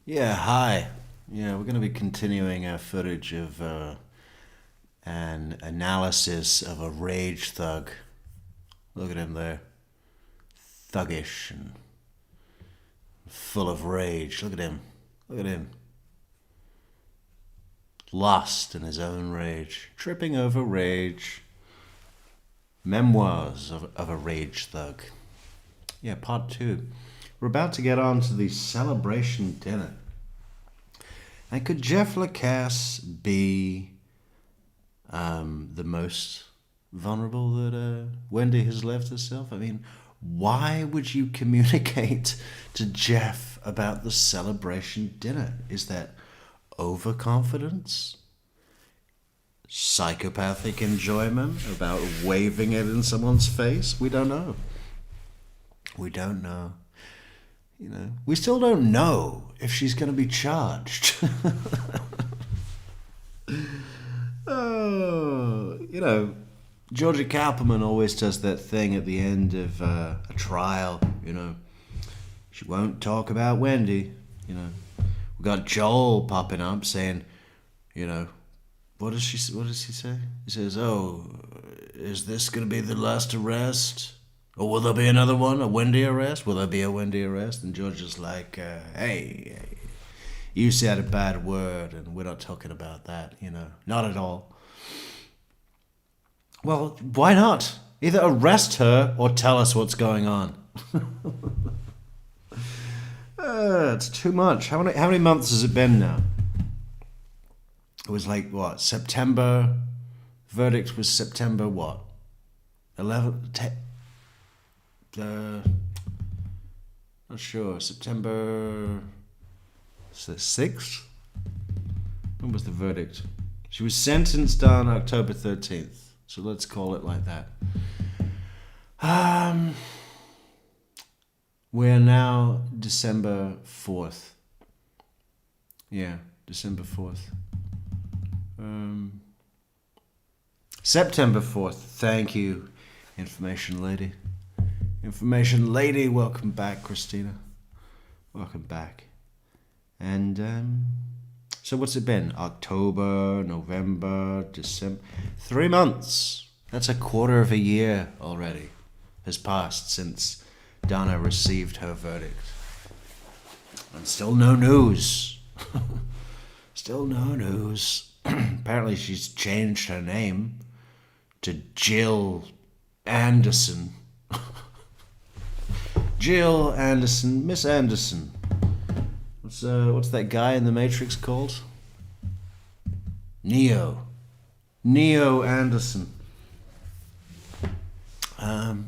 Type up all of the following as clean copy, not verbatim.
Yeah, hi. Yeah, we're going to be continuing our footage of an analysis of a rage thug. Look at him there. Thuggish and full of rage. Look at him. Look at him. Lost in his own rage. Tripping over rage. Memoirs of a rage thug. Yeah, part two. We're about to get on to the celebration dinner. And could Jeff Laccase be the most vulnerable that Wendy has left herself? I mean, why would you communicate to Jeff about the celebration dinner? Is that overconfidence? Psychopathic enjoyment about waving it in someone's face? We don't know. We don't know. You know, we still don't know if she's going to be charged. Oh, you know, Georgia Kalperman always does that thing at the end of a trial. You know, she won't talk about Wendy. You know, we got Joel popping up saying, you know, what does he say? He says, "Oh, is this going to be the last arrest? Or will there be another one? A Wendy arrest? Will there be a Wendy arrest?" And Georgia's like, hey, you said a bad word, and we're not talking about that, you know. Not at all. Well, why not? Either arrest her or tell us what's going on. It's too much. How many months has it been now? It was like, what, September? Verdict was September what? 11? Not sure. September 6th? When was the verdict? She was sentenced on October 13th. So let's call it like that. We're now December 4th. Yeah, December 4th. September 4th. Thank you, Information Lady. Information Lady, welcome back, Christina. Welcome back. And so what's it been? October, November, December. 3 months. That's a quarter of a year already has passed since Donna received her verdict. And still no news. Still no news. Apparently she's changed her name to Jill Anderson. Jill Anderson, Miss Anderson. What's that guy in the Matrix called? Neo Anderson.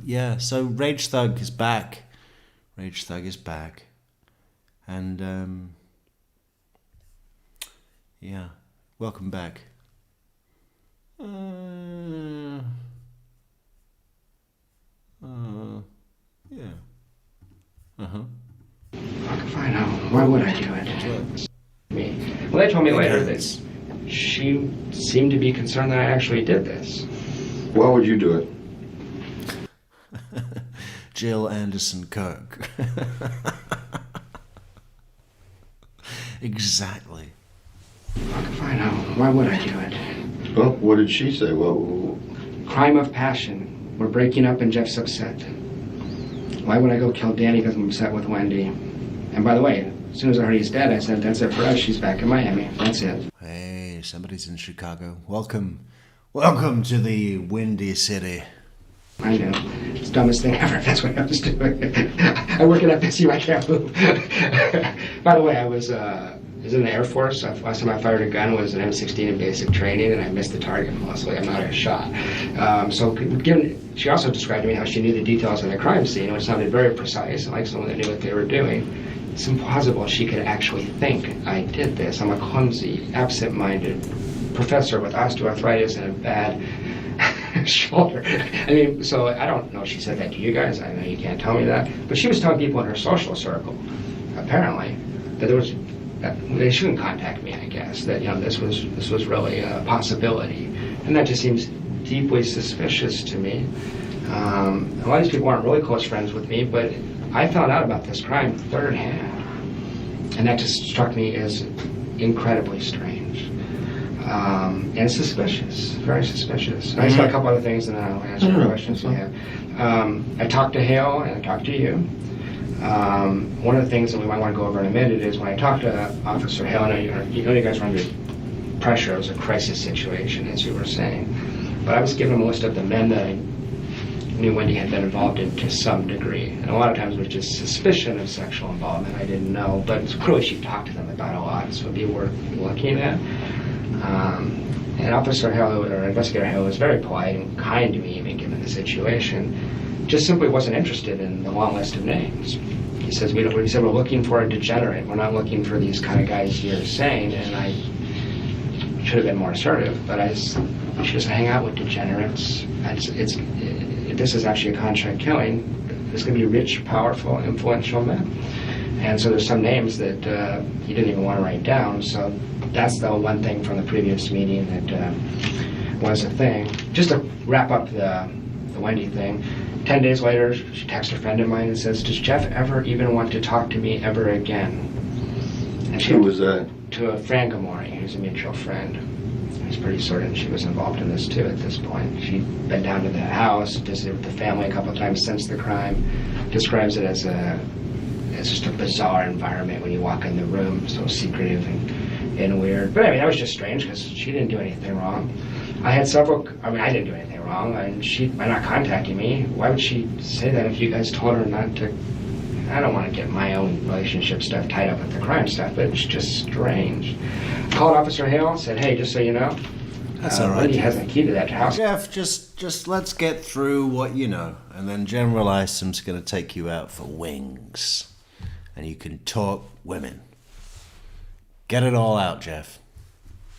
Yeah, so Rage Thug is back. Rage Thug is back. And yeah, welcome back. Yeah. Fine, now, why would I do it? Me. Well, they told me later that she seemed to be concerned that I actually did this. Why would you do it? Jill Anderson Kirk. Exactly. Fine, now, why would I do it? Well, what did she say? Well, Crime of passion. We're breaking up and Jeff's upset. Why would I go kill Danny because I'm upset with Wendy? And by the way, as soon as I heard he's dead, I said, that's it for us. She's back in Miami. That's it. Hey, somebody's in Chicago. Welcome to the Windy City. I know. It's the dumbest thing ever. That's what I was doing. I work it up and see I can't move. By the way, I was in the Air Force. Last time I fired a gun was an M16 in basic training, and I missed the target mostly. I'm not a shot. She also described to me how she knew the details of the crime scene, which sounded very precise, like someone that knew what they were doing. It's impossible she could actually think I did this. I'm a clumsy, absent-minded professor with osteoarthritis and a bad shoulder. I mean, so I don't know if she said that to you guys. I know you can't tell me that. But she was telling people in her social circle, apparently, that they shouldn't contact me, I guess. That, you know, this was really a possibility. And that just seems deeply suspicious to me. A lot of these people aren't really close friends with me, but I found out about this crime third hand. And that just struck me as incredibly strange. And suspicious, very suspicious. I just got a couple other things, and then I'll answer the questions you have. I talked to Hale, and I talked to you. One of the things that we might want to go over in a minute is when I talked to Officer Hale, I know you guys were under pressure. It was a crisis situation, as you were saying. But I was giving him a list of the men that I knew Wendy had been involved in to some degree. And a lot of times it was just suspicion of sexual involvement. I didn't know, but clearly she talked to them about a lot, so it'd be worth looking at. And Officer Hale, or Investigator Hale, was very polite and kind to me, even given the situation. Just simply wasn't interested in the long list of names. He says, he said, we're looking for a degenerate. We're not looking for these kind of guys you're saying. And I should have been more assertive, but she doesn't hang out with degenerates. This is actually a contract killing. There's going to be rich, powerful, influential men. And so there's some names that he didn't even want to write down. So that's the one thing from the previous meeting that was a thing. Just to wrap up the Wendy thing, 10 days later, she texts a friend of mine and says, does Jeff ever even want to talk to me ever again? And Who was that? To a Fran Gamori, who's a mutual friend. I was pretty certain she was involved in this too at this point. She'd been down to the house, visited with the family a couple of times since the crime, describes it as just a bizarre environment when you walk in the room, so secretive and weird. But I mean, that was just strange because she didn't do anything wrong. I didn't do anything wrong, and by not contacting me, why would she say that if you guys told her not to? I don't want to get my own relationship stuff tied up with the crime stuff, but it's just strange. Called Officer Hale, said, hey, just so you know, That's all right. Wendy has a key to that house. Jeff, just let's get through what you know, and then General Isom's going to take you out for wings, and you can talk women. Get it all out, Jeff.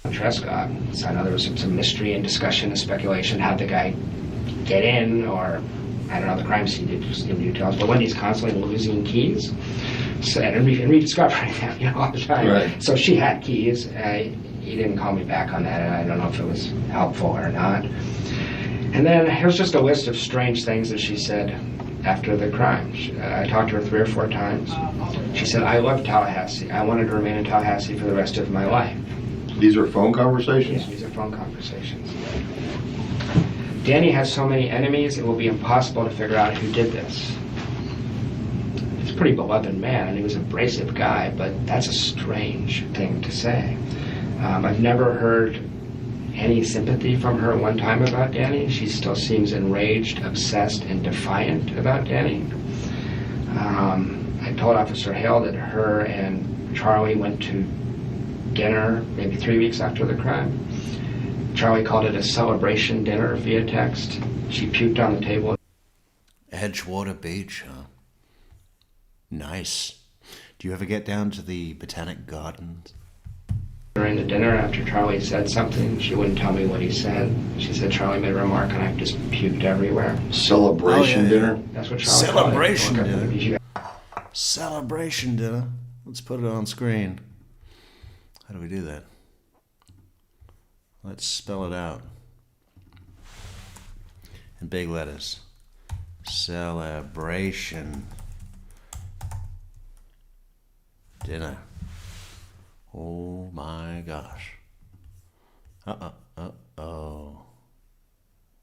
Trescott. So I know there was some mystery and discussion and speculation. How'd the guy get in, or I don't know the crime scene details. But Wendy's constantly losing keys, so, and rediscovering them, all the time. Right. So she had keys. He didn't call me back on that, and I don't know if it was helpful or not. And then here's just a list of strange things that she said after the crime. I talked to her 3 or 4 times. She said, I love Tallahassee. I wanted to remain in Tallahassee for the rest of my life. These are phone conversations? These are phone conversations. Danny has so many enemies, it will be impossible to figure out who did this. He's a pretty beloved man, and he was an abrasive guy, but that's a strange thing to say. I've never heard any sympathy from her one time about Danny. She still seems enraged, obsessed, and defiant about Danny. I told Officer Hale that her and Charlie went to dinner maybe 3 weeks after the crime. Charlie called it a celebration dinner via text. She puked on the table. Edgewater Beach, huh? Nice. Do you ever get down to the Botanic Gardens? During the dinner, after Charlie said something, she wouldn't tell me what he said. She said Charlie made a remark and I just puked everywhere. Celebration dinner? That's what Charlie Celebration called it. dinner. Celebration dinner. Let's put it on screen. How do we do that? Let's spell it out. In big letters. Celebration dinner. Oh my gosh. Oh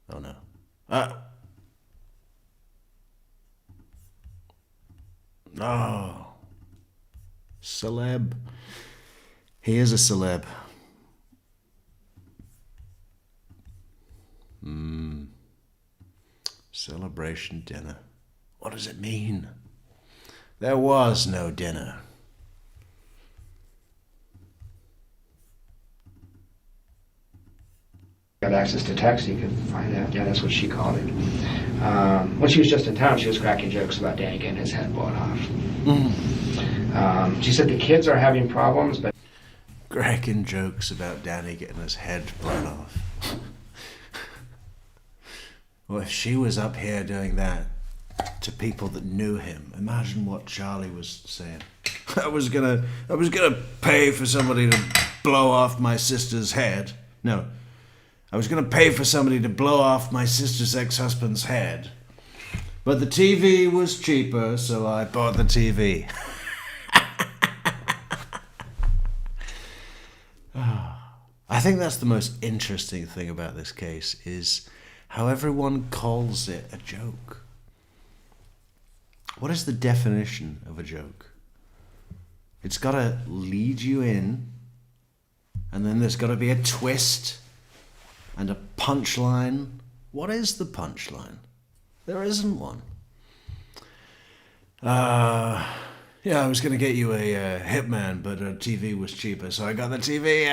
no. Oh. Celeb. He is a celeb. Celebration dinner. What does it mean? There was no dinner. Got access to text, you could find out. Yeah, that's what she called it. When she was just in town, she was cracking jokes about Danny getting his head blown off. She said the kids are having problems, but Cracking jokes about Danny getting his head blown off. Well, if she was up here doing that to people that knew him, imagine what Charlie was saying. I was gonna pay for somebody to blow off my sister's head. No, I was gonna pay for somebody to blow off my sister's ex-husband's head. But the TV was cheaper, so I bought the TV. I think that's the most interesting thing about this case is how everyone calls it a joke. What is the definition of a joke? It's got to lead you in, and then there's got to be a twist and a punchline. What is the punchline? There isn't one. Yeah, I was going to get you a Hitman, but a TV was cheaper, so I got the TV.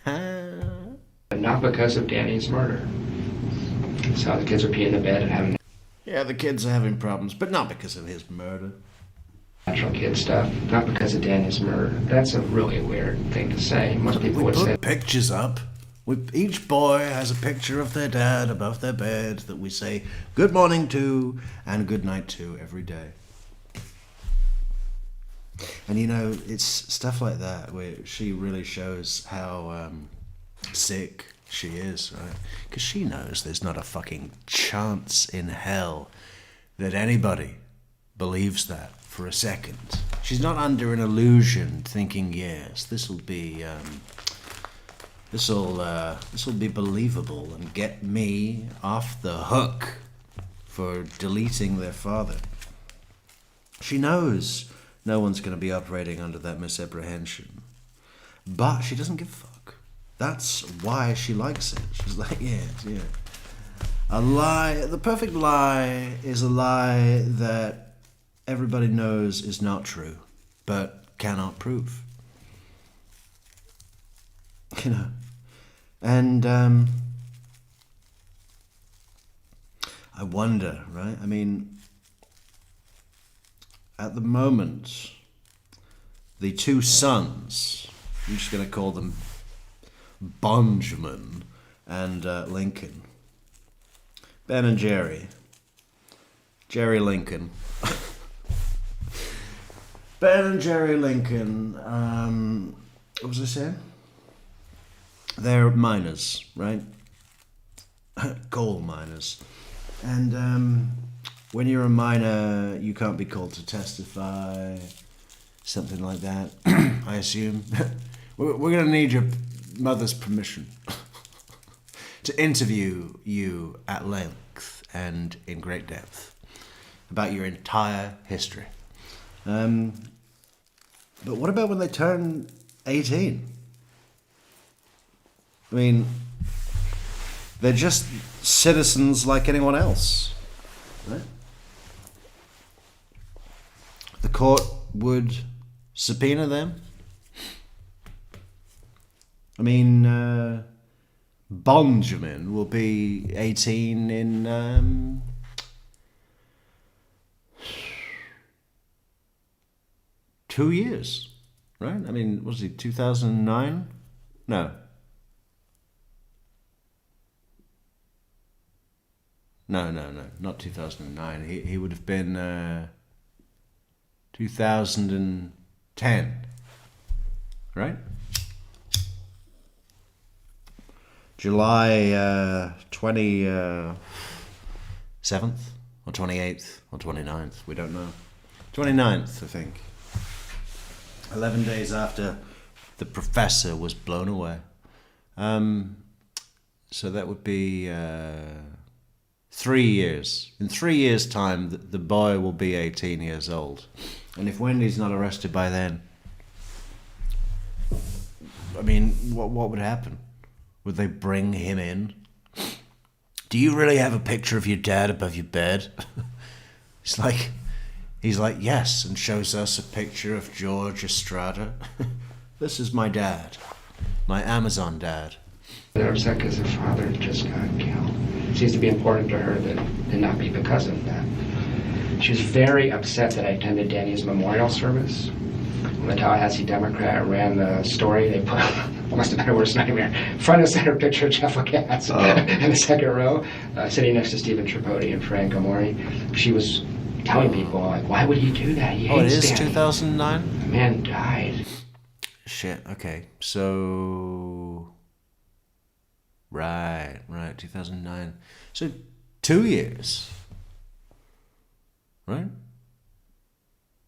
But not because of Danny's murder. So the kids are peeing the bed and having Yeah, the kids are having problems, but not because of his murder. natural kid stuff. Not because of Danny's murder. That's a really weird thing to say. Most people We would say put pictures up. Each boy has a picture of their dad above their bed that we say good morning to and good night to every day. And you know, it's stuff like that where she really shows how sick she is, right? Because she knows there's not a fucking chance in hell that anybody believes that for a second. She's not under an illusion thinking, yes, this'll be believable and get me off the hook for deleting their father. She knows no one's going to be operating under that misapprehension. But she doesn't give a fuck. That's why she likes it. She's like, yeah. A lie, the perfect lie is a lie that everybody knows is not true, but cannot prove. You know? And I wonder, right? I mean, at the moment, the two sons, I'm just going to call them Benjamin and Lincoln. Ben and Jerry. Jerry Lincoln. Ben and Jerry Lincoln, what was I saying? They're miners, right? Coal miners. And when you're a miner, you can't be called to testify, something like that, I assume. We're going to need your mother's permission to interview you at length and in great depth about your entire history. But what about when they turn 18? I mean, they're just citizens like anyone else, right? The court would subpoena them. I mean, Benjamin will be 18 in 2 years, right? I mean, was he 2009? No. No, not 2009. He would have been 2010, right? July 27th or 28th or 29th, we don't know. 29th, I think. 11 days after the professor was blown away. So that would be 3 years. In 3 years' time, the boy will be 18 years old. And if Wendy's not arrested by then, I mean, what would happen? Would they bring him in? Do you really have a picture of your dad above your bed? He's like, yes, and shows us a picture of George Estrada. This is my dad, my Amazon dad. they're upset because their father just got killed. It seems to be important to her that it not be because of that. She was very upset that I attended Danny's memorial service. When the Tallahassee Democrat ran the story, they put, it must have been her worst nightmare, front and center picture of Jeff Laccase in the second row, sitting next to Stephen Tripodi and Frank Amori. She was telling people, like, why would he do that? He hates it is Danny. 2009? The man died. Shit, okay. So... Right, 2009. So 2 years. Right?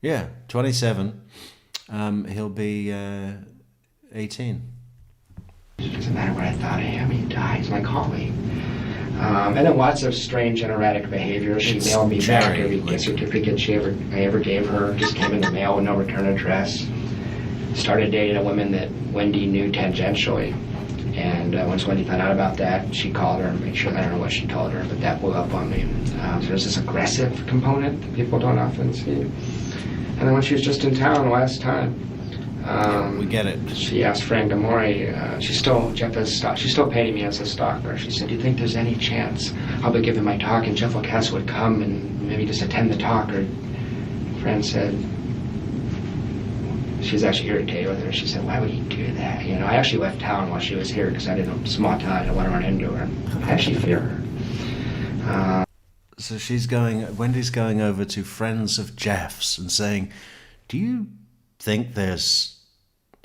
Yeah, 27. He'll be 18. It doesn't matter what I thought of him. He died. He's my colleague. And then lots of strange and erratic behavior. She mailed me back every gift certificate I ever gave her. Just came in the mail with no return address. Started dating a woman that Wendy knew tangentially. And once Wendy found out about that, she called her and made sure, I don't know what she told her, but that blew up on me. So there's this aggressive component that people don't often see. And then when she was just in town last time, we get it. she asked Frank Amore, she's still painting me as a stalker. She said, do you think there's any chance I'll be giving my talk and Jeff Laccase would come and maybe just attend the talk? Or Fran said, she was actually irritated with her. She said, why would he do that? You know, I actually left town while she was here because I didn't small town. I didn't want to run into her. I actually fear her. So Wendy's going over to friends of Jeff's and saying, do you think there's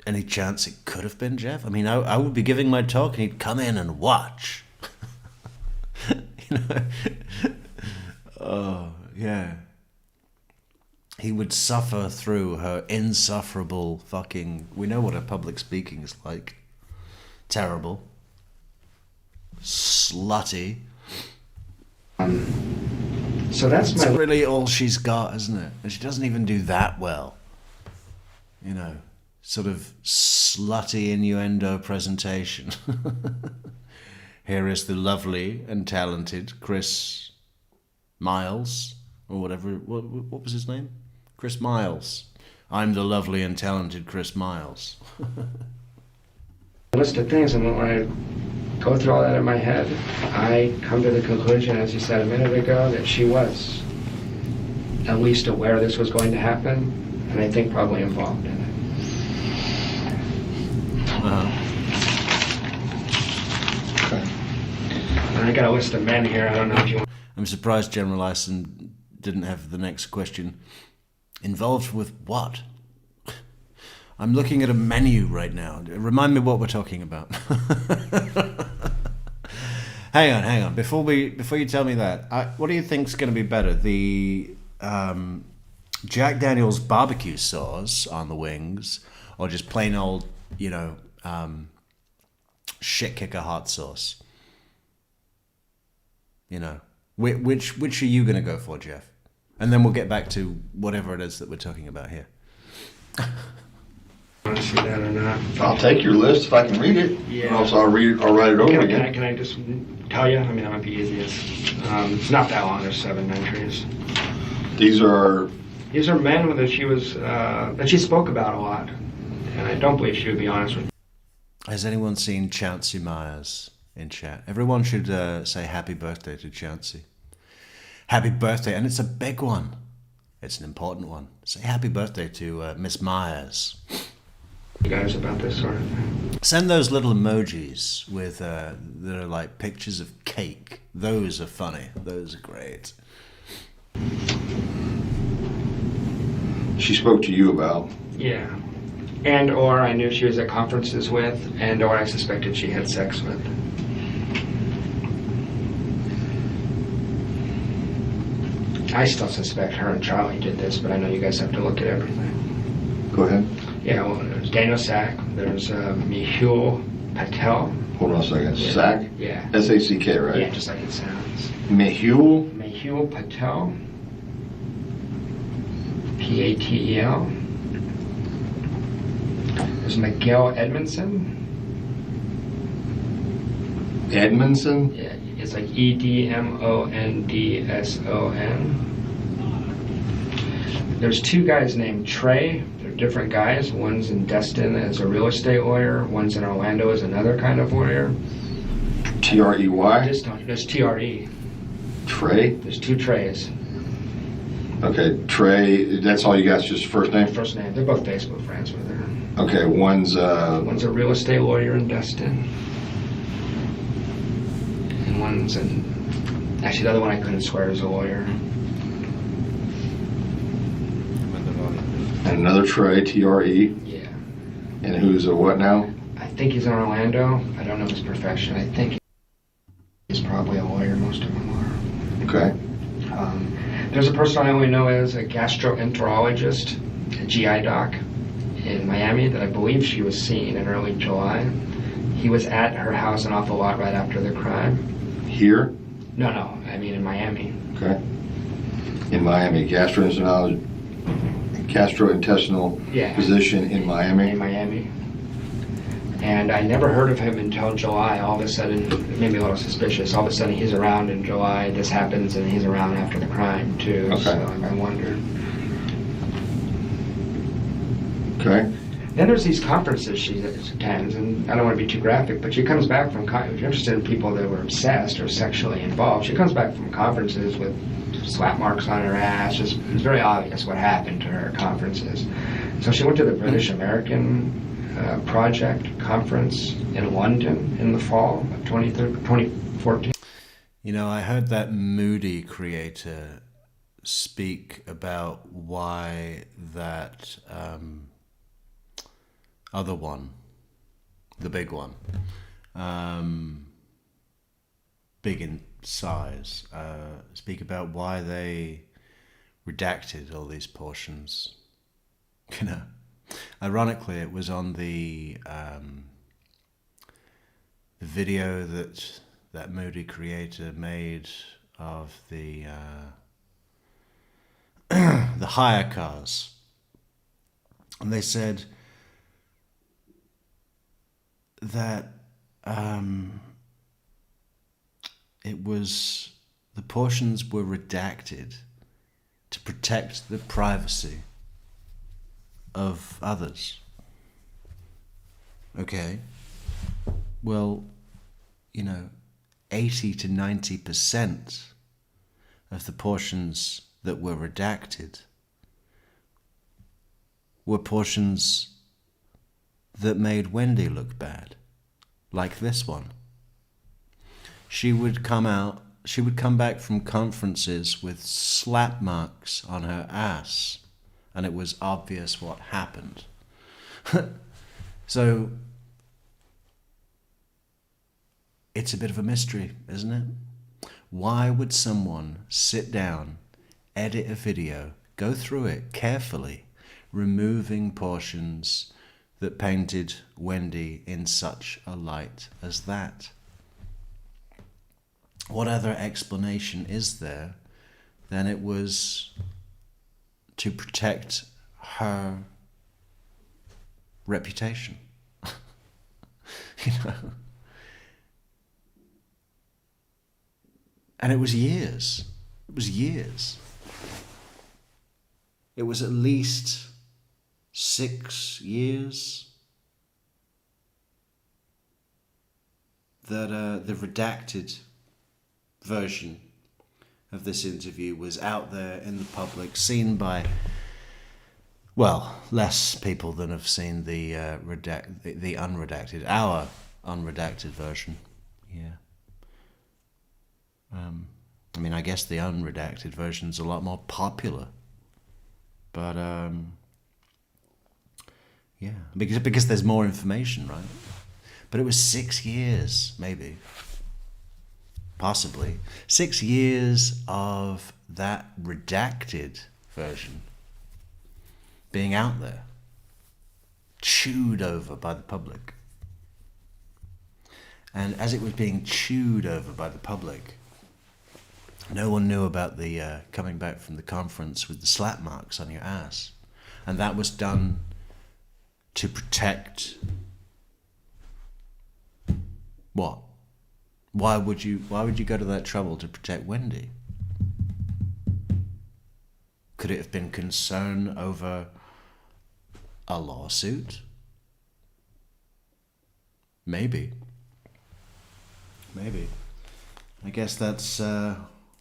any chance it could have been Jeff? I mean, I would be giving my talk and he'd come in and watch. You know? Oh, yeah. He would suffer through her insufferable fucking... We know what her public speaking is like. Terrible. Slutty. So that's It's really all she's got, isn't it? And she doesn't even do that well. You know, sort of slutty innuendo presentation. Here is the lovely and talented Chris Miles, or whatever. What was his name? Chris Miles. I'm the lovely and talented Chris Miles. a list of things, and when I go through all that in my head, I come to the conclusion, as you said a minute ago, that she was at least aware this was going to happen, and I think probably involved in it. Okay. And I got a list of men here. I don't know if you want. I'm surprised General Lyson didn't have the next question. Involved with what? I'm looking at a menu right now. Remind me what we're talking about. Hang on. Before you tell me that, what do you think's going to be better? The Jack Daniel's barbecue sauce on the wings, or just plain old, shit kicker hot sauce? You know, which are you going to go for, Jeff? And then we'll get back to whatever it is that we're talking about here. Want to see that or not? I'll take your list if I can read it. Yeah. And also I'll write it over again. Can I just tell you? I mean, that might be easiest. It's not that long. There's 7 entries. These are men that she spoke about a lot, and I don't believe she would be honest with you. Has anyone seen Chauncey Myers in chat? Everyone should say happy birthday to Chauncey. Happy birthday, and it's a big one. It's an important one. Say happy birthday to Miss Myers. You guys about this sort of thing? Send those little emojis with that are like pictures of cake. Those are funny. Those are great. she spoke to you about. Yeah. And or I knew she was at conferences with, and or I suspected she had sex with. I still suspect her and Charlie did this, but I know you guys have to look at everything. Go ahead. Yeah, well, there's Daniel Sack, there's Mehul Patel. Hold on a second. Yeah. Sack? Yeah. S-A-C-K, right? Yeah, just like it sounds. Mehul? Mehul Patel. P-A-T-E-L. There's Miguel Edmondson. Edmondson? Yeah, it's like E-D-M-O-N-D-S-O-N. There's two guys named Trey. They're different guys. One's in Destin as a real estate lawyer. One's in Orlando as another kind of lawyer. T-R-E-Y? There's T-R-E. Trey? There's two Treys. Okay, Trey, that's all you got, just first name? First name. They're both Facebook friends with her. Okay, one's One's a real estate lawyer in Destin. And one's in... Actually, the other one I couldn't swear is a lawyer. and another Trey, T-R-E. Yeah. And who's a what now? I think he's in Orlando. I don't know his profession. I think he's probably a lawyer. Most of them are. Okay. There's a person I only know as a gastroenterologist, a GI doc in Miami that I believe she was seen in early July. He was at her house an awful lot right after the crime. Here? No, I mean in Miami. Okay. In Miami, gastrointestinal Yeah. physician in Miami? In Miami. And I never heard of him until July. All of a sudden, it made me a little suspicious. All of a sudden, he's around in July. This happens, and he's around after the crime, too. Okay. So I wondered. Okay. Then there's these conferences she attends, and I don't want to be too graphic, but she comes back from, if you're interested in people that were obsessed or sexually involved, she comes back from conferences with slap marks on her ass. It's very obvious what happened to her at conferences. So she went to the British American Project conference in London in the fall of 2014. You know, I heard that Moody creator speak about why that other one, the big one, big in size, speak about why they redacted all these portions. You know, ironically, it was on the video that Moody creator made of the the hire cars, and they said that it was the portions were redacted to protect the privacy of others. Okay. Well, you know, 80 to 90% of the portions that were redacted were portions that made Wendy look bad, like this one. She would come back from conferences with slap marks on her ass, and it was obvious what happened. So it's a bit of a mystery, isn't it? Why would someone sit down, edit a video, go through it carefully, removing portions that painted Wendy in such a light as that? What other explanation is there than it was to protect her reputation? You know? And it was years. It was years. It was at least 6 years that the redacted version of this interview was out there in the public, seen by, well, less people than have seen the unredacted, our unredacted version. Yeah. I mean, I guess the unredacted version's a lot more popular, but yeah, because there's more information, right? But it was 6 years, maybe, possibly 6 years of that redacted version being out there, chewed over by the public. And as it was being chewed over by the public, no one knew about the coming back from the conference with the slap marks on your ass. And that was done to protect what? Why would you go to that trouble to protect Wendy? Could it have been concern over a lawsuit? Maybe. I guess that's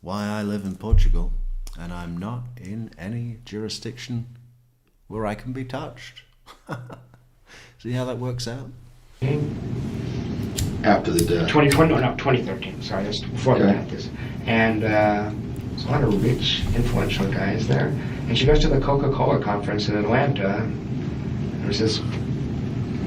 why I live in Portugal, and I'm not in any jurisdiction where I can be touched. See how that works out? After the death. 2013. Sorry, that's before Okay. the death. This, and there's a lot of rich, influential guys there. And she goes to the Coca-Cola conference in Atlanta. There's this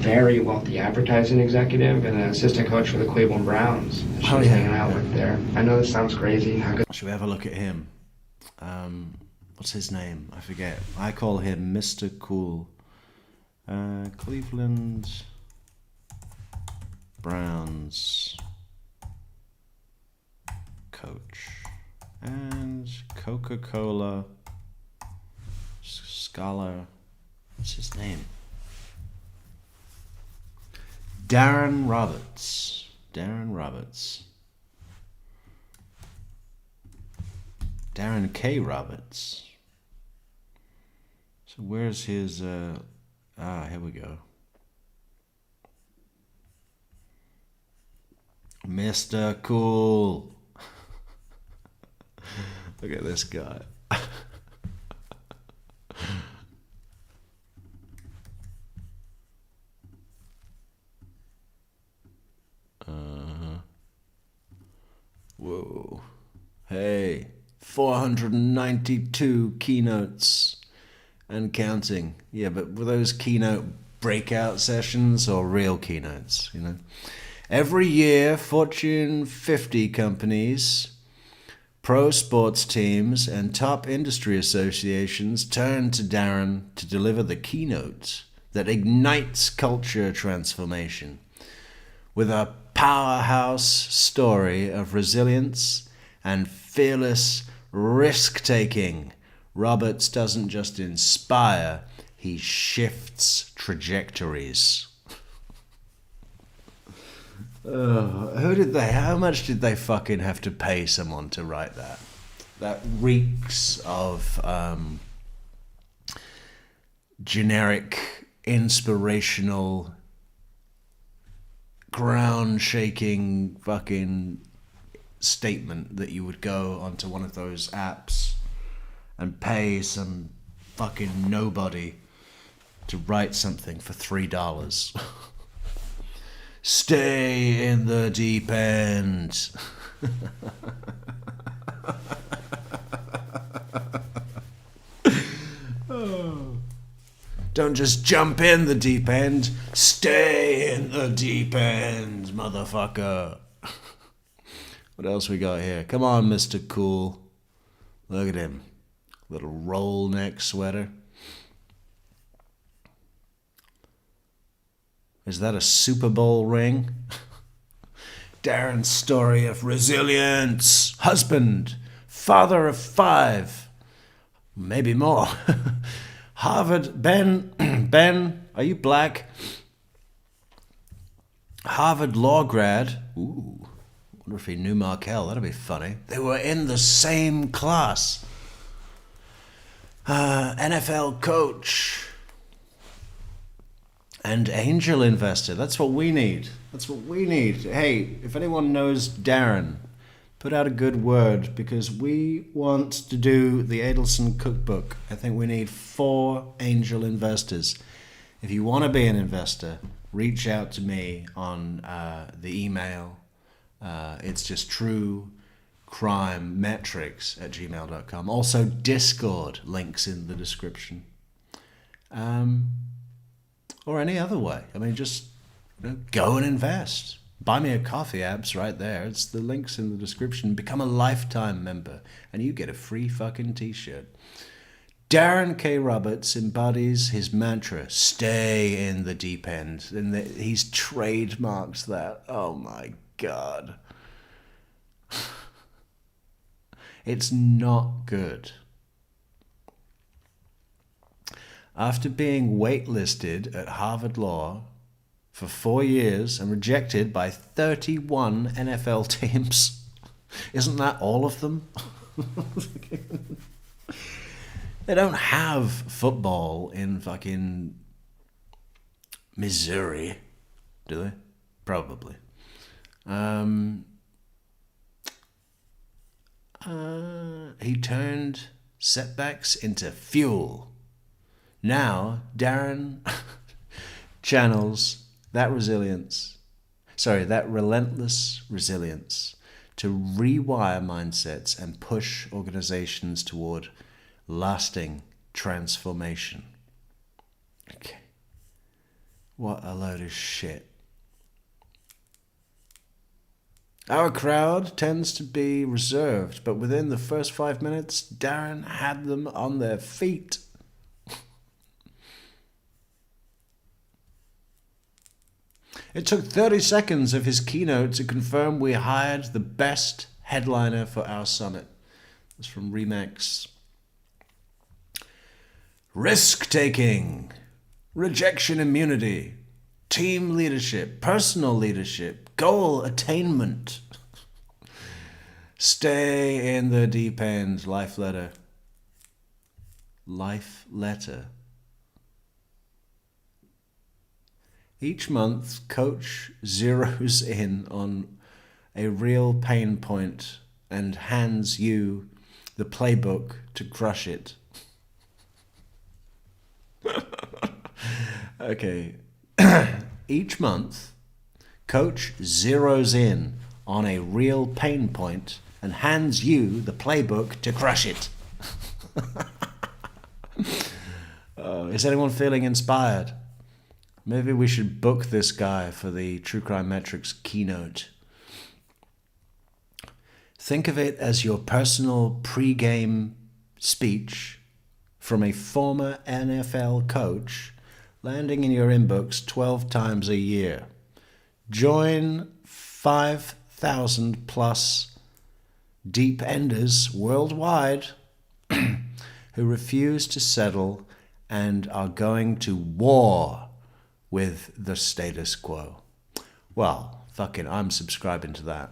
very wealthy advertising executive and an assistant coach for the Cleveland Browns. She's hanging out with there. I know this sounds crazy. How good? Should we have a look at him? What's his name? I forget. I call him Mr. Cool. Cleveland Browns coach. And Coca-Cola scholar. What's his name? Darren Roberts. Darren Roberts. Darren K. Roberts. So where's his... here we go. Mr. Cool. Look at this guy. Whoa. Hey, 492 keynotes and counting. Yeah, but were those keynote breakout sessions or real keynotes, you know? Every year, Fortune 50 companies, pro sports teams, and top industry associations turn to Darren to deliver the keynote that ignites culture transformation. With a powerhouse story of resilience and fearless risk-taking, Roberts doesn't just inspire, he shifts trajectories. How much did they fucking have to pay someone to write that? That reeks of generic, inspirational, ground-shaking fucking statement that you would go onto one of those apps and pay some fucking nobody to write something for $3. Stay in the deep end. Don't just jump in the deep end. Stay in the deep end, motherfucker. What else we got here? Come on, Mr. Cool. Look at him. Little roll neck sweater. Is that a Super Bowl ring? Darren's story of resilience. Husband. Father of 5. Maybe more. Harvard. Ben, are you black? Harvard law grad. Ooh. Wonder if he knew Markel. That'd be funny. They were in the same class. NFL coach. And angel investor. That's what we need. That's what we need. Hey, if anyone knows Darren, put out a good word, because we want to do the Adelson cookbook. I think we need 4 angel investors. If you want to be an investor, reach out to me on the email. It's just truecrimemetrics@gmail.com. Also, Discord, links in the description. Or any other way. I mean, just go and invest. Buy me a coffee apps right there. It's the links in the description. Become a lifetime member and you get a free fucking t-shirt. Darren K. Roberts embodies his mantra, stay in the deep end. And he's trademarked that. Oh my God. It's not good. After being waitlisted at Harvard Law for 4 years and rejected by 31 NFL teams, isn't that all of them? They don't have football in fucking Missouri, do they? Probably. He turned setbacks into fuel. Now, Darren channels that relentless resilience to rewire mindsets and push organizations toward lasting transformation. Okay. What a load of shit. Our crowd tends to be reserved, but within the first 5 minutes, Darren had them on their feet. It took 30 seconds of his keynote to confirm we hired the best headliner for our summit. It's from Remax. Risk-taking, rejection immunity, team leadership, personal leadership, goal attainment. Stay in the deep end. Life letter. Life letter. Each month, coach zeroes in on a real pain point and hands you the playbook to crush it. Okay. Each month, coach zeroes in on a real pain point and hands you the playbook to crush it. Is anyone feeling inspired? Maybe we should book this guy for the True Crime Metrix keynote. Think of it as your personal pre-game speech from a former NFL coach landing in your inbox 12 times a year. Join 5,000 plus deep enders worldwide who refuse to settle and are going to war with the status quo. Well, fucking, I'm subscribing to that.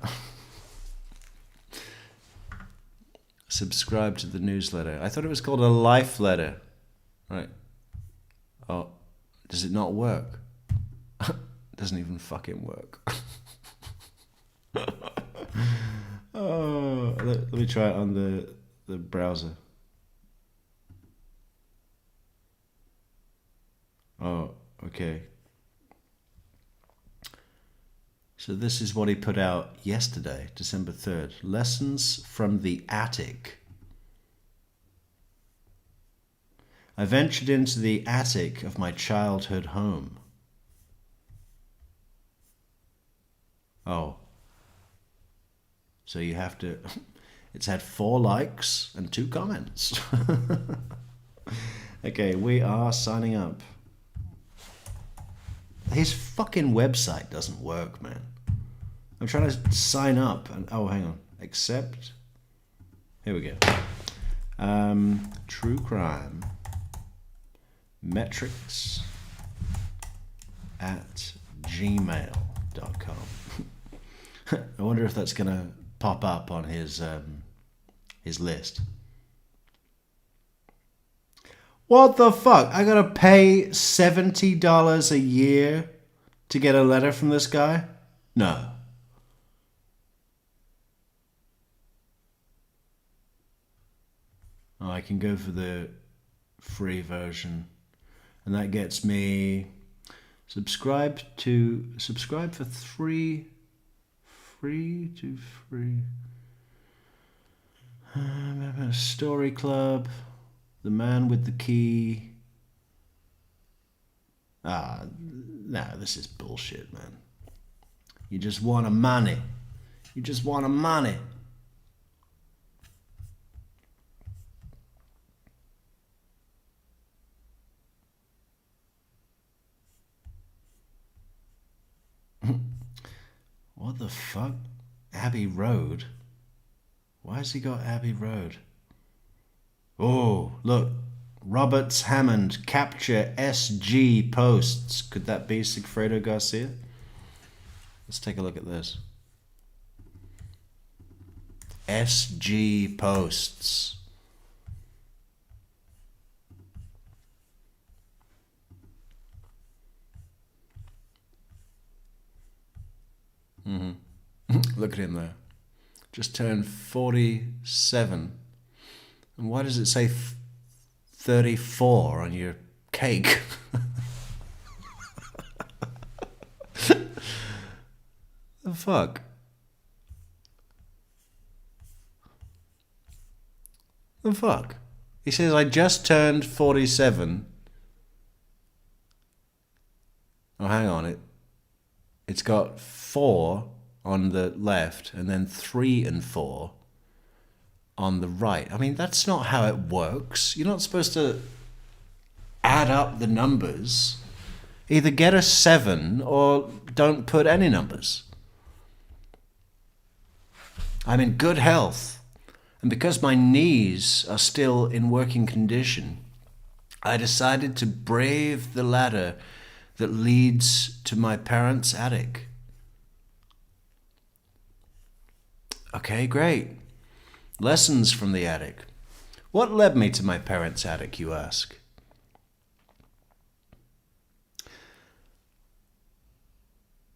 Subscribe to the newsletter. I thought it was called a life letter. Right. Oh, does it not work? Doesn't even fucking work. Oh, let me try it on the browser. Oh, okay. So this is what he put out yesterday, December 3rd. Lessons from the attic. I ventured into the attic of my childhood home. Oh. So you have to... It's had 4 likes and 2 comments. Okay, we are signing up. His fucking website doesn't work, man. I'm trying to sign up and... Oh, hang on. Accept. Here we go. True Crime Metrix at gmail.com. I wonder if that's going to pop up on his list. What the fuck? I gotta pay $70 a year to get a letter from this guy? No. Oh, I can go for the free version. And that gets me subscribe for free to free. Story Club. The Man with the Key. No, this is bullshit, man. You just want a money. You just want a money. What the fuck? Abbey Road? Why has he got Abbey Road? Oh, look. Roberts Hammond, capture SG posts. Could that be Sigfredo Garcia? Let's take a look at this. SG posts. Look at him there. Just turned 47. And why does it say 34 on your cake? The fuck? The fuck? He says, I just turned 47. Oh, hang on. It's got 4 on the left and then 3 and 4 on the right. I mean, that's not how it works. You're not supposed to add up the numbers. Either get a 7 or don't put any numbers. I'm in good health, and because my knees are still in working condition, I decided to brave the ladder that leads to my parents' attic. Okay, great. Lessons from the attic. What led me to my parents' attic, you ask?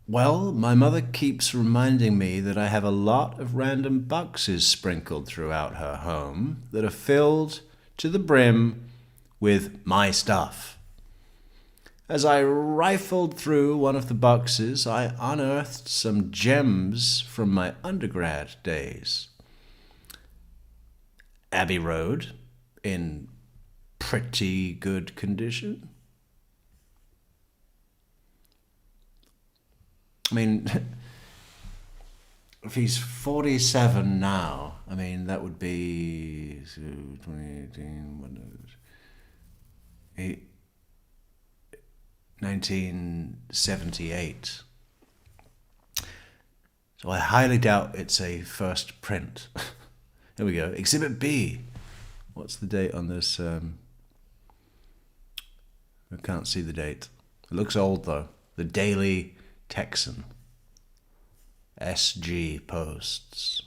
Well, my mother keeps reminding me that I have a lot of random boxes sprinkled throughout her home that are filled to the brim with my stuff. As I rifled through one of the boxes, I unearthed some gems from my undergrad days. Abbey Road, in pretty good condition. I mean, if he's 47 now, I mean, that would be 2018, 1978. So I highly doubt it's a first print. Here we go. Exhibit B. What's the date on this? I can't see the date. It looks old, though. The Daily Texan. SG Posts.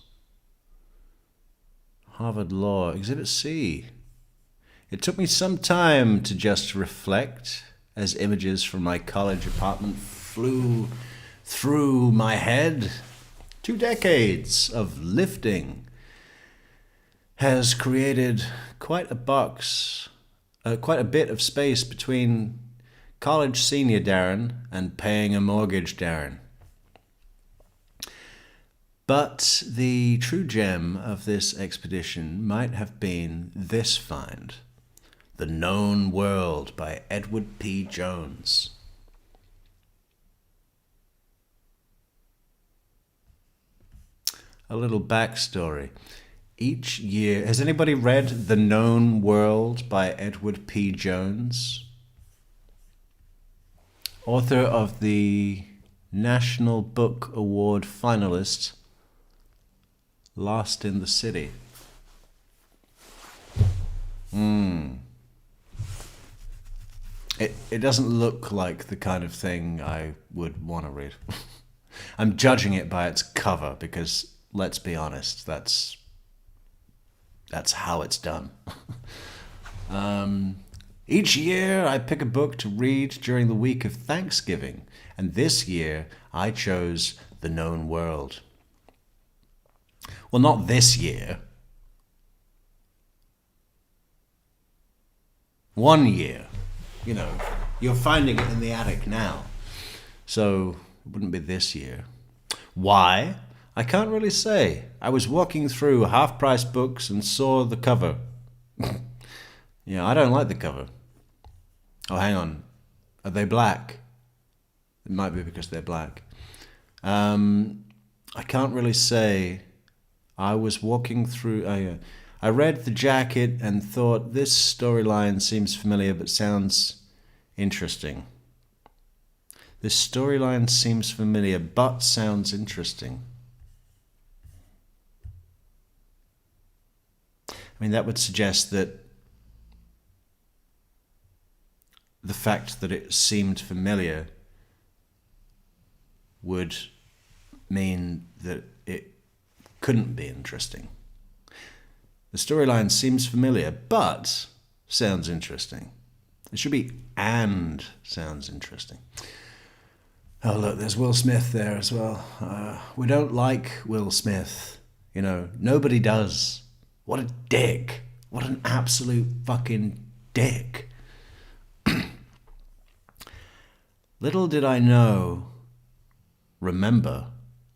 Harvard Law. Exhibit C. It took me some time to just reflect as images from my college apartment flew through my head. 2 decades of lifting has created quite a bit of space between college senior Darren and paying a mortgage Darren. But the true gem of this expedition might have been this find, The Known World by Edward P. Jones. A little backstory. Each year, has anybody read The Known World by Edward P. Jones? Author of the National Book Award finalist, Lost in the City. It doesn't look like the kind of thing I would want to read. I'm judging it by its cover because, let's be honest, that's how it's done. Each year I pick a book to read during the week of Thanksgiving, and this year I chose The Known World. Well, not this year. 1 year. You know, you're finding it in the attic now. So it wouldn't be this year. Why? I can't really say. I was walking through half-price books and saw the cover. Yeah, I don't like the cover. Oh, hang on. Are they black? It might be because they're black. I can't really say. I was walking through... I read the jacket and thought, this storyline seems familiar but sounds interesting. This storyline seems familiar but sounds interesting. I mean, that would suggest that the fact that it seemed familiar would mean that it couldn't be interesting. The storyline seems familiar, but sounds interesting. It should be and sounds interesting. Oh, look, there's Will Smith there as well. We don't like Will Smith. You know, nobody does. What a dick. What an absolute fucking dick. Little did I remember,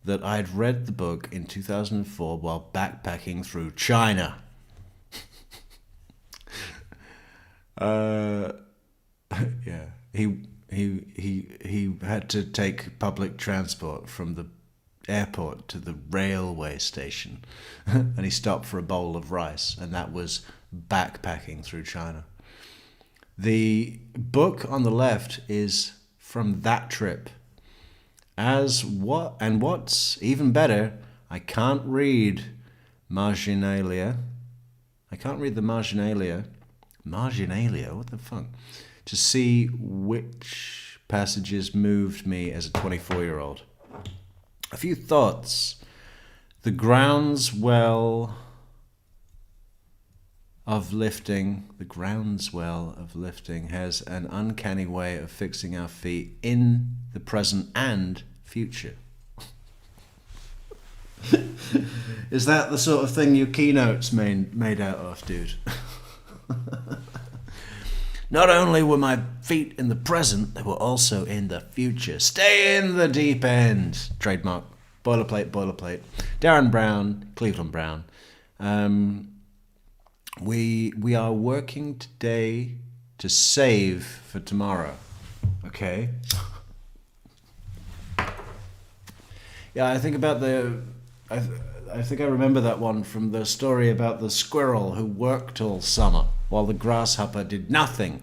that I'd read the book in 2004 while backpacking through China. Yeah, he had to take public transport from the airport to the railway station, and he stopped for a bowl of rice, and that was backpacking through China. The book on the left is from that trip, As what? And what's even better, I can't read marginalia. I can't read the marginalia. Marginalia? What the fuck? To see which passages moved me as a 24-year-old. A few thoughts. The groundswell of lifting has an uncanny way of fixing our feet in the present and future. Is that the sort of thing your keynote's made out of, dude? Not only were my feet in the present, they were also in the future. Stay in the deep end. Trademark. Boilerplate, boilerplate. Darren Brown, Cleveland Brown. We are working today to save for tomorrow. Okay? Yeah, I think about I think I remember that one from the story about the squirrel who worked all summer while the grasshopper did nothing.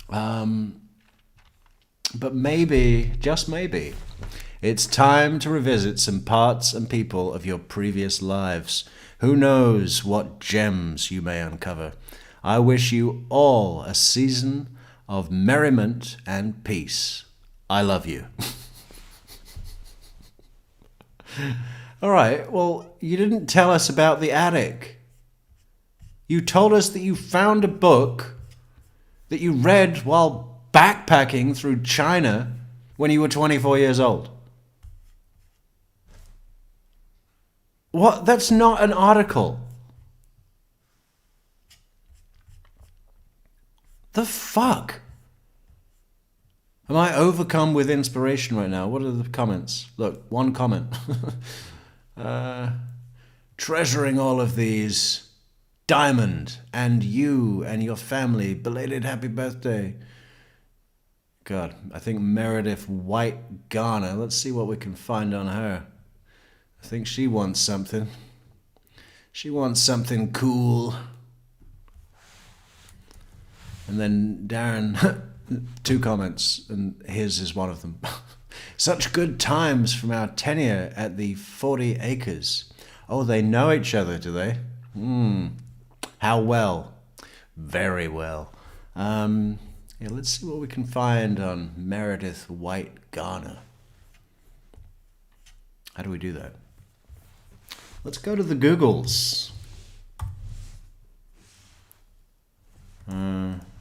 But maybe, just maybe, it's time to revisit some parts and people of your previous lives. Who knows what gems you may uncover. I wish you all a season of merriment and peace. I love you. All right, well, you didn't tell us about the attic. You told us that you found a book that you read while backpacking through China when you were 24 years old. What? That's not an article. The fuck? Am I overcome with inspiration right now? What are the comments? Look, one comment. Treasuring all of these. Diamond, and you and your family. Belated happy birthday. God, I think Meredith White Garner. Let's see what we can find on her. I think she wants something. She wants something cool. And then Darren, 2 comments, and his is one of them. Such good times from our tenure at the 40 acres. Oh, they know each other, do they? How well? Very well. Yeah, let's see what we can find on Meredith White Garner. How do we do that? Let's go to the Googles.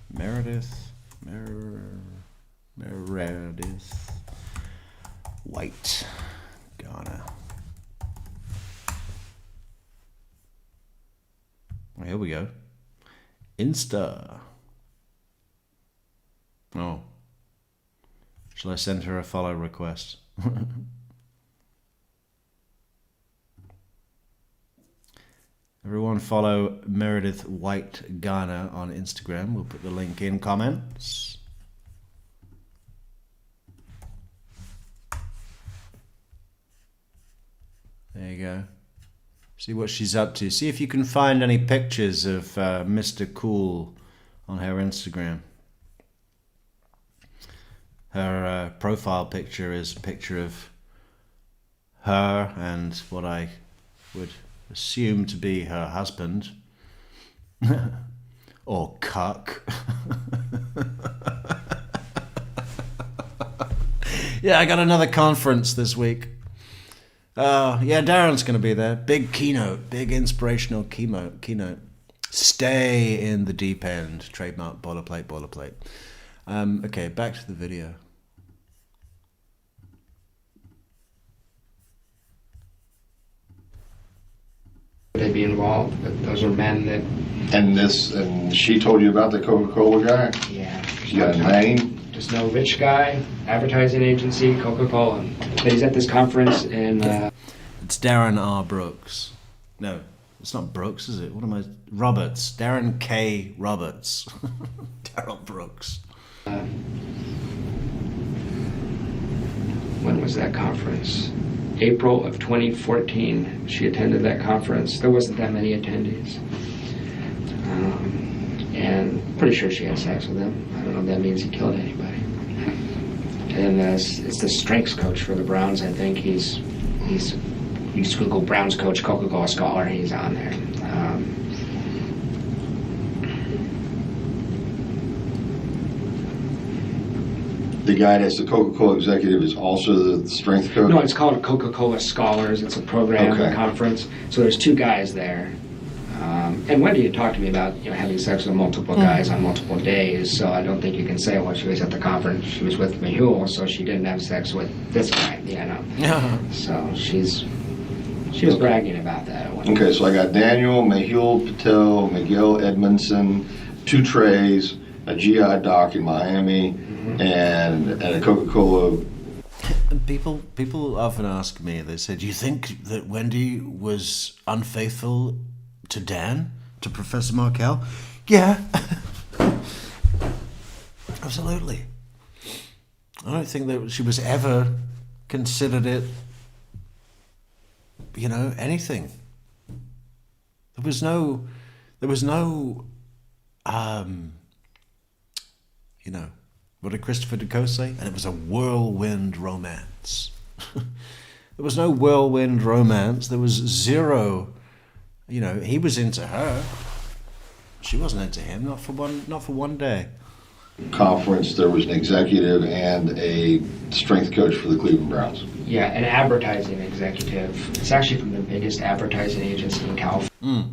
Meredith White Garner. Here we go. Insta. Oh. Shall I send her a follow request? Everyone follow Meredith White Garner on Instagram. We'll put the link in comments. There you go. See what she's up to. See if you can find any pictures of Mr. Cool on her Instagram. Her profile picture is a picture of her and what I would assume to be her husband. Or cuck. Yeah, I got another conference this week. Yeah, Darren's going to be there. Big keynote, big inspirational keynote. Stay in the deep end. Trademark, boilerplate, boilerplate. Okay, back to the video. Would they be involved? But those are men that, And she told you about the Coca-Cola guy? yeah. She got a name? Just no rich guy, advertising agency, Coca-Cola. But he's at this conference in... It's Darren R. Brooks. No, it's not Brooks, is it? What am I? Roberts. Darren K. Roberts. Darryl Brooks. When was that conference? April of 2014. She attended that conference. There wasn't that many attendees. And pretty sure she had sex with him. I don't know if that means he killed anybody. and it's the strengths coach for the Browns. I think he's you just Google Browns coach, Coca-Cola scholar. He's on there. The guy that's the Coca-Cola executive is also the strength coach? No, it's called Coca-Cola Scholars. It's a program, Okay. a conference. So there's two guys there. And Wendy had talked to me about having sex with multiple guys on multiple days. So I don't think you can say, well, she was at the conference, she was with Mehul, so she didn't have sex with this guy. Yeah. So she was bragging about that. At one Okay, so I got Daniel, Mehul Patel, Miguel Edmondson, 2 Treys, a GI doc in Miami, and a Coca-Cola. And people often ask me, they said, do you think that Wendy was unfaithful to Dan, to Professor Markel? Yeah. Absolutely. I don't think that she was ever considered it, anything. There was no, what did Christopher Ducos say? And it was a whirlwind romance. There was no whirlwind romance. There was zero. He was into her. She wasn't into him. Not for one day. Conference, there was an executive and a strength coach for the Cleveland Browns. Yeah, an advertising executive. It's actually from the biggest advertising agency in California.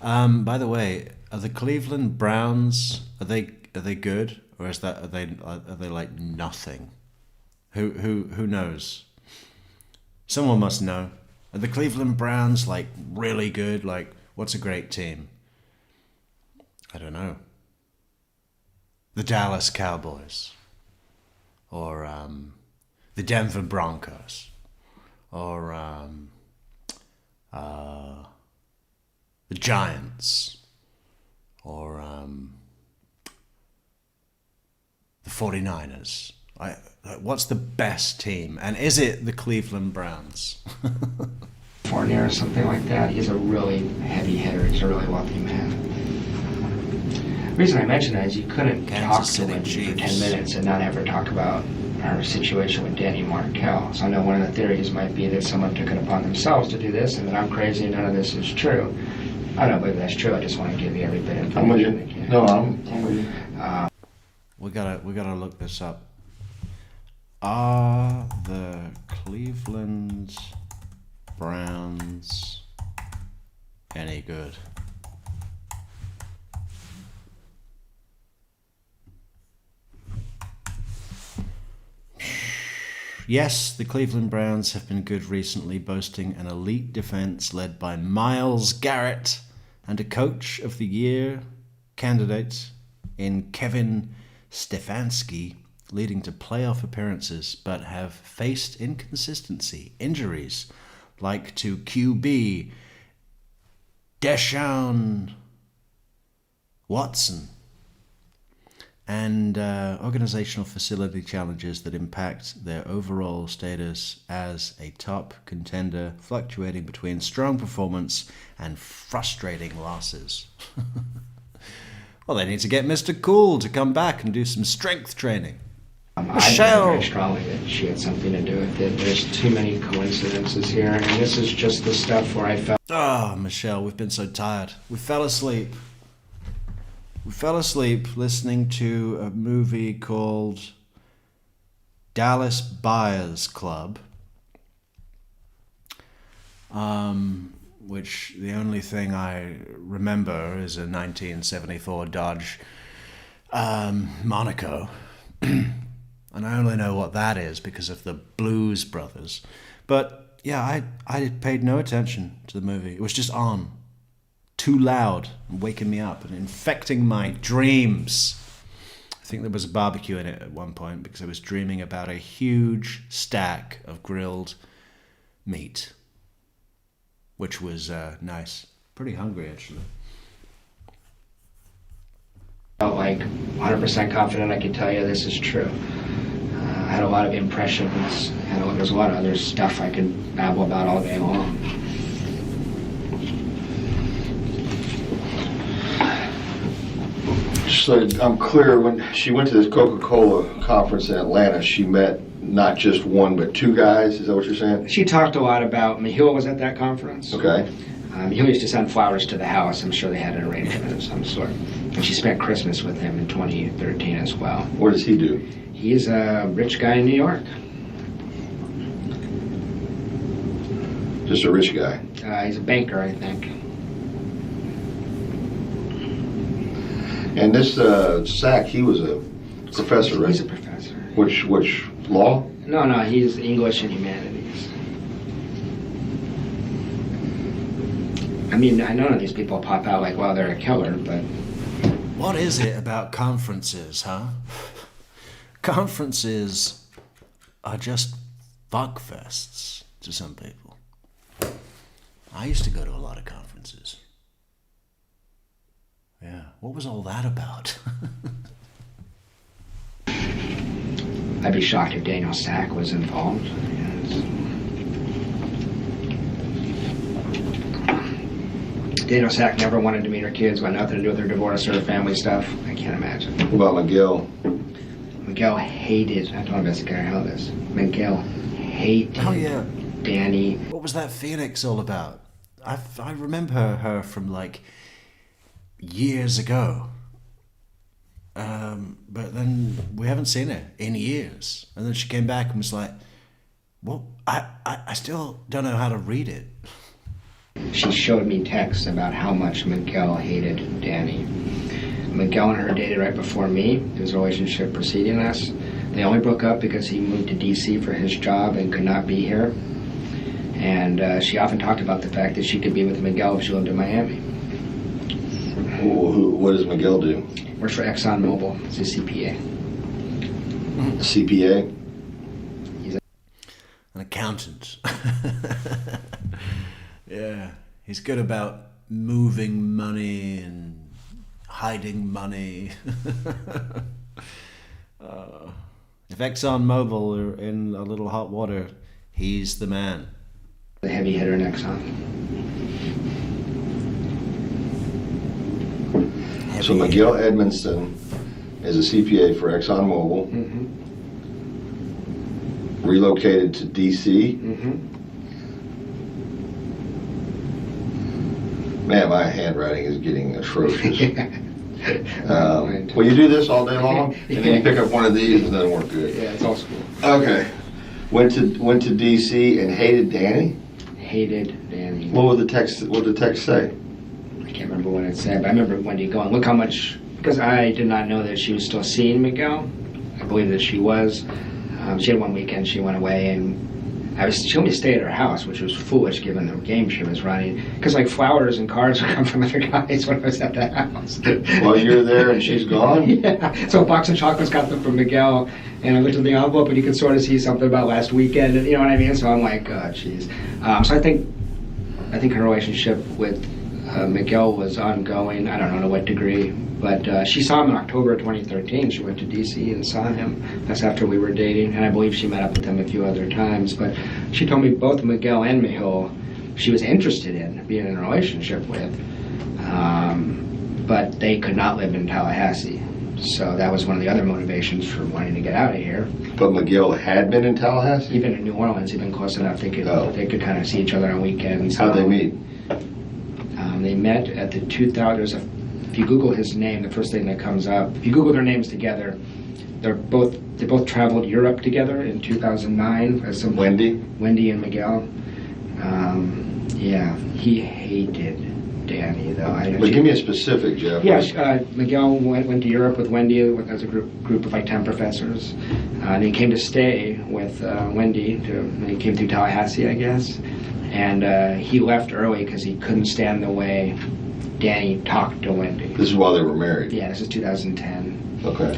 By the way, are the Cleveland Browns are they good, or are they like nothing? Who knows? Someone must know. Are the Cleveland Browns like really good? Like, what's a great team? I don't know. The Dallas Cowboys, or the Denver Broncos, or the Giants, or the 49ers. What's the best team? And is it the Cleveland Browns? California or something like that. He's a really heavy hitter. He's a really wealthy man. The reason I mention that is you couldn't talk to Wendy for 10 minutes and not ever talk about her situation with Danny Markel. So I know one of the theories might be that someone took it upon themselves to do this and that I'm crazy and none of this is true. I don't believe that's true. I just want to give you every bit of information I can. No, I'm with you. We gotta look this up. Are the Cleveland Browns any good? Yes, the Cleveland Browns have been good recently, boasting an elite defense led by Myles Garrett and a Coach of the Year candidate in Kevin Stefanski, leading to playoff appearances, but have faced inconsistency, injuries, like to QB Deshaun Watson, and organizational facility challenges that impact their overall status as a top contender, fluctuating between strong performance and frustrating losses. Well, they need to get Mr. Cool to come back and do some strength training. I believe very strongly that she had something to do with it. There's too many coincidences here, and this is just the stuff where I felt. Oh, Michelle, we've been so tired. We fell asleep. We fell asleep listening to a movie called Dallas Buyers Club, which the only thing I remember is a 1974 Dodge Monaco. And I only know what that is because of the Blues Brothers. But yeah, I paid no attention to the movie. It was just on. Too loud and waking me up and infecting my dreams. I think there was a barbecue in it at one point because I was dreaming about a huge stack of grilled meat, which was nice. Pretty hungry, actually. Felt like 100% confident I could tell you this is true. I had a lot of impressions, and there's a lot of other stuff I could babble about all day long. So I'm clear, when she went to this Coca-Cola conference in Atlanta, she met not just one, but two guys? Is that what you're saying? She talked a lot about, Michiel was at that conference. Okay. Michiel used to send flowers to the house. I'm sure they had an arrangement of some sort. And she spent Christmas with him in 2013 as well. What does he do? He's a rich guy in New York. Just a rich guy. He's a banker, I think. And this Sack, he was a professor, right? He's a professor. Which law? No, he's English and humanities. I mean, I know none of these people pop out like, well, they're a killer, but... What is it about conferences, huh? Conferences are just fuckfests to some people. I used to go to a lot of conferences. Yeah, what was all that about? I'd be shocked if Daniel Sack was involved. Yes. Daniel Sack never wanted to meet her kids, wanted nothing to do with her divorce or her family stuff. I can't imagine. What about Miguel? Miguel hated, I told Jessica how this. Miguel hated Danny. What was that Phoenix all about? I remember her from like years ago. But then we haven't seen her in years. And then she came back and was like, well, I still don't know how to read it. She showed me texts about how much Miguel hated Danny. Miguel and her dated right before me. His relationship preceding us. They only broke up because he moved to D.C. for his job and could not be here. And she often talked about the fact that she could be with Miguel if she lived in Miami. What does Miguel do? Works for ExxonMobil. He's a CPA. CPA? An accountant. Yeah, he's good about moving money and hiding money. If ExxonMobil are in a little hot water, he's the man. The heavy hitter in Exxon. So Miguel Edmondson is a CPA for ExxonMobil. Mm-hmm. Relocated to D.C. Mm-hmm. Man, my handwriting is getting atrocious. Yeah. Well, you do this all day long, and then you pick up one of these, and it doesn't work good. Yeah, it's all school. Okay. Went to D.C. and hated Danny. Hated Danny. What would the text say? I can't remember what it said, but I remember Wendy going, look how much, because I did not know that she was still seeing Miguel. I believe that she was. She had one weekend, she went away, and she only stayed at her house, which was foolish given the game she was running. Because like flowers and cards would come from other guys when I was at that house. While you're there and she's gone? Yeah. So a box of chocolates got them from Miguel, and I looked at the envelope, and you could sort of see something about last weekend, and you know what I mean? So I'm like, oh, jeez. So I think her relationship with Miguel was ongoing. I don't know to what degree, but she saw him in October 2013. She went to D.C. and saw him. That's after we were dating, and I believe she met up with him a few other times. But she told me both Miguel and Michiel she was interested in being in a relationship with, but they could not live in Tallahassee. So that was one of the other motivations for wanting to get out of here. But Miguel had been in Tallahassee? Even in New Orleans, he'd been close enough they could kind of see each other on weekends. How'd they meet? They met at the 2000. If you Google his name, the first thing that comes up. If you Google their names together, they both traveled Europe together in 2009. Wendy and Miguel. Yeah, he hated Danny though. But give me a specific, Jeff. Yeah, Miguel went to Europe with Wendy as a group of like 10 professors. And he came to stay with Wendy. He came through Tallahassee, I guess. And he left early because he couldn't stand the way Danny talked to Wendy. This is while they were married? Yeah, this is 2010. Okay.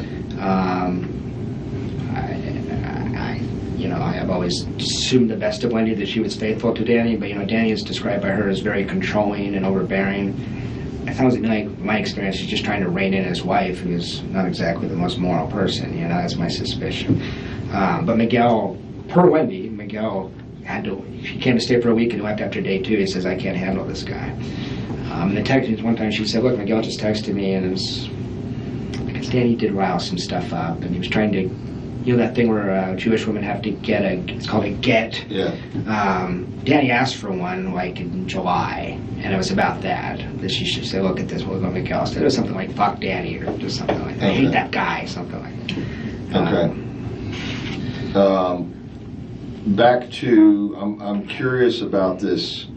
I've always assumed the best of Wendy, that she was faithful to Danny, but Danny is described by her as very controlling and overbearing. It sounds like my experience, she's just trying to rein in his wife, who is not exactly the most moral person. That's my suspicion. But Miguel, per Wendy, Miguel he came to stay for a week and he left after day 2. He says, I can't handle this guy. And the text, one time she said, look, Miguel just texted me and Danny did rile some stuff up, and he was trying to, that thing where Jewish women have to get it's called a get. Yeah. Danny asked for one like in July, and it was about that she should say, look at this, we'll go Miguel. Instead it was something like fuck Danny or just something like that. I hate that guy, something like that. Okay. Back to, I'm curious about this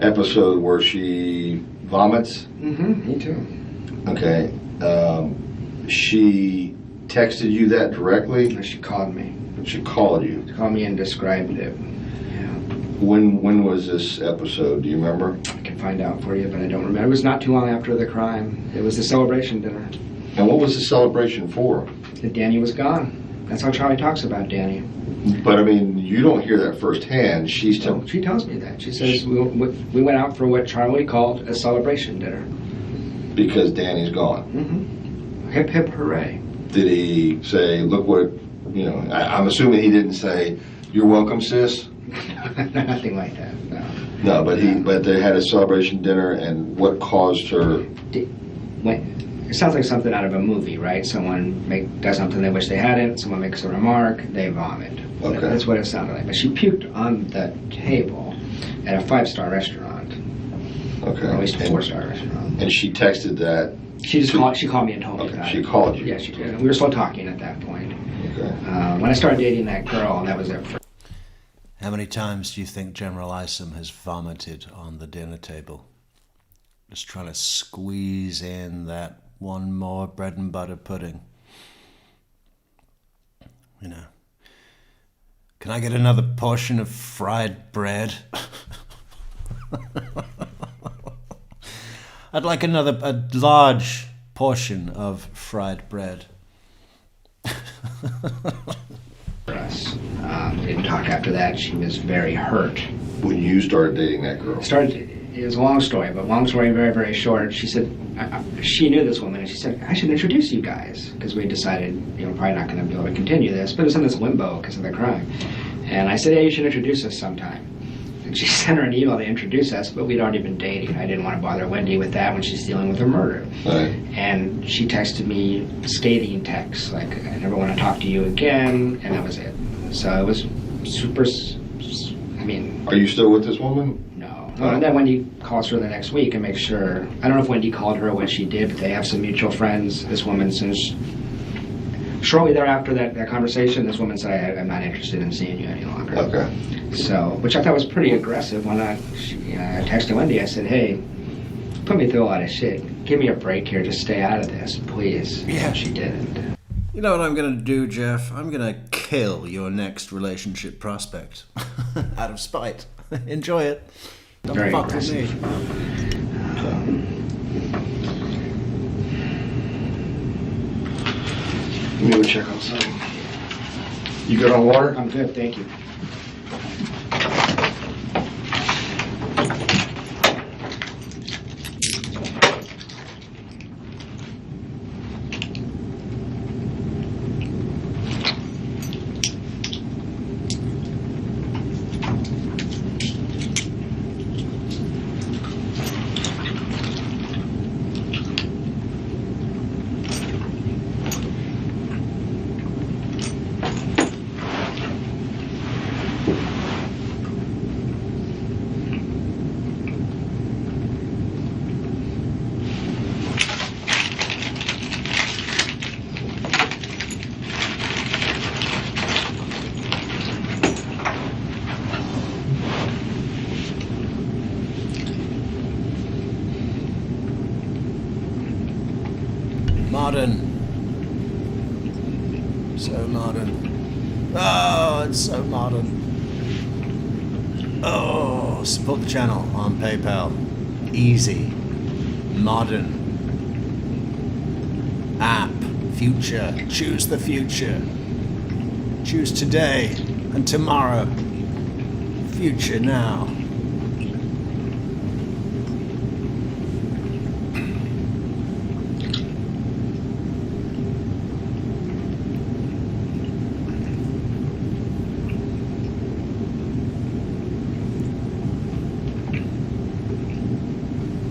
episode where she vomits. Me too. Okay. She texted you that directly? She called me. She called you? She called me and described it. Yeah. When was this episode? Do you remember? I can find out for you, but I don't remember. It was not too long after the crime. It was the celebration dinner. And what was the celebration for? That Danny was gone. That's how Charlie talks about Danny. But I mean, you don't hear that firsthand. She tells me that. She says we went out for what Charlie called a celebration dinner. Because Danny's gone. Mm-hmm. Hip hip hooray. Did he say, look what, I'm assuming he didn't say, you're welcome, sis? Nothing like that, no. No, but they had a celebration dinner, and what caused her? It sounds like something out of a movie, right? Someone does something they wish they hadn't, someone makes a remark, they vomit. Okay. That's what it sounded like. But she puked on the table at a 5-star restaurant. Okay. Or at least a 4-star restaurant. And she texted that? She called me and told me that. She called you? Yeah, she did. We were still talking at that point. Okay. When I started dating that girl, and that was it. How many times do you think General Isom has vomited on the dinner table? Just trying to squeeze in that one more bread and butter pudding. Can I get another portion of fried bread? I'd like a large portion of fried bread. For us. We didn't talk after that. She was very hurt. When you started dating that girl? It was a long story, but long story very, very short. She said, she knew this woman, and she said, I should introduce you guys, because we decided, probably not going to be able to continue this, but it was in this limbo because of the crime. And I said, yeah, you should introduce us sometime. And she sent her an email to introduce us, but we'd already been dating. I didn't want to bother Wendy with that when she's dealing with her murder. Right. And she texted me scathing texts, like, I never want to talk to you again, and that was it. So it was super, Are you still with this woman? No. And then Wendy calls her the next week and makes sure, I don't know if Wendy called her or what she did, but they have some mutual friends. This woman, shortly thereafter that conversation, this woman said, I'm not interested in seeing you any longer. Okay. So, which I thought was pretty aggressive. When I texted Wendy, I said, hey, put me through a lot of shit. Give me a break here. Just stay out of this, please. Yeah. And she didn't. You know what I'm going to do, Jeff? I'm going to kill your next relationship prospect. Out of spite. Enjoy it. Don't Very fuck aggressive. with me. Let me go check on something. You good on water? I'm good, thank you. Modern. So modern. Oh, it's so modern. Oh, support the channel on PayPal. Easy. Modern. App. Future. Choose the future. Choose today and tomorrow. Future now.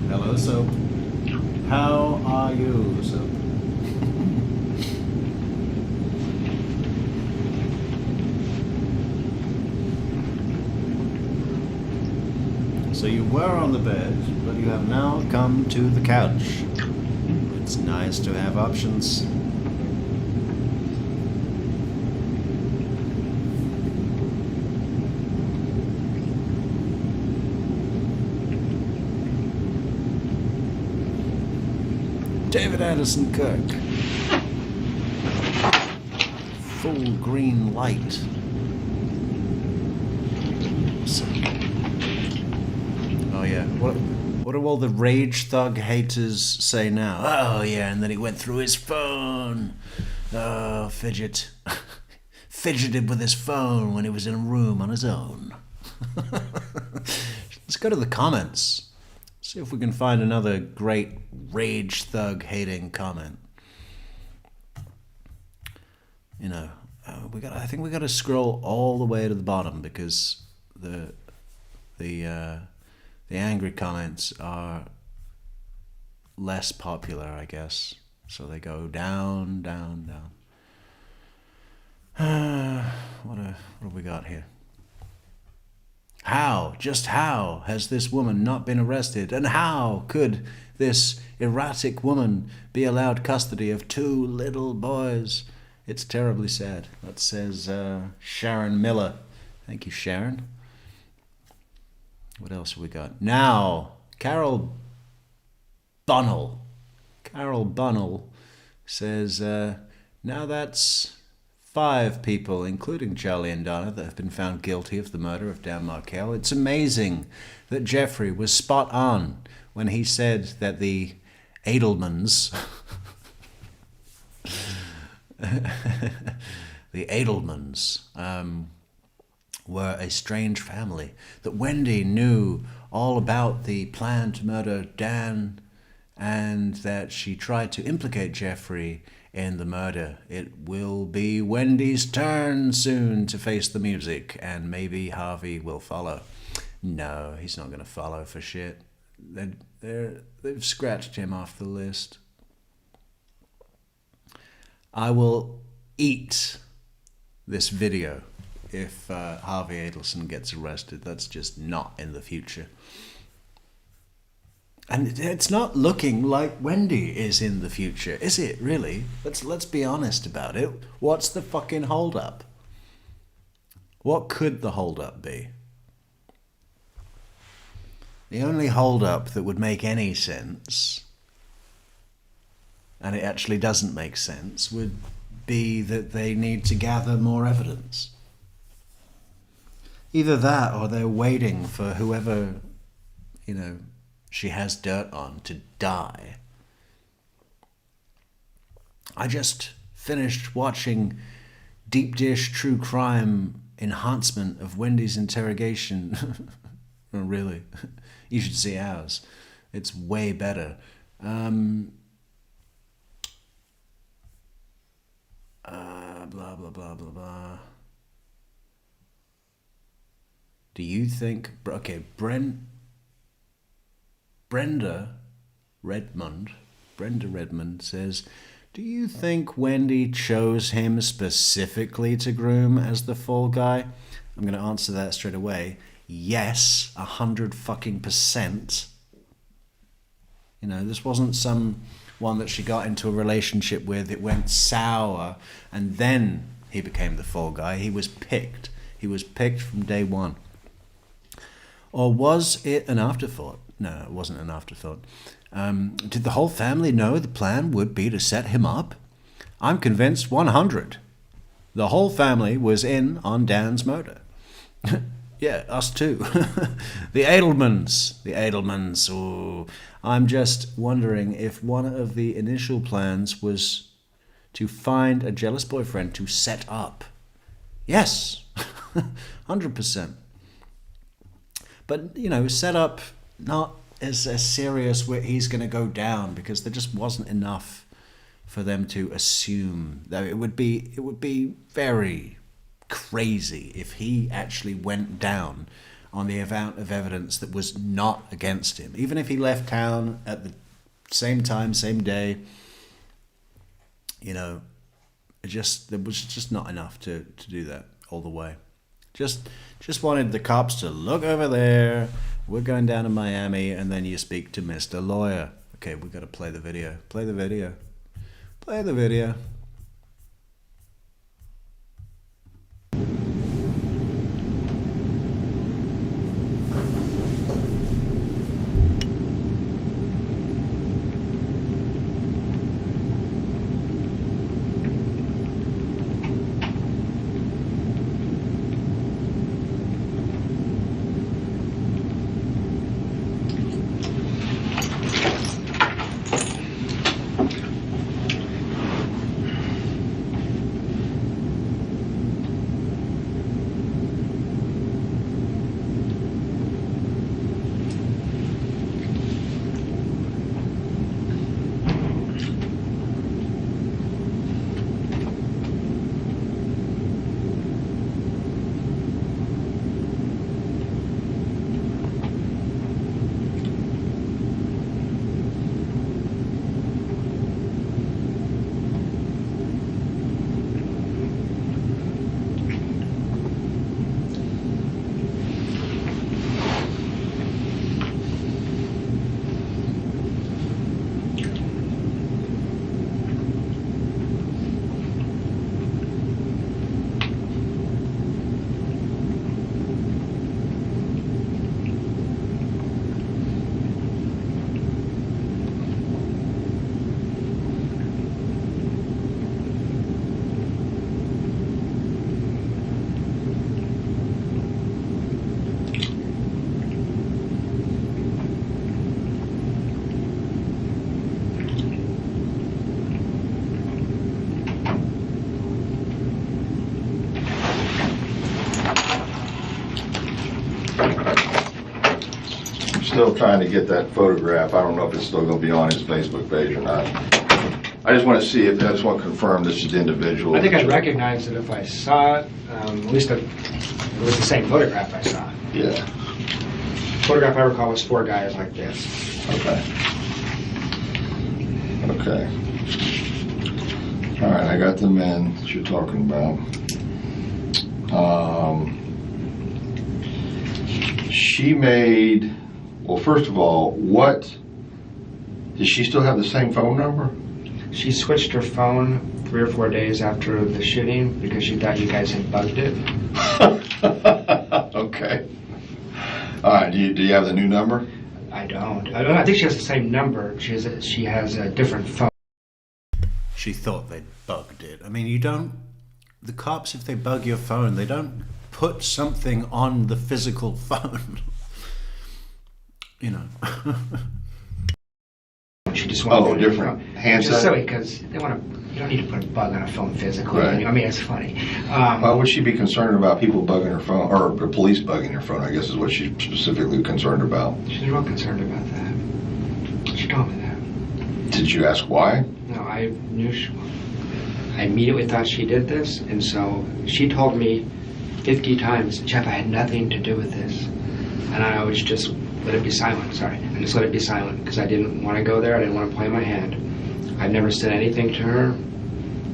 Hello, Soap. How are you, Soap? So you were on the bed, but you have now come to the couch. It's nice to have options. David Anderson Kirk. Full green light. Oh yeah. What do all the rage thug haters say now? Oh yeah, and then he went through his phone. Oh, fidget. Fidgeted with his phone when he was in a room on his own. Let's go to the comments. See if we can find another great rage thug hating comment. You know, I think we got to scroll all the way to the bottom because the angry comments are less popular, I guess. So they go down, down, down. What have we got here? Just how has this woman not been arrested? And how could this erratic woman be allowed custody of 2 little boys? It's terribly sad. That says Sharon Miller. Thank you, Sharon. What else have we got? Now, Carol Bunnell. Carol Bunnell says, now that's 5 people, including Charlie and Donna, that have been found guilty of the murder of Dan Markel. It's amazing that Jeffrey was spot on when he said that the Edelmans, the Edelmans, were a strange family, that Wendy knew all about the plan to murder Dan, and that she tried to implicate Jeffrey in the murder. It will be Wendy's turn soon to face the music, and maybe Harvey will follow. No, he's not going to follow for shit. They've scratched him off the list. I will eat this video if Harvey Adelson gets arrested. That's just not in the future. And it's not looking like Wendy is in the future, is it, really? Let's be honest about it. What's the fucking hold-up? What could the hold-up be? The only hold-up that would make any sense, and it actually doesn't make sense, would be that they need to gather more evidence. Either that, or they're waiting for whoever, she has dirt on to die. I just finished watching Deep Dish True Crime enhancement of Wendy's interrogation. Oh, really? You should see ours. It's way better. Blah, blah, blah, blah, blah. Do you think... Okay, Brenda Redmond says, do you think Wendy chose him specifically to groom as the fall guy? I'm going to answer that straight away. Yes, 100%. This wasn't someone that she got into a relationship with. It went sour, and then he became the fall guy. He was picked. He was picked from day one. Or was it an afterthought? No, it wasn't an afterthought. Did the whole family know the plan would be to set him up? I'm convinced 100. The whole family was in on Dan's murder. Yeah, us too. The Edelmans. Ooh. I'm just wondering if one of the initial plans was to find a jealous boyfriend to set up. Yes, 100%. But, set up not as serious where he's going to go down, because there just wasn't enough for them to assume. That it would be very crazy if he actually went down on the amount of evidence that was not against him. Even if he left town at the same time, same day, there was just not enough to do that all the way. Just wanted the cops to look over there We're going down to Miami, and then you speak to Mr. Lawyer. Okay, we've got to play the video. Play the video. Play the video. Still trying to get that photograph. I don't know if it's still going to be on his Facebook page or not. I just want to see if I just want to confirm this is the individual. I think I'd recognize it if I saw it. At least it was the same photograph I saw. Yeah. The photograph I recall was 4 guys like this. Okay. Okay. All right, I got the men that you're talking about. She made, well, first of all, does she still have the same phone number? She switched her phone 3 or 4 days after the shooting because she thought you guys had bugged it. Okay. All right, do you have the new number? I don't. I think she has the same number. She has a different phone. She thought they'd bugged it. I mean, the cops, if they bug your phone, they don't put something on the physical phone. You know. She just wanted different handset? Which is silly because you don't need to put a bug on a phone physically. Right. I mean, it's funny. Why would she be concerned about people bugging her phone, or the police bugging her phone, I guess is what she's specifically concerned about? She's real concerned about that. She told me that. Did you ask why? No, I knew I immediately thought she did this, and so she told me 50 times, Jeff, I had nothing to do with this. And I always just let it be silent, sorry. I just let it be silent because I didn't want to go there. I didn't want to play my hand. I've never said anything to her.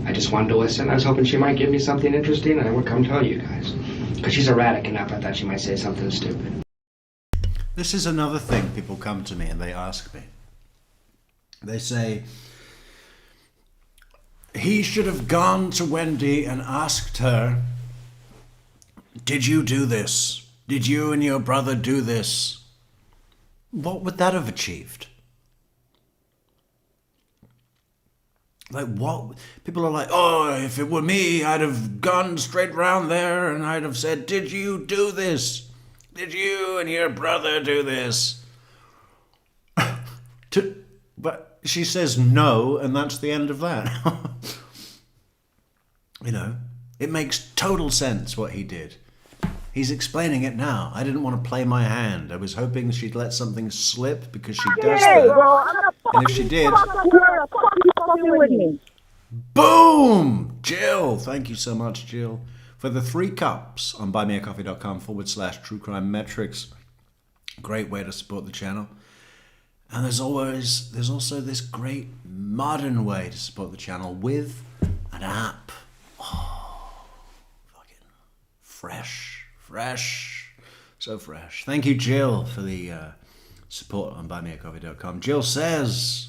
I just wanted to listen. I was hoping she might give me something interesting and I would come tell you guys. Because she's erratic enough, I thought she might say something stupid. This is another thing. People come to me and they ask me. They say, he should have gone to Wendy and asked her, did you do this? Did you and your brother do this? What would that have achieved? Like what? People are like, oh, if it were me, I'd have gone straight round there and I'd have said, did you do this? Did you and your brother do this? But she says no, and that's the end of that. You know, it makes total sense what he did. He's explaining it now. I didn't want to play my hand. I was hoping she'd let something slip because she does that. And if she did... Boom! Jill! Thank you so much, Jill, for the 3 cups on buymeacoffee.com/True Crime Metrix. Great way to support the channel. And there's also this great modern way to support the channel with an app. Oh, fucking fresh. So fresh. Thank you, Jill, for the support on buymeacoffee.com. Jill says,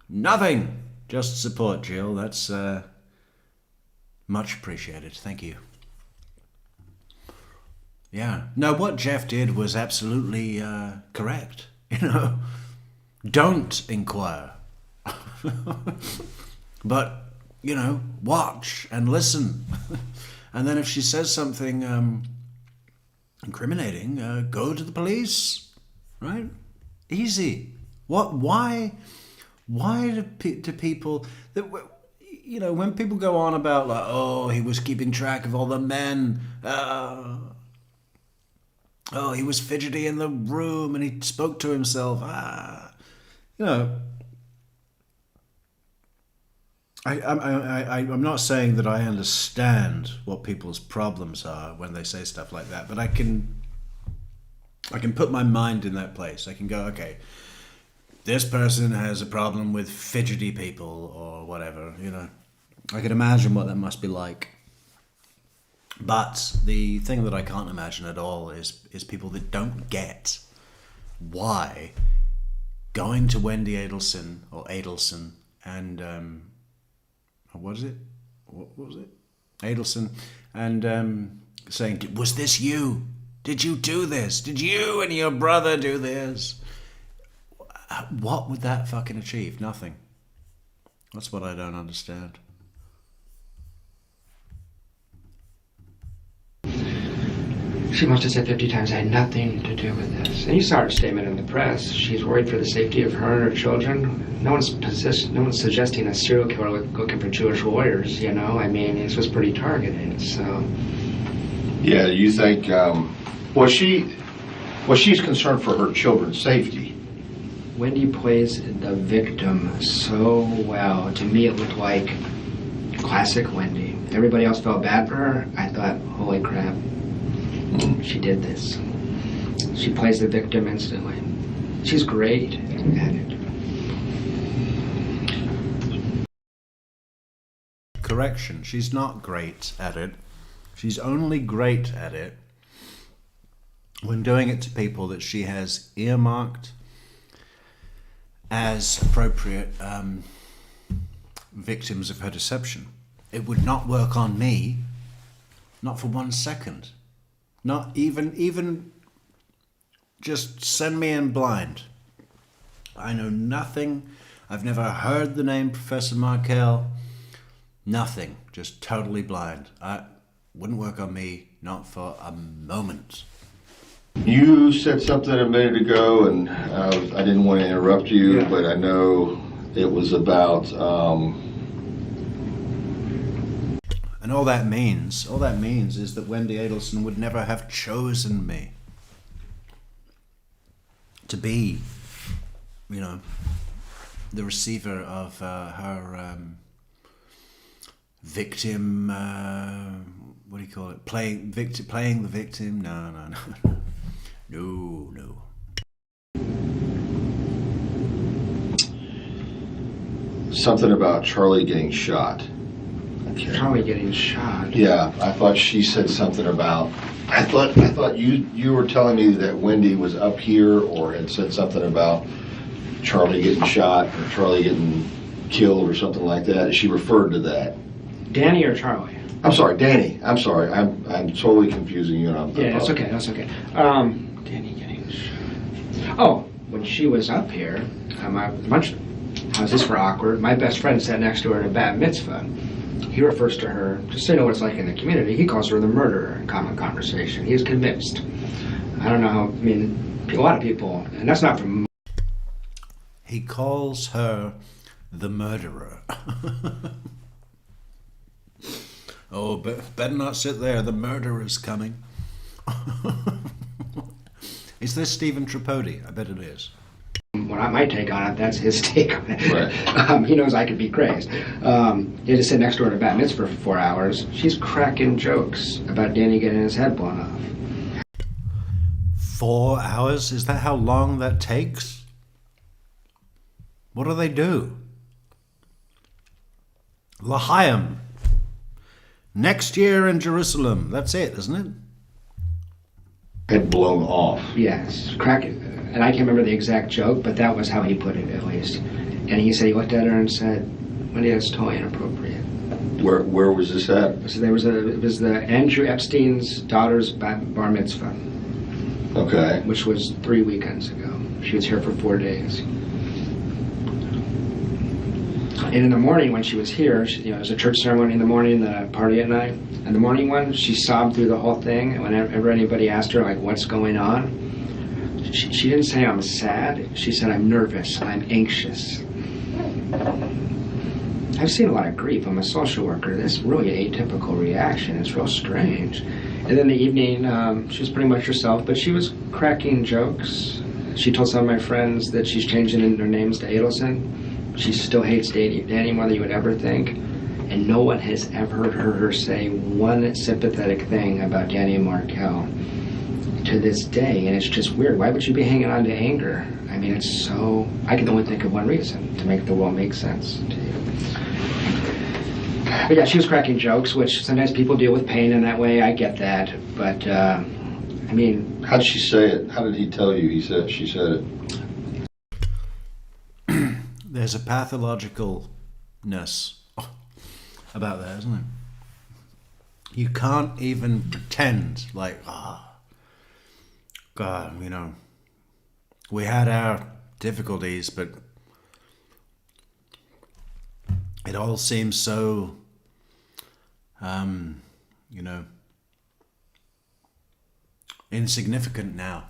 nothing. Just support, Jill. That's much appreciated. Thank you. Yeah. No, what Jeff did was absolutely correct. Don't inquire. But, watch and listen. And then if she says something incriminating, go to the police, right? Easy. Why do people that when people go on about like, oh, he was keeping track of all the men, oh, he was fidgety in the room and he spoke to himself, I'm not saying that I understand what people's problems are when they say stuff like that, but I can put my mind in that place. I can go, okay, this person has a problem with fidgety people or whatever, I can imagine what that must be like. But the thing that I can't imagine at all is people that don't get why going to Wendy Adelson and what was it? Adelson, and saying, was this you? Did you do this? Did you and your brother do this? What would that fucking achieve? Nothing. That's what I don't understand. She must have said 50 times I had nothing to do with this. And you saw her statement in the press. She's worried for the safety of her and her children. No one's suggesting a serial killer looking for Jewish warriors, I mean, this was pretty targeted, so... Yeah, you think, she's concerned for her children's safety. Wendy plays the victim so well. To me, it looked like classic Wendy. Everybody else felt bad for her. I thought, holy crap, she did this. She plays the victim instantly. She's great at it. Correction, she's not great at it. She's only great at it when doing it to people that she has earmarked as appropriate victims of her deception. It would not work on me, not for 1 second. Not even just send me in blind. I know nothing. I've never heard the name Professor Markel. Nothing. Just totally blind. Wouldn't work on me, not for a moment. You said something a minute ago, and I didn't want to interrupt you, Yeah. but I know it was about... And all that means is that Wendy Adelson would never have chosen me to be, the receiver of her victim. What do you call it? Playing the victim? No. Something about Charlie getting shot. Charlie getting shot. Yeah, I thought she said something about... I thought you were telling me that Wendy was up here or had said something about Charlie getting shot or Charlie getting killed or something like that. She referred to that. Danny or Charlie? I'm sorry, Danny. I'm sorry. I'm totally confusing you. Yeah, that's okay. Danny getting shot. Oh, when she was up here, how's this for awkward? My best friend sat next to her at a bat mitzvah. He refers to her, just so you know what it's like in the community, he calls her the murderer in common conversation. He's convinced. I don't know how, a lot of people, and that's not from... He calls her the murderer. Oh, better not sit there, the murderer's coming. Is this Stephen Tripodi? I bet it is. My take on it, that's his take on it. Right. He knows I could be crazed. He had to sit next to her at a bat mitzvah for 4 hours. She's cracking jokes about Danny getting his head blown off. 4 hours? Is that how long that takes? What do they do? L'chaim. Next year in Jerusalem. That's it, isn't it? Had blown off. Yes, crack. And I can't remember the exact joke, but that was how he put it, at least. And he said he looked at her and said, "Wendy, that's totally inappropriate." Where was this at? So it was the Andrew Epstein's daughter's bar mitzvah, Okay. which was 3 weekends ago. She was here for 4 days. And in the morning when she was here, it was a church ceremony in the morning, the party at night. And the morning one, she sobbed through the whole thing. And whenever anybody asked her, like, what's going on, she didn't say, "I'm sad." She said, "I'm nervous. I'm anxious." I've seen a lot of grief. I'm a social worker. This is really an atypical reaction. It's real strange. And then the evening, she was pretty much herself, but she was cracking jokes. She told some of my friends that she's changing their names to Adelson. She still hates Danny more than you would ever think. And no one has ever heard her say one sympathetic thing about Danny and Markel to this day. And it's just weird. Why would you be hanging on to anger? I mean, it's so... I can only think of one reason: to make the world make sense to you. But yeah, she was cracking jokes, which sometimes people deal with pain in that way. I get that. But, I mean... How did she say it? How did he tell you she said it? There's a pathologicalness about that, isn't there? You can't even pretend like, God, we had our difficulties, but it all seems so, insignificant now.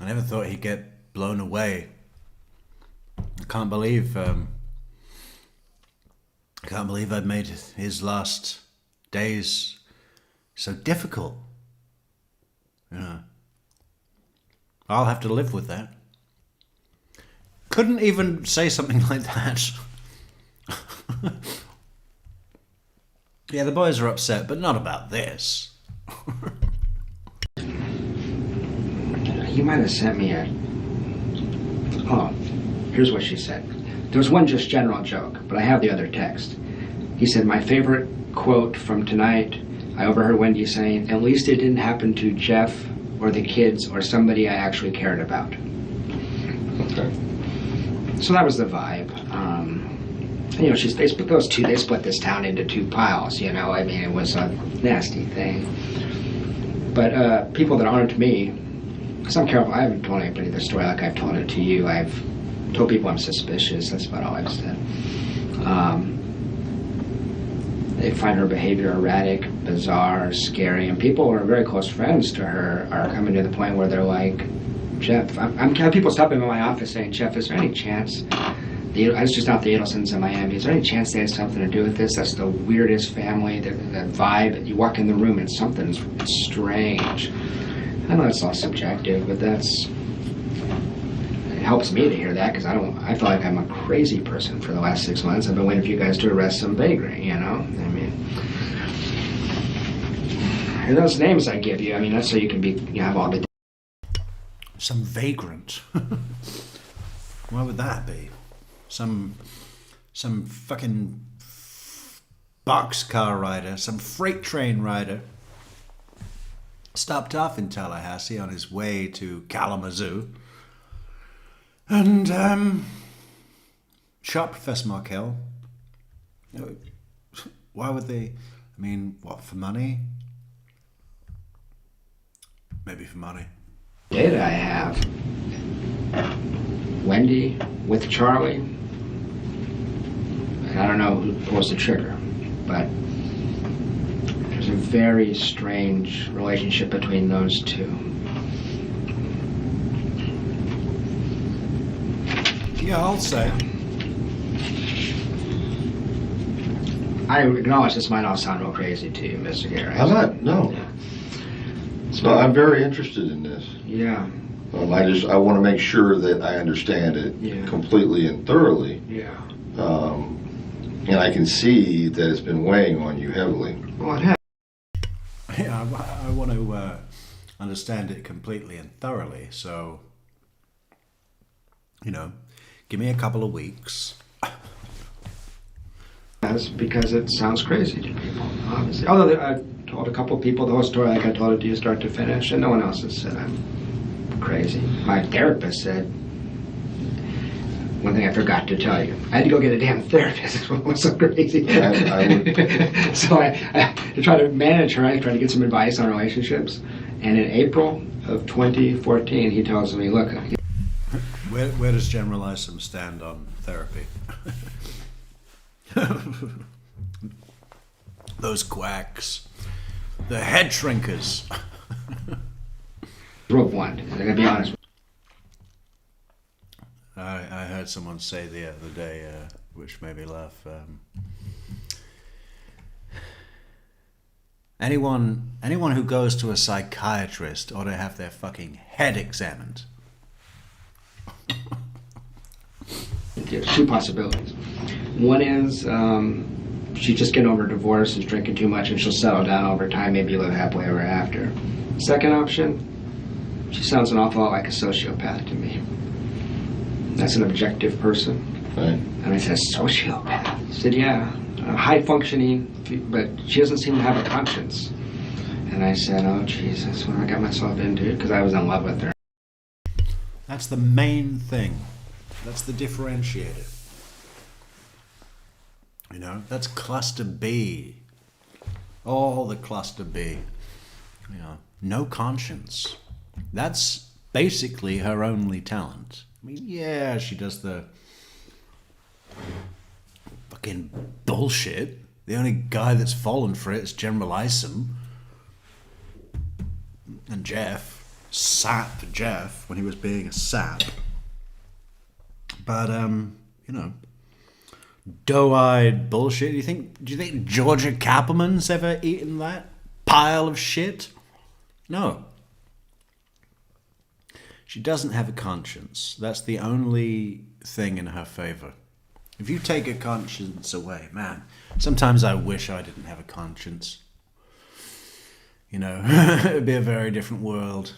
I never thought he'd get blown away. I can't believe I'd made his last days so difficult. I'll have to live with that. Couldn't even say something like that. Yeah, the boys are upset, but not about this. You might have sent me a... Oh, here's what she said. There was one just general joke, but I have the other text. He said, "My favorite quote from tonight, I overheard Wendy saying, 'At least it didn't happen to Jeff or the kids or somebody I actually cared about.'" Okay. So that was the vibe. They split those two. They split this town into two piles. I mean, it was a nasty thing. But people that aren't me, because I'm careful. I haven't told anybody the story like I've told it to you. I've told people I'm suspicious. That's about all I've said. They find her behavior erratic, bizarre, scary, and people who are very close friends to her are coming to the point where they're like, "Jeff," I'm people stopping in my office saying, "Jeff, is there any chance I was just out the Adelsons in Miami. Is there any chance they had something to do with this? That's the weirdest family. The vibe. You walk in the room and something's strange." I know it's all subjective, but it helps me to hear that, because I feel like I'm a crazy person for the last 6 months. I've been waiting for you guys to arrest some vagrant, I mean, and those names I give you, I mean, that's so you can have all the... Some vagrant. Why would that be? Some fucking boxcar rider, some freight train rider, stopped off in Tallahassee on his way to Kalamazoo and shot Professor Markel. Why would they? I mean, what, for money? Maybe for money. Data I have. Wendy with Charlie. And I don't know who pulls the trigger, but there's a very strange relationship between those two. Yeah, I'll say. I acknowledge this might all sound real crazy to you, Mr. Garrett. I'm not, no. Yeah. So I'm very interested in this. Yeah. I want to make sure that I understand it completely and thoroughly. Yeah. And I can see that it's been weighing on you heavily. Well, it has. Yeah, I want to understand it completely and thoroughly. So, give me a couple of weeks. Because it sounds crazy to people, obviously. Although I told a couple people the whole story like I told it to you start to finish, and no one else has said I'm crazy. My therapist said, one thing I forgot to tell you, I had to go get a damn therapist. It was so crazy. So I tried to manage her. I tried to get some advice on relationships. And in April of 2014, he tells me, look. Where does General Isom stand on therapy? Those quacks. The head shrinkers. Real blunt. I gotta be honest. I heard someone say the other day, which made me laugh. Anyone who goes to a psychiatrist ought to have their fucking head examined. There's two possibilities. One is she's just getting over a divorce, is drinking too much, and she'll settle down over time, maybe live happily ever after. Second option, she sounds an awful lot like a sociopath to me. That's an objective person. Right. And I said, sociopath? He said, yeah, high functioning, but she doesn't seem to have a conscience. And I said, oh, Jesus, what I got myself into? Because I was in love with her. That's the main thing. That's the differentiator. You know, that's cluster B. All the cluster B. You know, no conscience. That's basically her only talent. I mean, yeah, she does the fucking bullshit. The only guy that's fallen for it is General Isom. And Jeff. Sap Jeff when he was being a sap. But, you know, doe-eyed bullshit. Do you think Georgia Kappelman's ever eaten that pile of shit? No. She doesn't have a conscience. That's the only thing in her favor. If you take her conscience away, man, sometimes I wish I didn't have a conscience. You know, it'd be a very different world.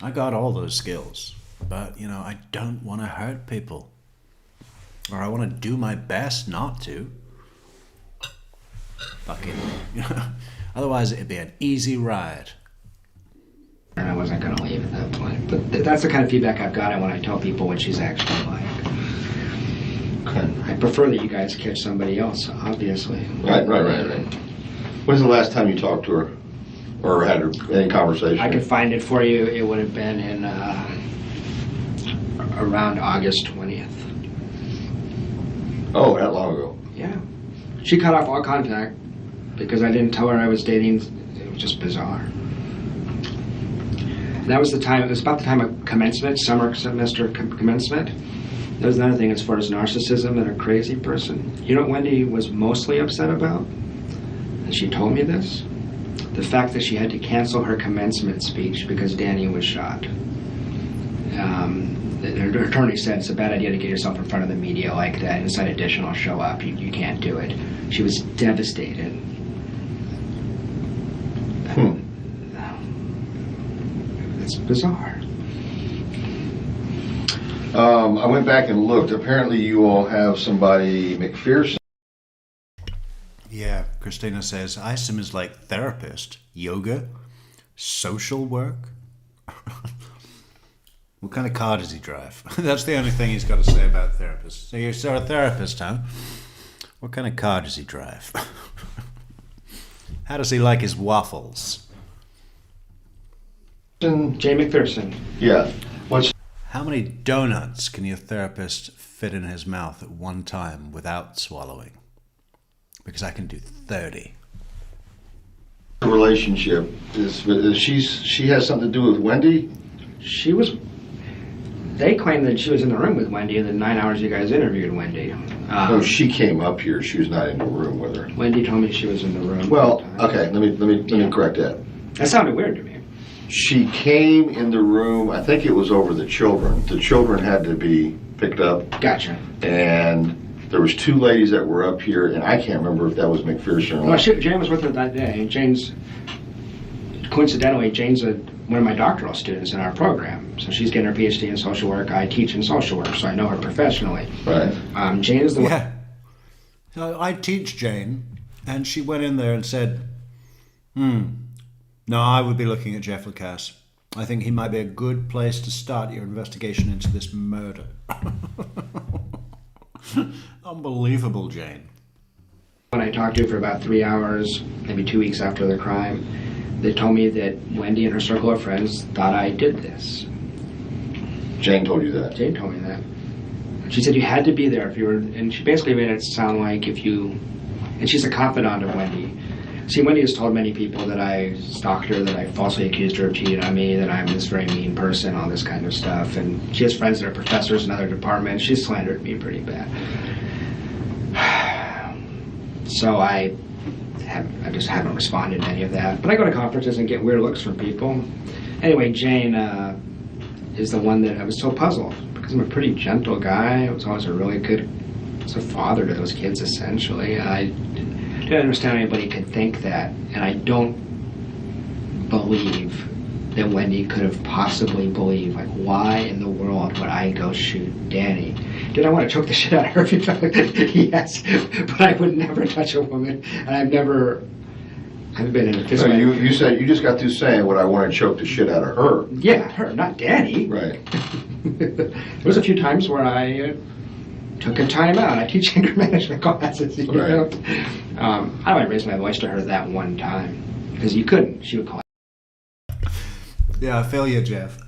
I got all those skills, but, you know, I don't want to hurt people. Or I want to do my best not to. Fucking, you know, otherwise it'd be an easy ride. And I wasn't going to leave at that point. But that's the kind of feedback I've gotten when I tell people what she's actually like. Okay. I prefer that you guys catch somebody else, obviously. Right. When's the last time you talked to her? Or had any conversation? I could find it for you. It would have been in around August 20th. Oh, that long ago. Yeah. She cut off all contact because I didn't tell her I was dating. It was just bizarre. That was the time, it was about the time of commencement, summer semester commencement. That was another thing as far as narcissism and a crazy person. You know what Wendy was mostly upset about? And she told me this. The fact that she had to cancel her commencement speech because Danny was shot. Her attorney said it's a bad idea to get yourself in front of the media like that. Inside Edition will show up. You can't do it. She was devastated. It's bizarre. I went back and looked. Apparently you all have somebody, McPherson. Yeah, Christina says, Isom is like therapist, yoga, social work. What kind of car does he drive? That's the only thing he's got to say about therapists. So you're a therapist, huh? What kind of car does he drive? How does he like his waffles? Jay McPherson. Yeah. How many donuts can your therapist fit in his mouth at one time without swallowing? Because I can do 30. Relationship is she has something to do with Wendy? They claim that she was in the room with Wendy in the 9 hours you guys interviewed Wendy. No, she came up here. She was not in the room with her. Wendy told me she was in the room. Well, okay, let me correct that. That sounded weird to me. She came in the room, I think it was over the children. The children had to be picked up. Gotcha. And there was two ladies that were up here, and I can't remember if that was McPherson or not. Jane was with her that day. Coincidentally, Jane's one of my doctoral students in our program. So she's getting her PhD in social work. I teach in social work, so I know her professionally. Right. Jane is the one. Yeah. So I teach Jane, and she went in there and said, No, I would be looking at Jeff Laccase. I think he might be a good place to start your investigation into this murder. Unbelievable, Jane. When I talked to her for about 3 hours, maybe 2 weeks after the crime, they told me that Wendy and her circle of friends thought I did this. Jane told you that. Jane told me that. She said you had to be there if you were, and she basically made it sound like if you, and she's a confidant of Wendy. See, Wendy has told many people that I stalked her, that I falsely accused her of cheating on me, that I'm this very mean person, all this kind of stuff. And she has friends that are professors in other departments. She's slandered me pretty bad. So I just haven't responded to any of that. But I go to conferences and get weird looks from people. Anyway, Jane is the one that I was so puzzled because I'm a pretty gentle guy. I was always a really good father to those kids, essentially. I didn't understand how anybody could think that, and I don't believe that Wendy could have possibly believed, like, why in the world would I go shoot Danny? Did I want to choke the shit out of her? Yes, but I would never touch a woman, and I haven't been in a fist So fight. you said you just got through saying what I want to choke the shit out of her. Yeah, her, not Danny. Right. There was a few times where I took a time out. I teach anger management classes. You know? I might raise my voice to her that one time because you couldn't. She would call. Yeah, I feel you, Jeff.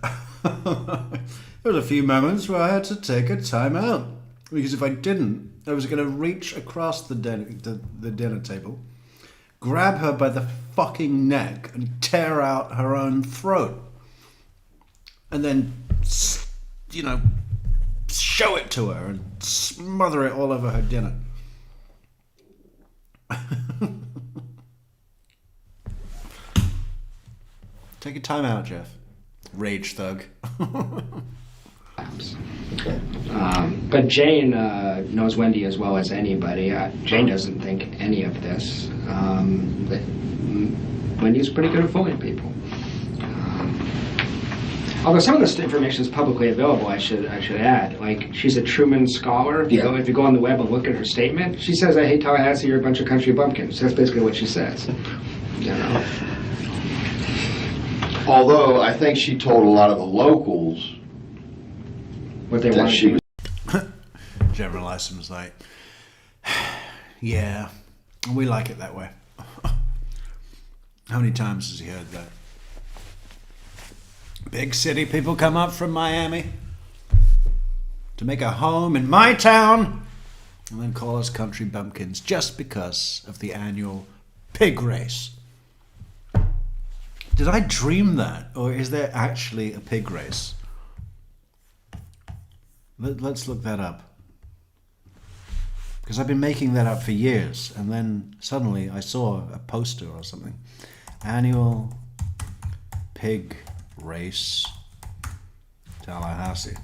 There was a few moments where I had to take a time out because if I didn't, I was going to reach across the dinner table, grab her by the fucking neck and tear out her own throat. And then, you know, show it to her and smother it all over her dinner. Take a time out, Jeff. Rage thug. But Jane knows Wendy as well as anybody. Jane doesn't think any of this. But Wendy's pretty good at fooling people. Although some of this information is publicly available, I should add. Like, she's a Truman scholar. If you go on the web and look at her statement, she says, "I hate Tallahassee, you're a bunch of country bumpkins." That's basically what she says. You know. Although I think she told a lot of the locals What they that want she to was. General Lyson was like, yeah, we like it that way. How many times has he heard that? Big city people come up from Miami to make a home in my town and then call us country bumpkins just because of the annual pig race. Did I dream that, or is there actually a pig race? Let's look that up. Because I've been making that up for years, and then suddenly I saw a poster or something. Annual pig race, Tallahassee.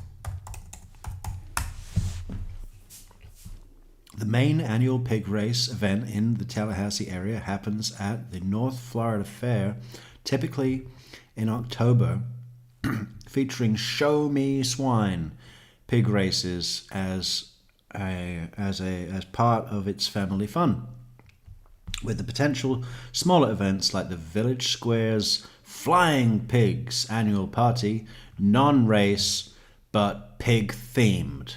The main annual pig race event in the Tallahassee area happens at the North Florida Fair, typically in October, featuring Show Me Swine pig races as part of its family fun, with the potential smaller events like the Village Square's Flying Pigs annual party, non-race but pig themed.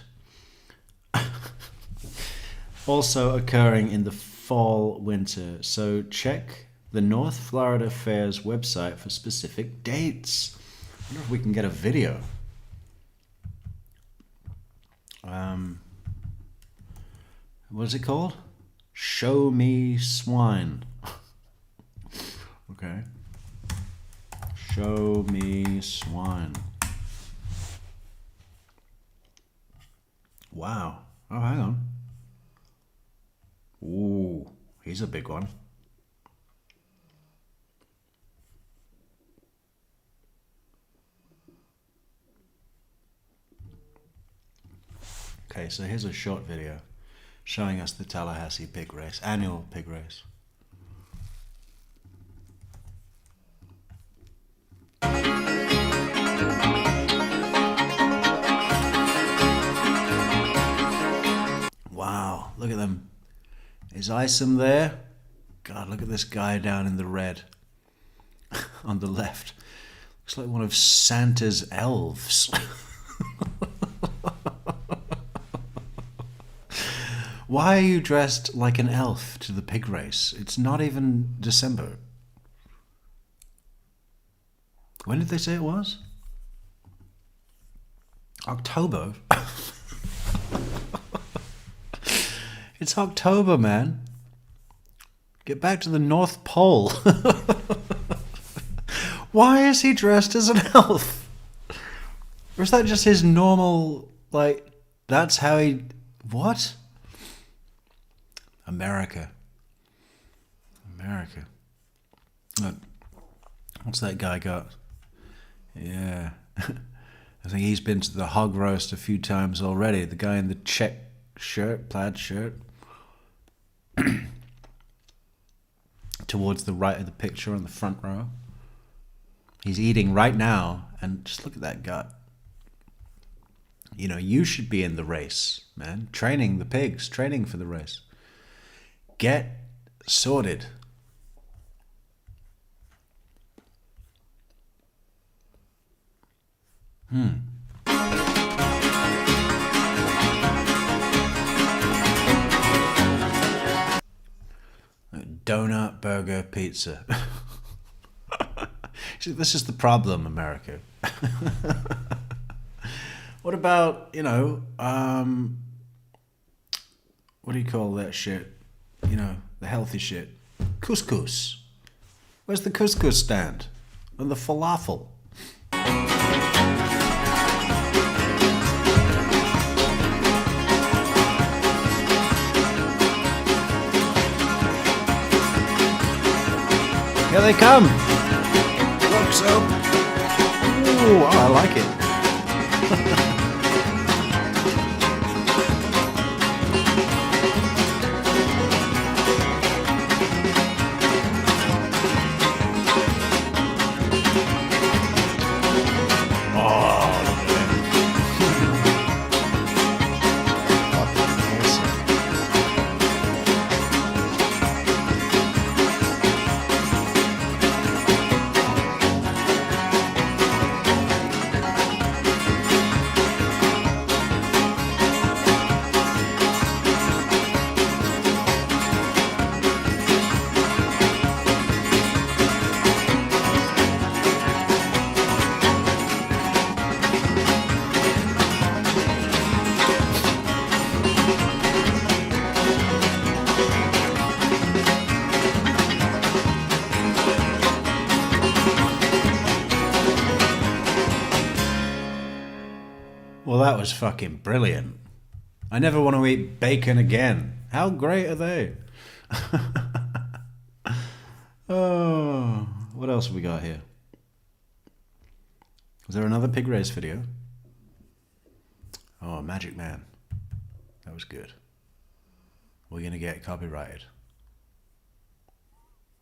Also occurring in the fall winter, so check the North Florida Fair's website for specific dates. I wonder if we can get a video. What is it called? Show Me Swine. Okay. Show Me Swine. Wow. Oh, hang on. Ooh, he's a big one. Okay, so here's a short video showing us the Tallahassee pig race, annual pig race. Wow, look at them. Is Isom there? God, look at this guy down in the red on the left. Looks like one of Santa's elves. Why are you dressed like an elf to the pig race? It's not even December. When did they say it was? October? It's October, man. Get back to the North Pole. Why is he dressed as an elf? Or is that just his normal, like, that's how he... What? America. America. Look, what's that guy got? Yeah. I think he's been to the hog roast a few times already. The guy in the check shirt, plaid shirt. Towards the right of the picture on the front row. He's eating right now, and just look at that gut. You know, you should be in the race, man. Training the pigs, training for the race. Get sorted. Donut, burger, pizza. See, this is the problem, America. What about, you know, what do you call that shit? You know, the healthy shit. Couscous. Where's the couscous stand? And the falafel? Here they come. Look, so. Ooh, oh, I like it. Well, that was fucking brilliant. I never want to eat bacon again. How great are they? Oh, what else have we got here? Was there another pig race video? Oh, Magic Man. That was good. We're going to get copyrighted.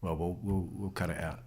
Well, we'll cut it out.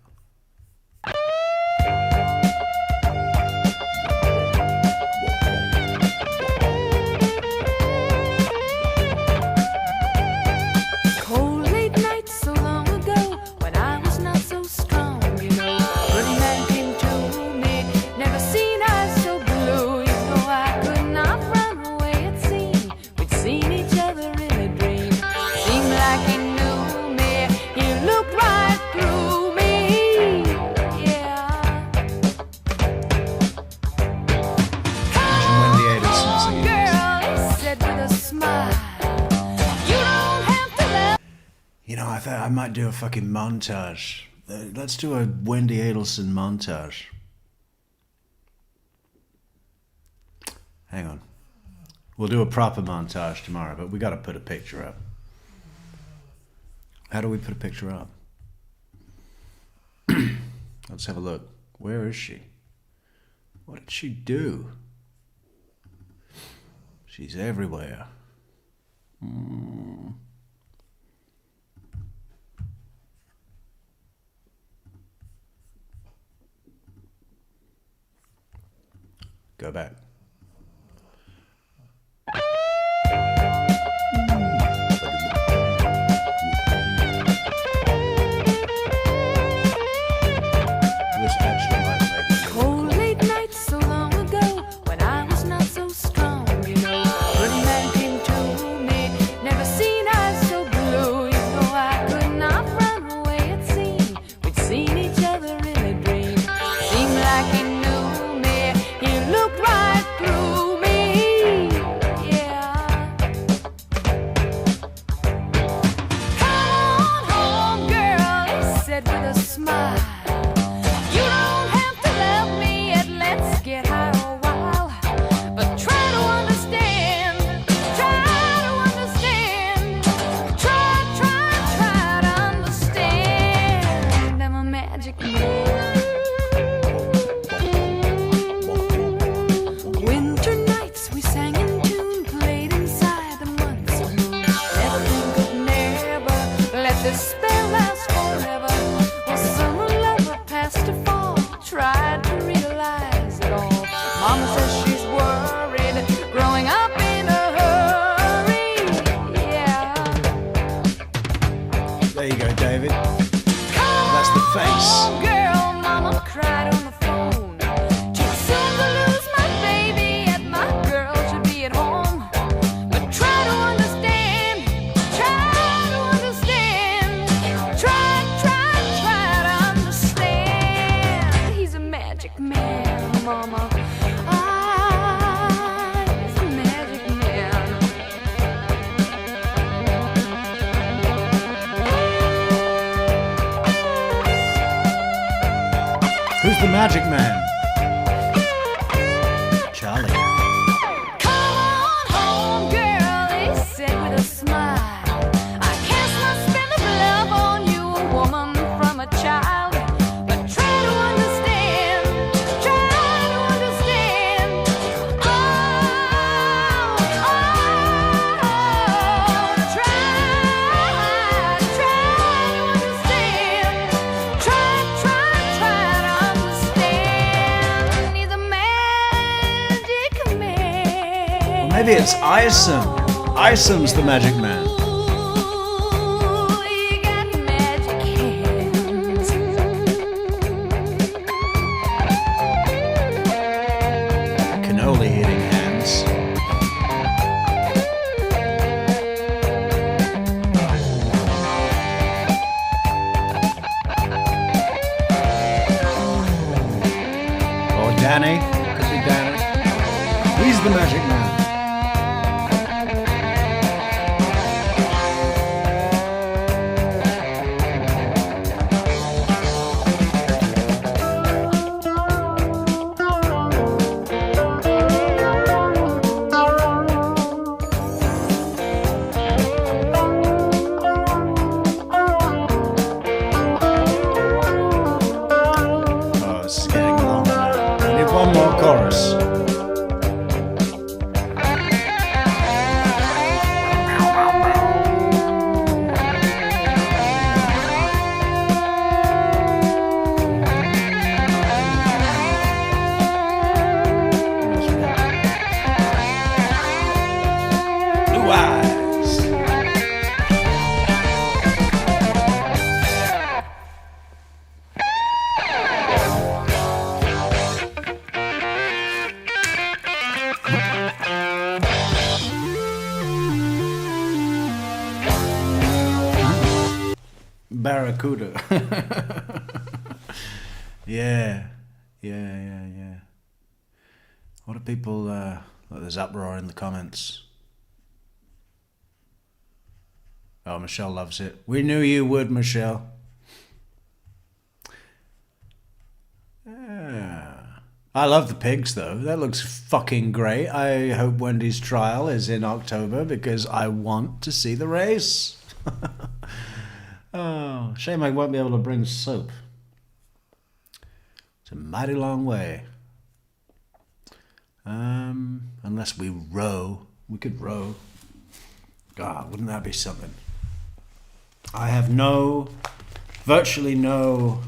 You know, I thought I might do a fucking montage. Let's do a Wendy Adelson montage. Hang on. We'll do a proper montage tomorrow, but we got to put a picture up. How do we put a picture up? Let's have a look. Where is she? What did she do? She's everywhere. Go back. this spell lasts forever. Well, summer lover passed to fall, tried to realize it all. Mama says she's worried, growing up in a hurry. Yeah. There you go, David. That's the face. Oh, girl, Mama cried on the phone. Too soon to lose my baby, yet my girl should be at home. But try to understand, try to understand, try to understand. He's a magic man, Mama. Ah, he's a magic man. Who's the magic man? Charlie. Come on home, girl, he said with a smile. I cast my spell of love on you, a woman from a child. But try to understand, try to understand. Oh, try to understand. Try to understand. He's a magic man. Maybe it's Isom. Isom's the magic man. Ooh, you got magic hands. Cannoli eating hands. Or Danny. Could be Danny. He's the magic man. Oh, this is getting long now. I need one more chorus. Blue eyes. Barracuda. Yeah. What do people, there's uproar in the comments. Oh, Michelle loves it. We knew you would, Michelle. Yeah. I love the pigs, though. That looks fucking great. I hope Wendy's trial is in October because I want to see the race. Oh, shame I won't be able to bring soap. It's a mighty long way. Unless we row. We could row. God, wouldn't that be something? I have virtually no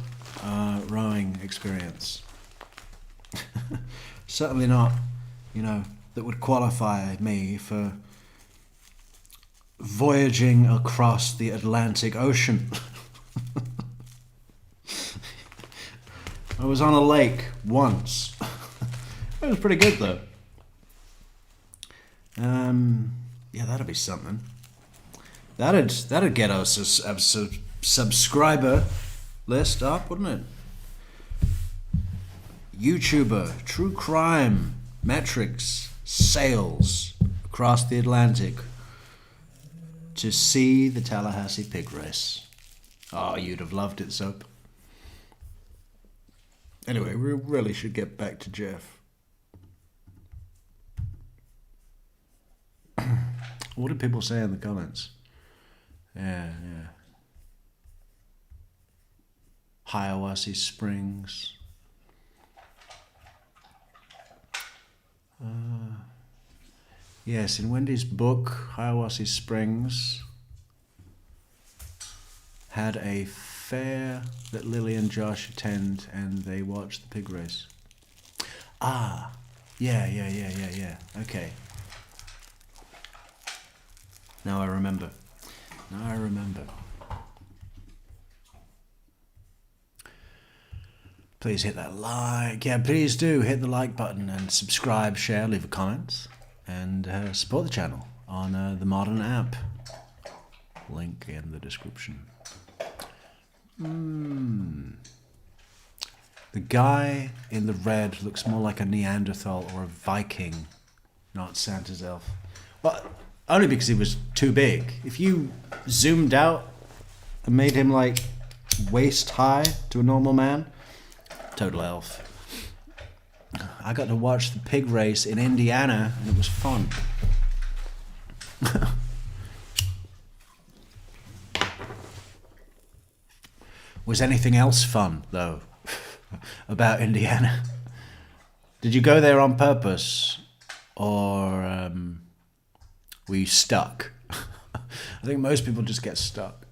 rowing experience. Certainly not, that would qualify me for voyaging across the Atlantic Ocean. I was on a lake once. It was pretty good though. Yeah, that'd be something. That'd get us a subscriber list up, wouldn't it? YouTuber, true crime, Metrix, sails across the Atlantic to see the Tallahassee pig race. Oh, you'd have loved it, Soap. Anyway, we really should get back to Jeff. What did people say in the comments? Yeah. Hiawassee Springs. Yes, in Wendy's book, Hiawassee Springs, had a fair that Lily and Josh attend, and they watch the pig race. Ah, yeah. Okay. Now I remember. Please hit that like. Yeah, please do hit the like button and subscribe, share, leave a comment, and support the channel on the Modern app. Link in the description. The guy in the red looks more like a Neanderthal or a Viking, not Santa's elf. Well, only because he was too big. If you zoomed out and made him like waist high to a normal man, total elf. I got to watch the pig race in Indiana and it was fun. Was anything else fun, though, about Indiana? Did you go there on purpose, or were you stuck? I think most people just get stuck.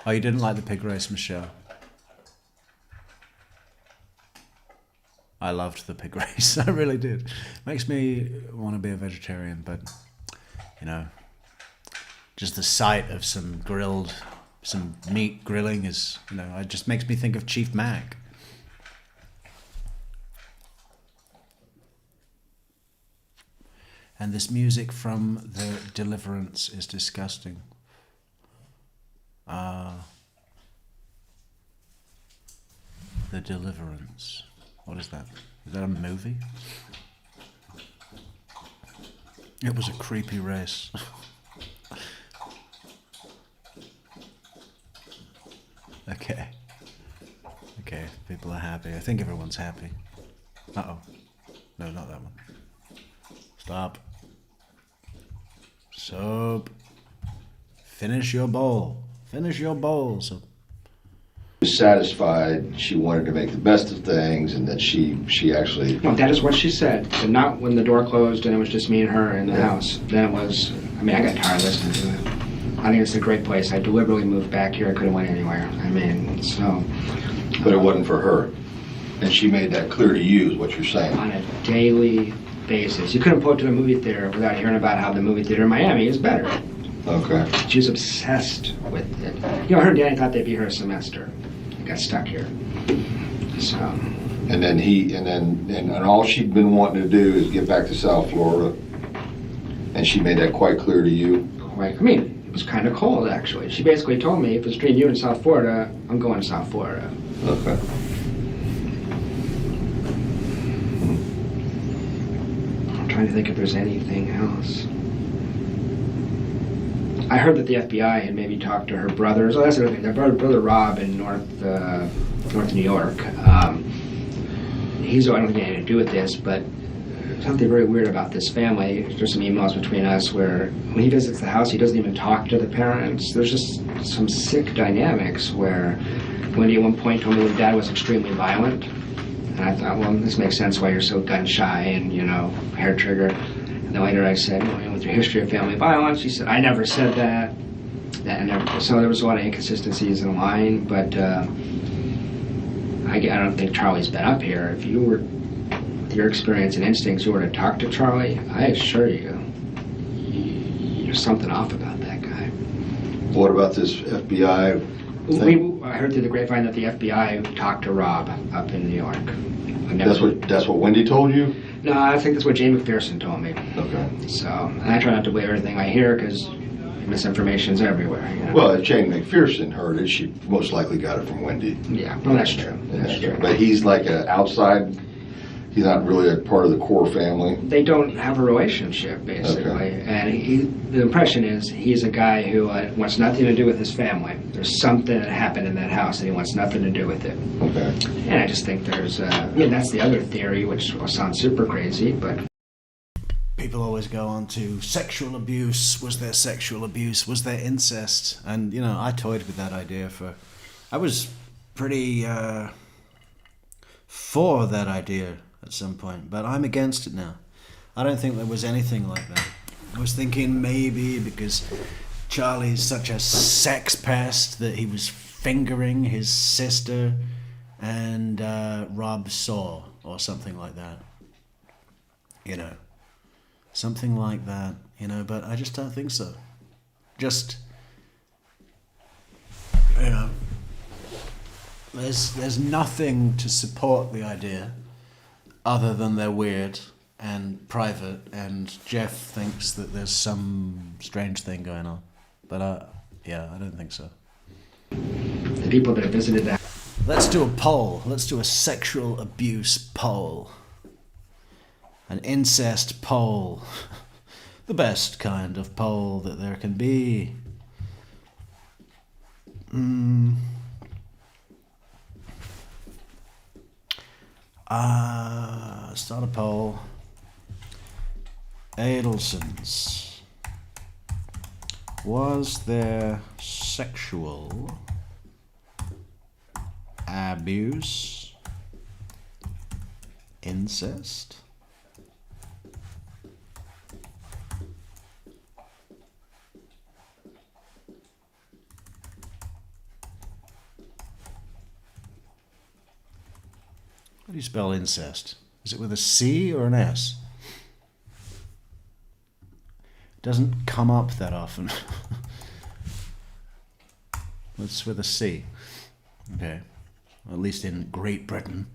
Oh, you didn't like the pig race, Michelle? I loved the pig race. I really did. Makes me want to be a vegetarian, but, you know, just the sight of some meat grilling is, you know, it just makes me think of Chief Mag. And this music from The Deliverance is disgusting. The Deliverance. What is that? Is that a movie? It was a creepy race. Okay. Okay, people are happy. I think everyone's happy. Uh-oh. No, not that one. Stop. Soap. Finish your bowl. Finish your bowl, soap. Satisfied, she wanted to make the best of things, and that she actually... No, that is what she said. But not when the door closed and it was just me and her in the house. Then it was, I mean, I got tired listening to it. I think it's a great place. I deliberately moved back here. I couldn't went anywhere. I mean, so... But it wasn't for her. And she made that clear to you, is what you're saying. On a daily basis. You couldn't pull up to the movie theater without hearing about how the movie theater in Miami is better. Okay. She was obsessed with it. You know, her and Danny thought they'd be here a semester. Got stuck here. So. And then and all she'd been wanting to do is get back to South Florida. And she made that quite clear to you. Quite. I mean, it was kind of cold actually. She basically told me if it's between you and South Florida, I'm going to South Florida. Okay. I'm trying to think if there's anything else. I heard that the FBI had maybe talked to her brothers. Oh, that's another thing. Their brother Rob in North New York. He's I don't think he had anything to do with this, but something very weird about this family. There's some emails between us where when he visits the house, he doesn't even talk to the parents. There's just some sick dynamics where Wendy at one point told me that Dad was extremely violent, and I thought, well, this makes sense why you're so gun shy and hair trigger. And then later I said, with your history of family violence, she said, I never said that. So there was a lot of inconsistencies in line, but I don't think Charlie's been up here. If you were, with your experience and instincts, you were to talk to Charlie, I assure you, there's something off about that guy. What about this FBI thing? I heard through the grapevine that the FBI talked to Rob up in New York. That's what Wendy told you? No, I think that's what Jay McPherson told me. Okay. So, and I try not to believe everything I hear because misinformation's everywhere. Well, if Jane McPherson heard it, she most likely got it from Wendy. Yeah, well, that's true. That's true. But he's like an outside, he's not really a part of the core family. They don't have a relationship, basically. Okay. And the impression is he's a guy who wants nothing to do with his family. There's something that happened in that house and he wants nothing to do with it. Okay. And I just think there's, that's the other theory, which will sound super crazy, but... People always go on to sexual abuse. Was there sexual abuse? Was there incest? And, I toyed with that idea I was pretty for that idea at some point, but I'm against it now. I don't think there was anything like that. I was thinking maybe because Charlie's such a sex pest that he was fingering his sister and Rob saw, or something like that. You know, something like that, you know, but I just don't think so. Just, you know, there's nothing to support the idea other than they're weird and private, and Jeff thinks that there's some strange thing going on. But yeah, I don't think so. The people that have visited that. Let's do a poll. Let's do a sexual abuse poll. An incest poll. The best kind of poll that there can be. Start a poll. Adelsons. Was there sexual abuse, incest, how do you spell incest? Is it with a C or an S? It doesn't come up that often. It's with a C. Okay. At least in Great Britain.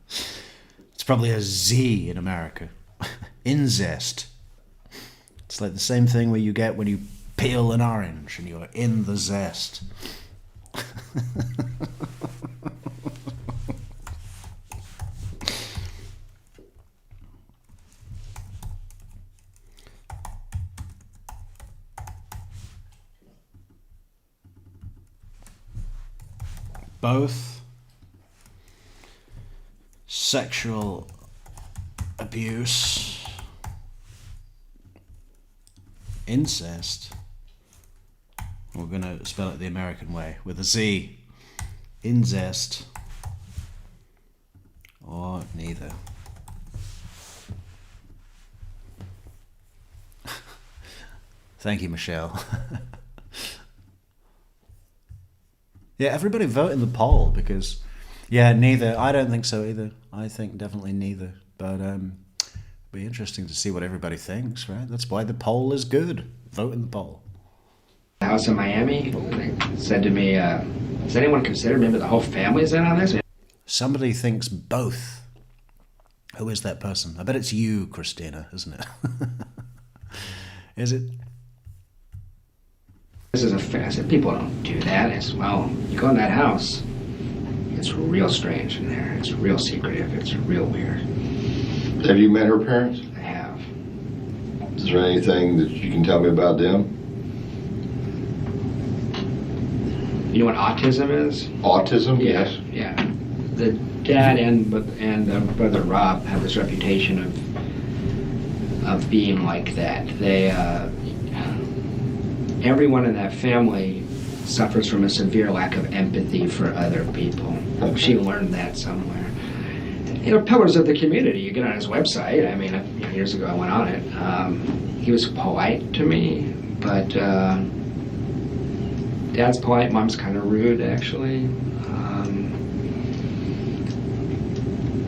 It's probably a Z in America. Incest. It's like the same thing where you get when you peel an orange and you're in the zest. Both sexual abuse, incest, we're going to spell it the American way, with a Z, incest, or neither. Thank you, Michelle. Yeah, everybody vote in the poll because, yeah, neither. I don't think so either. I think definitely neither. But it'll be interesting to see what everybody thinks, right? That's why the poll is good. Vote in the poll. House in Miami. They said to me, has anyone considered maybe the whole family's in on this? Somebody thinks both. Who is that person? I bet it's you, Christina, isn't it? Is it? This is I said, people don't do that. I said, well, you go in that house, it's real strange in there. It's real secretive. It's real weird. Have you met her parents? I have. Is there anything that you can tell me about them? You know what autism is? Autism? Yeah, Yes. yeah. The dad and brother Rob have this reputation of being like that. They everyone in that family suffers from a severe lack of empathy for other people. She learned that somewhere. You know, pillars of the community. You get on his website. I mean, years ago I went on it. He was polite to me, but Dad's polite. Mom's kind of rude, actually.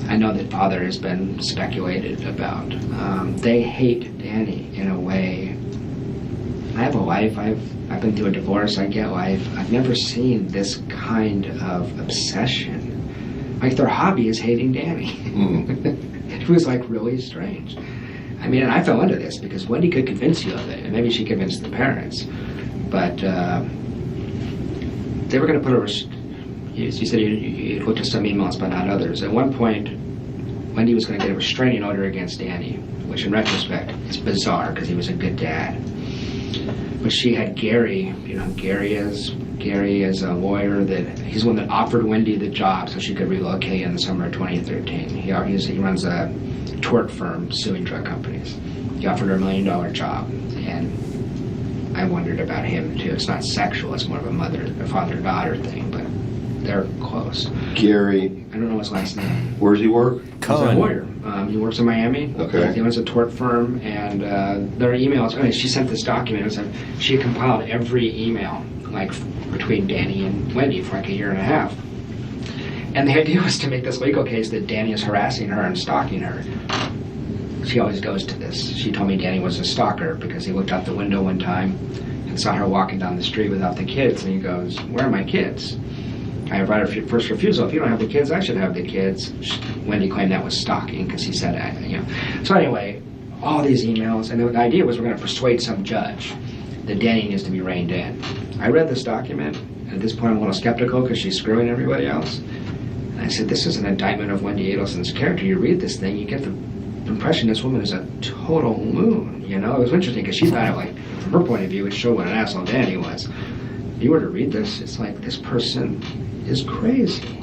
I know that Father has been speculated about. They hate Danny in a way. I have a wife. I've been through a divorce. I get life. I've never seen this kind of obsession. Like their hobby is hating Danny. It was like really strange. I mean, and I fell into this because Wendy could convince you of it, and maybe she convinced the parents. But they were going to put a. You said you looked at some emails, but not others. At one point, Wendy was going to get a restraining order against Danny, which in retrospect is bizarre because he was a good dad. But she had Gary. You know, Gary is a lawyer that he's the one that offered Wendy the job so she could relocate in the summer of 2013. He runs a tort firm suing drug companies. He offered her $1 million job, and I wondered about him too. It's not sexual; it's more of a father-daughter thing, but they're close. close. Gary, I don't know his last name. where's he work? He's a Cohen. lawyer. He works in Miami. Okay. He owns a tort firm, and their emails. I mean, she sent this document. It was she had compiled every email, like between Danny and Wendy, for like a year and a half. And the idea was to make this legal case that Danny is harassing her and stalking her. She always goes to this. She told me Danny was a stalker because he looked out the window one time and saw her walking down the street without the kids, and he goes, "Where are my kids?" I have right of first refusal. If you don't have the kids, I should have the kids. Wendy claimed that was stalking because he said, So anyway, all these emails, and the idea was we're going to persuade some judge that Danny needs to be reined in. I read this document, and at this point I'm a little skeptical because she's screwing everybody else. And I said, this is an indictment of Wendy Adelson's character. You read this thing, you get the impression this woman is a total loon. It was interesting because she thought, like, from her point of view, it showed what an asshole Danny was. If you were to read this, it's like, this person is crazy.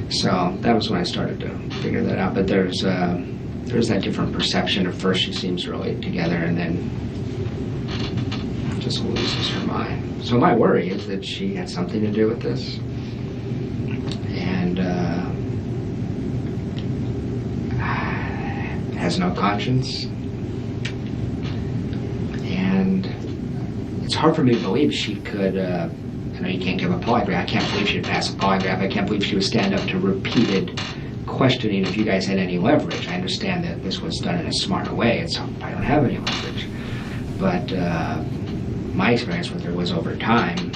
So that was when I started to figure that out. But there's that different perception. At first she seems really together, and then just loses her mind. So my worry is that she had something to do with this, and has no conscience. And it's hard for me to believe she could. I know you can't give a polygraph. I can't believe she'd pass a polygraph. I can't believe she would stand up to repeated questioning if you guys had any leverage. I understand that this was done in a smart way. I don't have any leverage. But my experience with her was over time,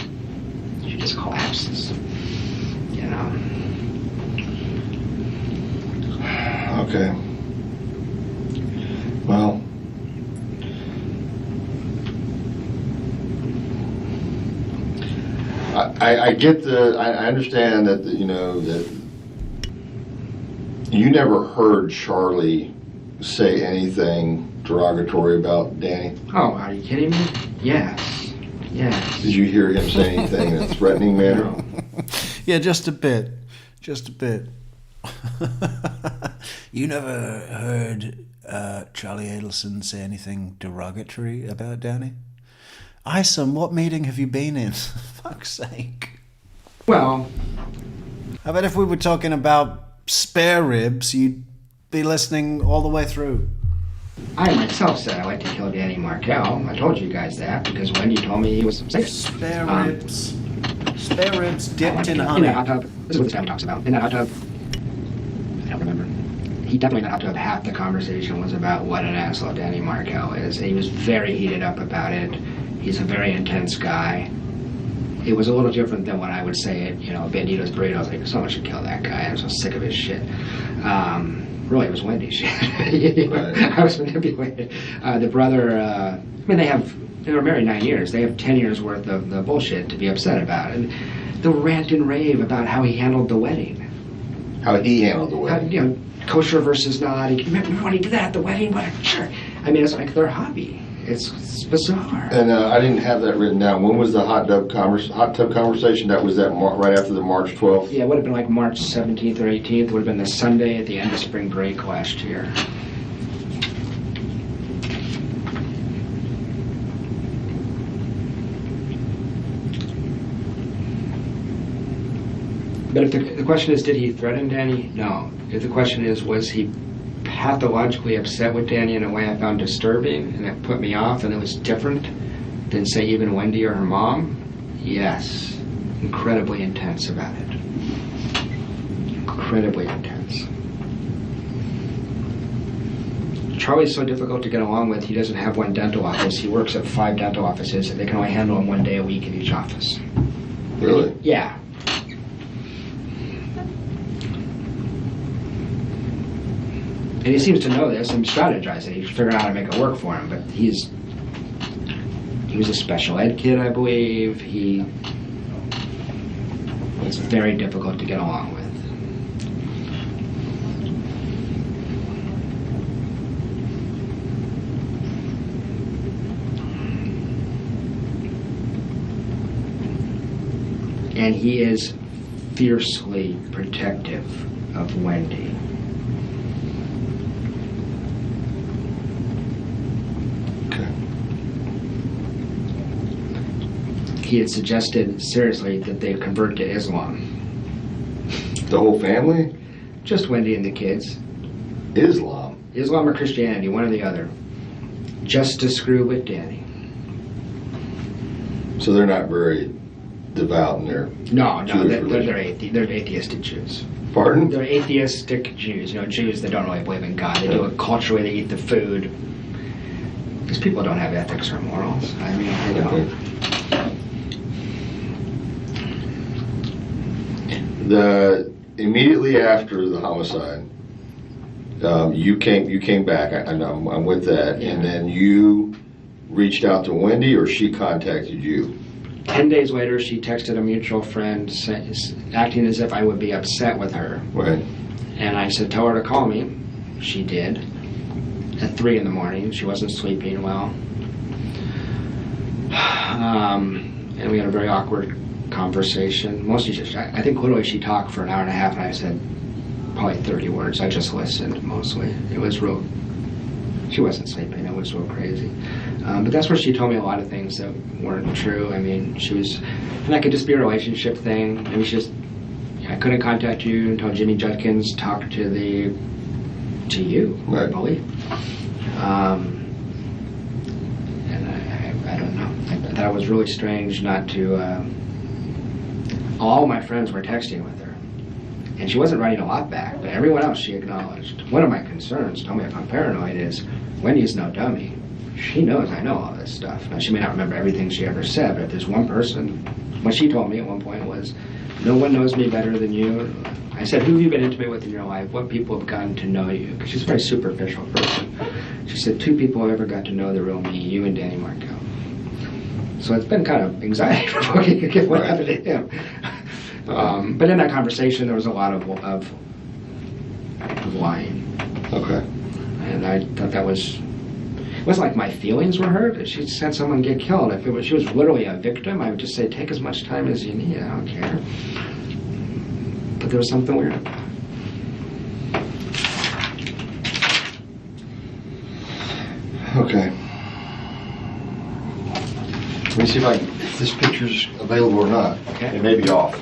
she just collapses. Okay. Well, I get I understand that, that you never heard Charlie say anything derogatory about Danny. Oh, are you kidding me? Yes. Did you hear him say anything in a threatening manner? No. Yeah, just a bit. You never heard Charlie Adelson say anything derogatory about Danny? Isom, what meeting have you been in? For fuck's sake. Well, How about if we were talking about spare ribs, you'd be listening all the way through? I myself said I like to kill Danny Markel. I told you guys that because Wendy told me he was sick. Spare ribs dipped in In honey. that hot tub. This is what this family talks about. In that hot tub. I don't remember. He definitely in that hot tub, half the conversation was about what an asshole Danny Markel is. And he was very heated up about it. He's a very intense guy. It was a little different than when I would say it, Bandito's burrito. I was like, someone should kill that guy. I'm so sick of his shit. Really, it was Wendy's shit. I was manipulated. The brother, they were married 9 years. They have 10 years worth of the bullshit to be upset about. And the rant and rave about how he handled the wedding. How he handled the wedding. Kosher versus not. Remember when he did that at the wedding? What? Sure. I mean, it's like their hobby. It's bizarre. And I didn't have that written down. When was the hot tub conversation? That was right after the March 12th? Yeah, it would have been like March 17th or 18th. It would have been the Sunday at the end of spring break last year. But if the question is, did he threaten Danny? No. If the question is, was he pathologically upset with Danny in a way I found disturbing and it put me off and it was different than, say, even Wendy or her mom? Yes. Incredibly intense about it. Incredibly intense. Charlie's so difficult to get along with, he doesn't have one dental office. He works at 5 dental offices and they can only handle him 1 day a week in each office. Really? Yeah. And he seems to know this and strategizing. He's figuring out how to make it work for him. But he was a special ed kid, I believe. He's very difficult to get along with. And he is fiercely protective of Wendy. He had suggested seriously that they convert to Islam. The whole family? Just Wendy and the kids. Islam. Islam or Christianity, one or the other. Just to screw with Danny. So they're not very devout in their No, Jewish religion. they're atheistic Jews. Pardon? They're atheistic Jews, Jews that don't really believe in God. They do it culturally, they eat the food. These people don't have ethics or morals. I mean, they don't. Immediately after the homicide, you came back. I'm with that, Yeah. and then you reached out to Wendy, or she contacted you. 10 days later, she texted a mutual friend, acting as if I would be upset with her. Right. And I said, tell her to call me. She did. At 3 in the morning. She wasn't sleeping well. And we had a very awkward conversation. Mostly just, I think literally she talked for an hour and a half, and I said probably 30 words. I just listened mostly. It was real. She wasn't sleeping. It was real crazy. But that's where she told me a lot of things that weren't true. I mean, and that could just be a relationship thing. Maybe she just, I couldn't contact you until Jimmy Judkins talked to you, Right. I believe. And I don't know. I thought it was really strange not to. All my friends were texting with her, and she wasn't writing a lot back, but everyone else she acknowledged. One of my concerns, tell me if I'm paranoid, is Wendy's no dummy. She knows I know all this stuff. Now, she may not remember everything she ever said, but if there's one person, what she told me at one point was, no one knows me better than you. I said, who have you been intimate with in your life? What people have gotten to know you? Because she's a very superficial person. She said, 2 people have ever got to know the real me, you and Danny Markel. So it's been kind of anxiety-provoking again what happened to him. But in that conversation, there was a lot of lying. Okay. And I thought that was... It wasn't like my feelings were hurt. If she had someone get killed, if she was literally a victim, I would just say, take as much time as you need. I don't care. But there was something weird about it. Okay. Let me see if this picture's available or not. Okay. It may be off.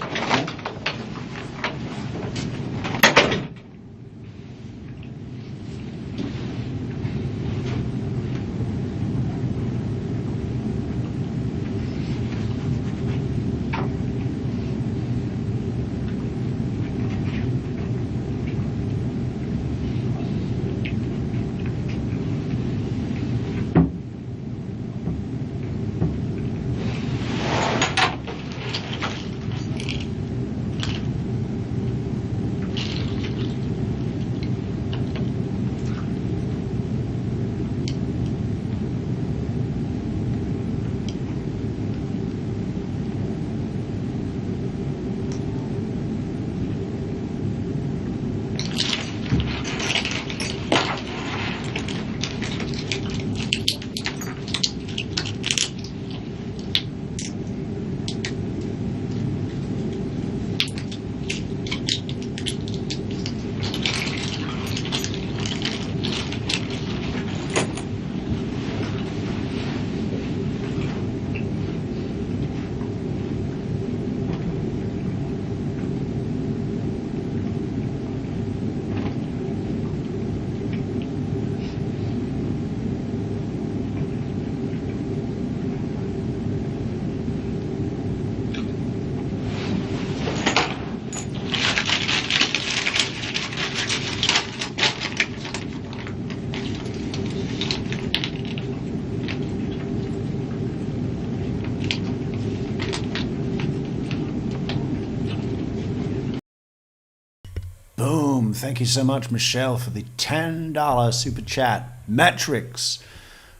Boom. Thank you so much, Michelle, for the $10 super chat. Metrix.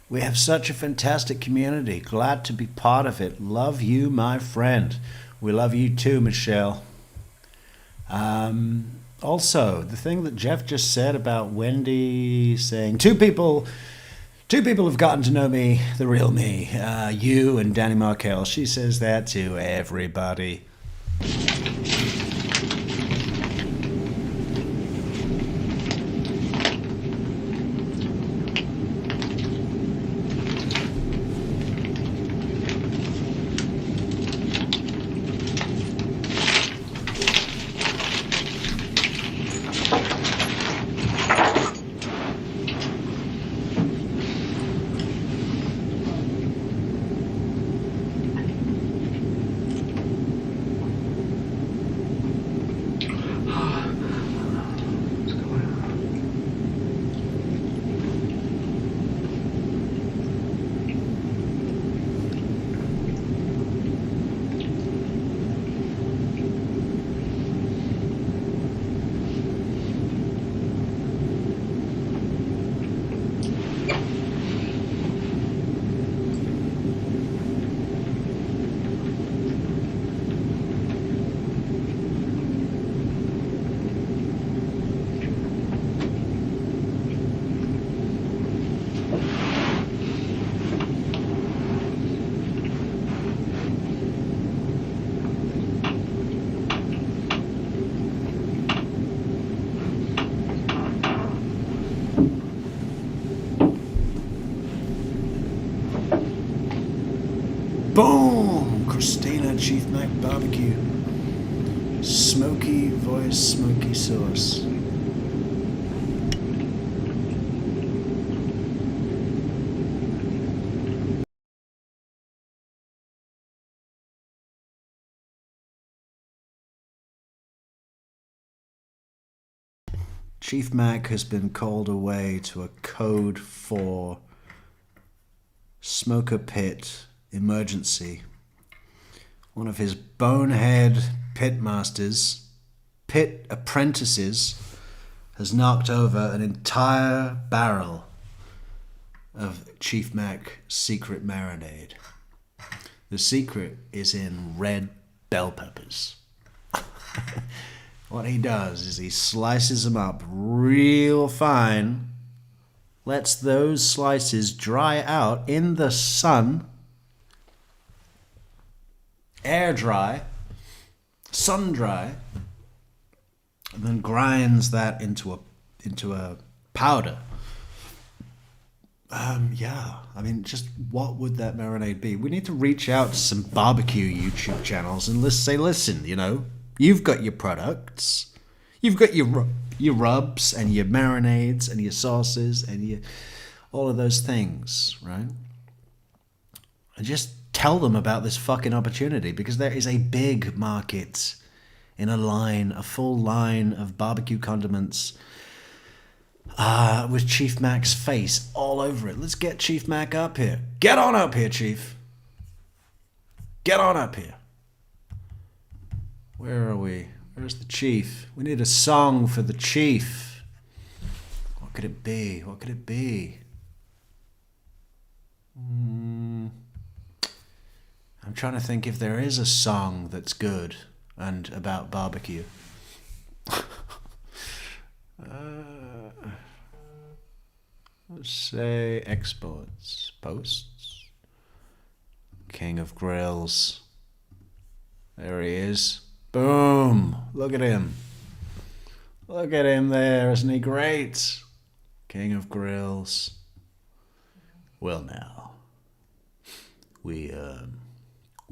We have such a fantastic community. Glad to be part of it. Love you, my friend. We love you too, Michelle. Also, the thing that Jeff just said about Wendy saying two people have gotten to know me, the real me, you and Danny Markel. She says that to everybody. Boom! Christina Chief Mac Barbecue. Smoky voice, smoky sauce. Chief Mac has been called away to a code 4 smoker pit emergency. One of his bonehead pit apprentices, has knocked over an entire barrel of Chief Mac secret marinade. The secret is in red bell peppers. What he does is he slices them up real fine, lets those slices dry out in the sun, air dry, sun dry, and then grinds that into a powder. Just what would that marinade be? We need to reach out to some barbecue YouTube channels and let's say, listen, you've got your products, you've got your rubs and your marinades and your sauces and all of those things, right? And just tell them about this fucking opportunity, because there is a big market in a full line of barbecue condiments with Chief Mac's face all over it. Let's get Chief Mac up here. Get on up here, Chief. Get on up here. Where are we? Where's the Chief? We need a song for the Chief. What could it be? What could it be? I'm trying to think if there is a song that's good and about barbecue. Let's say exports, posts. King of Grills. There he is. Boom! Look at him. Look at him there, isn't he great? King of Grills. Well now, we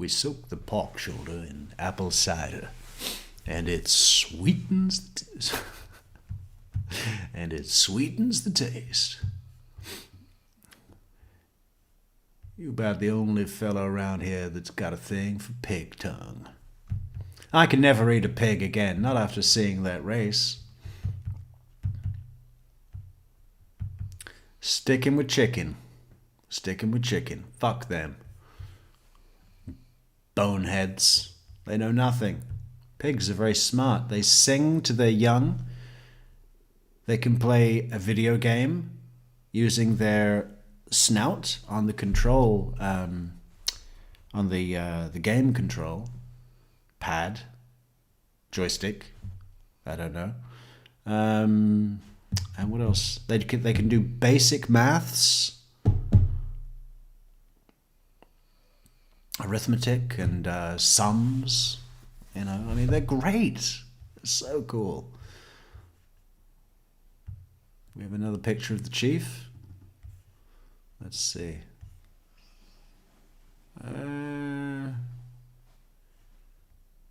soak the pork shoulder in apple cider, and it sweetens the taste. You about the only fellow around here that's got a thing for pig tongue. I can never eat a pig again, not after seeing that race. Sticking with chicken. Fuck them. Boneheads. They know nothing. Pigs are very smart. They sing to their young. They can play a video game using their snout on the control, on the game control pad, joystick. I don't know. And what else? They can do basic maths, arithmetic, and sums. They're great. It's so cool. We have another picture of the Chief. Let's see.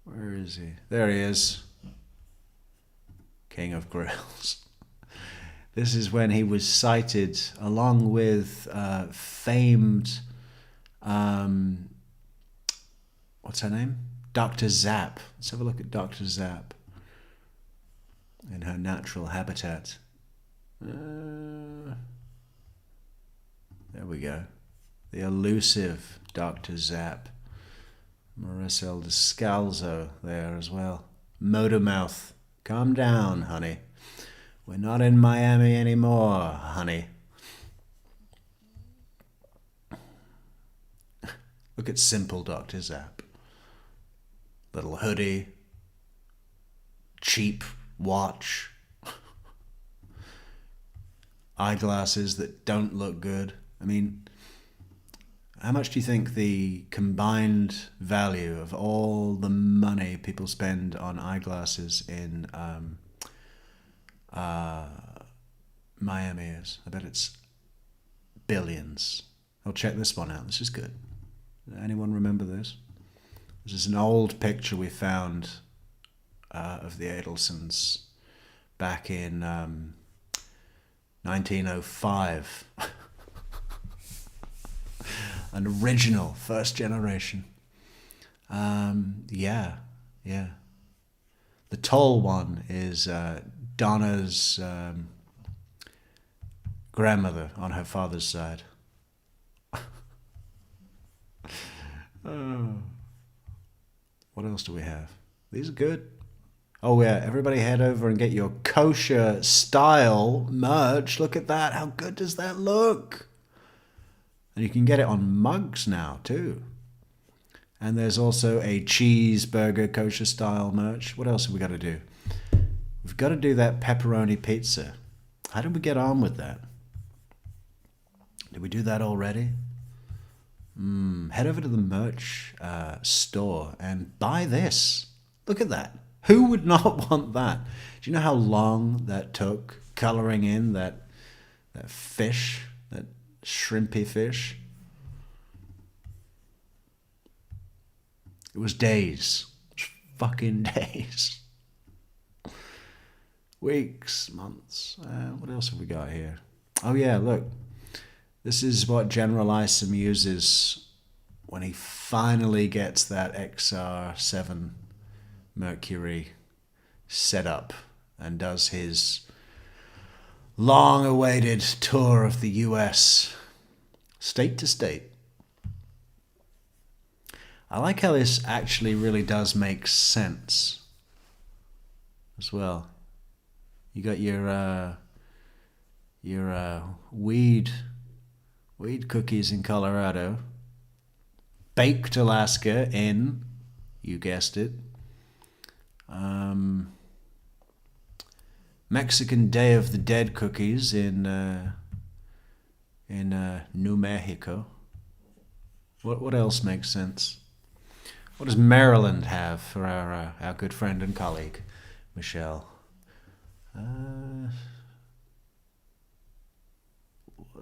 Where is he? There he is. King of Grills. This is when he was cited along with famed, what's her name? Dr. Zap. Let's have a look at Dr. Zap in her natural habitat. There we go. The elusive Dr. Zap. Maricel Descalzo there as well. Motormouth. Calm down, honey. We're not in Miami anymore, honey. Look at simple Dr. Zap. Little hoodie. Cheap watch. Eyeglasses that don't look good. How much do you think the combined value of all the money people spend on eyeglasses in Miami is? I bet it's billions. I'll check this one out. This is good. Anyone remember this? This is an old picture we found of the Adelsons back in 1905. An original, first generation. Yeah. The tall one is Donna's grandmother on her father's side. What else do we have? These are good. Oh yeah, everybody head over and get your kosher style merch. Look at that. How good does that look? And you can get it on mugs now too. And there's also a cheeseburger kosher style merch. What else have we got to do? We've got to do that pepperoni pizza. How did we get on with that? Did we do that already? Head over to the merch store and buy this. Look at that. Who would not want that? Do you know how long that took coloring in that fish, that shrimpy fish? It was days. It was fucking days. Weeks, months. What else have we got here? Oh yeah, look. This is what General Isom uses when he finally gets that XR7 Mercury set up and does his long-awaited tour of the US, state to state. I like how this actually really does make sense as well. You got your weed cookies in Colorado, baked Alaska in, you guessed it, Mexican Day of the Dead cookies in New Mexico. What else makes sense? What does Maryland have for our good friend and colleague, Michelle?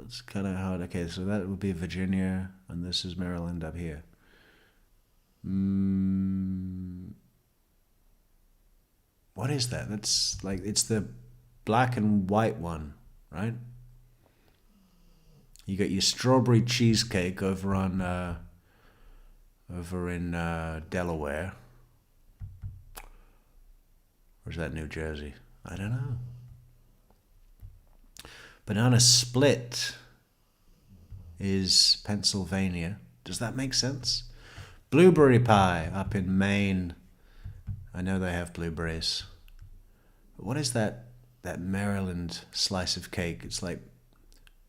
It's kind of hard. Okay, so that would be Virginia, and this is Maryland up here. What is that? That's like, it's the black and white one, right? You got your strawberry cheesecake over in Delaware. Or is that New Jersey? I don't know. Banana split is Pennsylvania. Does that make sense? Blueberry pie up in Maine. I know they have blueberries. But what is that Maryland slice of cake? It's like,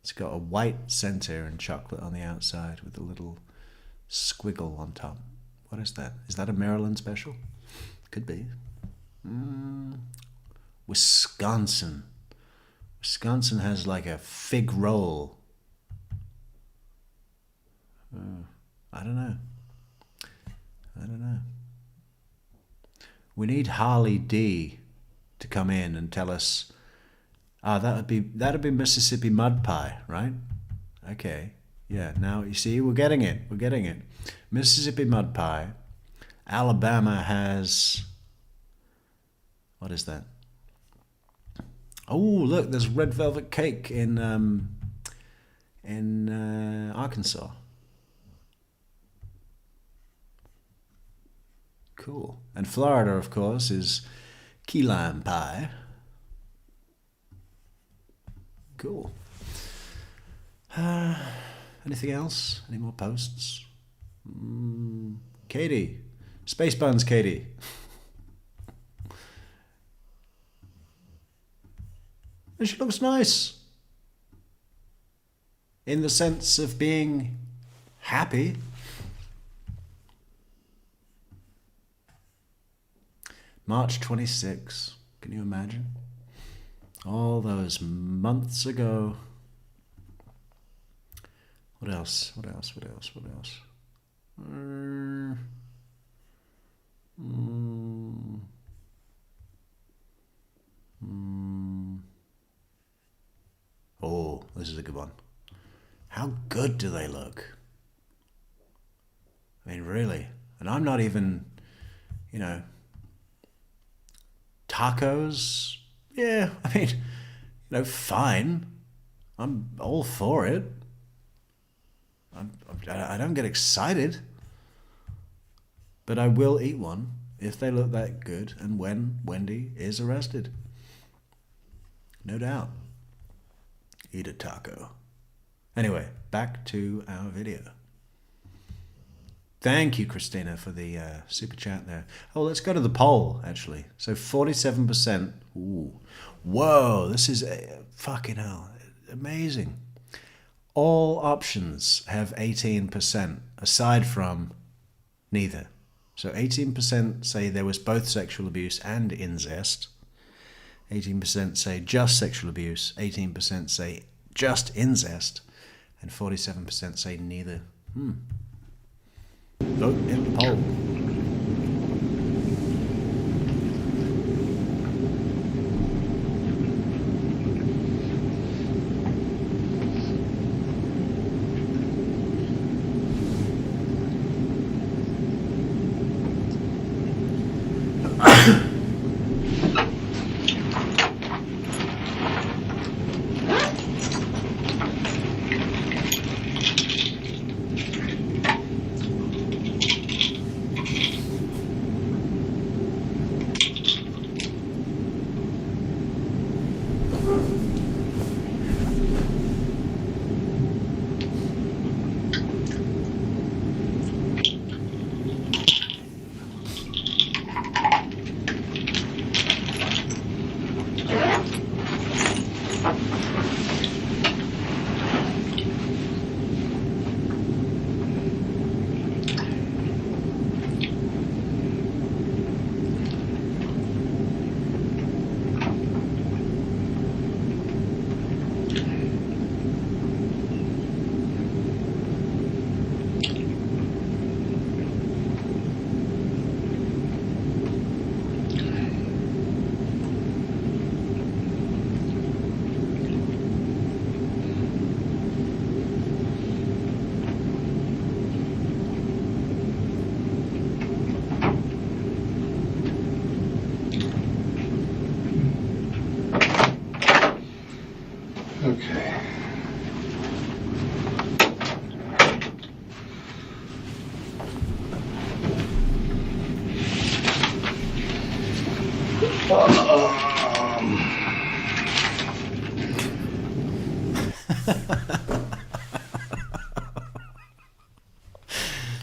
it's got a white center and chocolate on the outside with a little squiggle on top. What is that? Is that a Maryland special? Could be. Wisconsin. Wisconsin has like a fig roll. I don't know. We need Harley D to come in and tell us. That'd be Mississippi mud pie, right? Okay. Yeah, now you see, we're getting it. Mississippi mud pie. Alabama has, what is that? Oh, look, there's red velvet cake in Arkansas. Cool. And Florida, of course, is key lime pie. Cool. Anything else? Any more posts? Katie. Space Buns Katie. And she looks nice. In the sense of being happy. March 26. Can you imagine? All those months ago. What else? Oh, this is a good one. How good do they look? I mean, really. And I'm not even, you know, tacos. Yeah, I mean, you know, fine. I'm all for it. I don't get excited, but I will eat one if they look that good and when Wendy is arrested. No doubt. Eat a taco. Anyway, back to our video. Thank you, Christina, for the super chat there. Oh, let's go to the poll, actually. So 47%. Ooh. Whoa, this is fucking hell. Amazing. All options have 18%, aside from neither. So 18% say there was both sexual abuse and incest. 18% say just sexual abuse. 18% say just incest. And 47% say neither. Vote in the poll. Okay.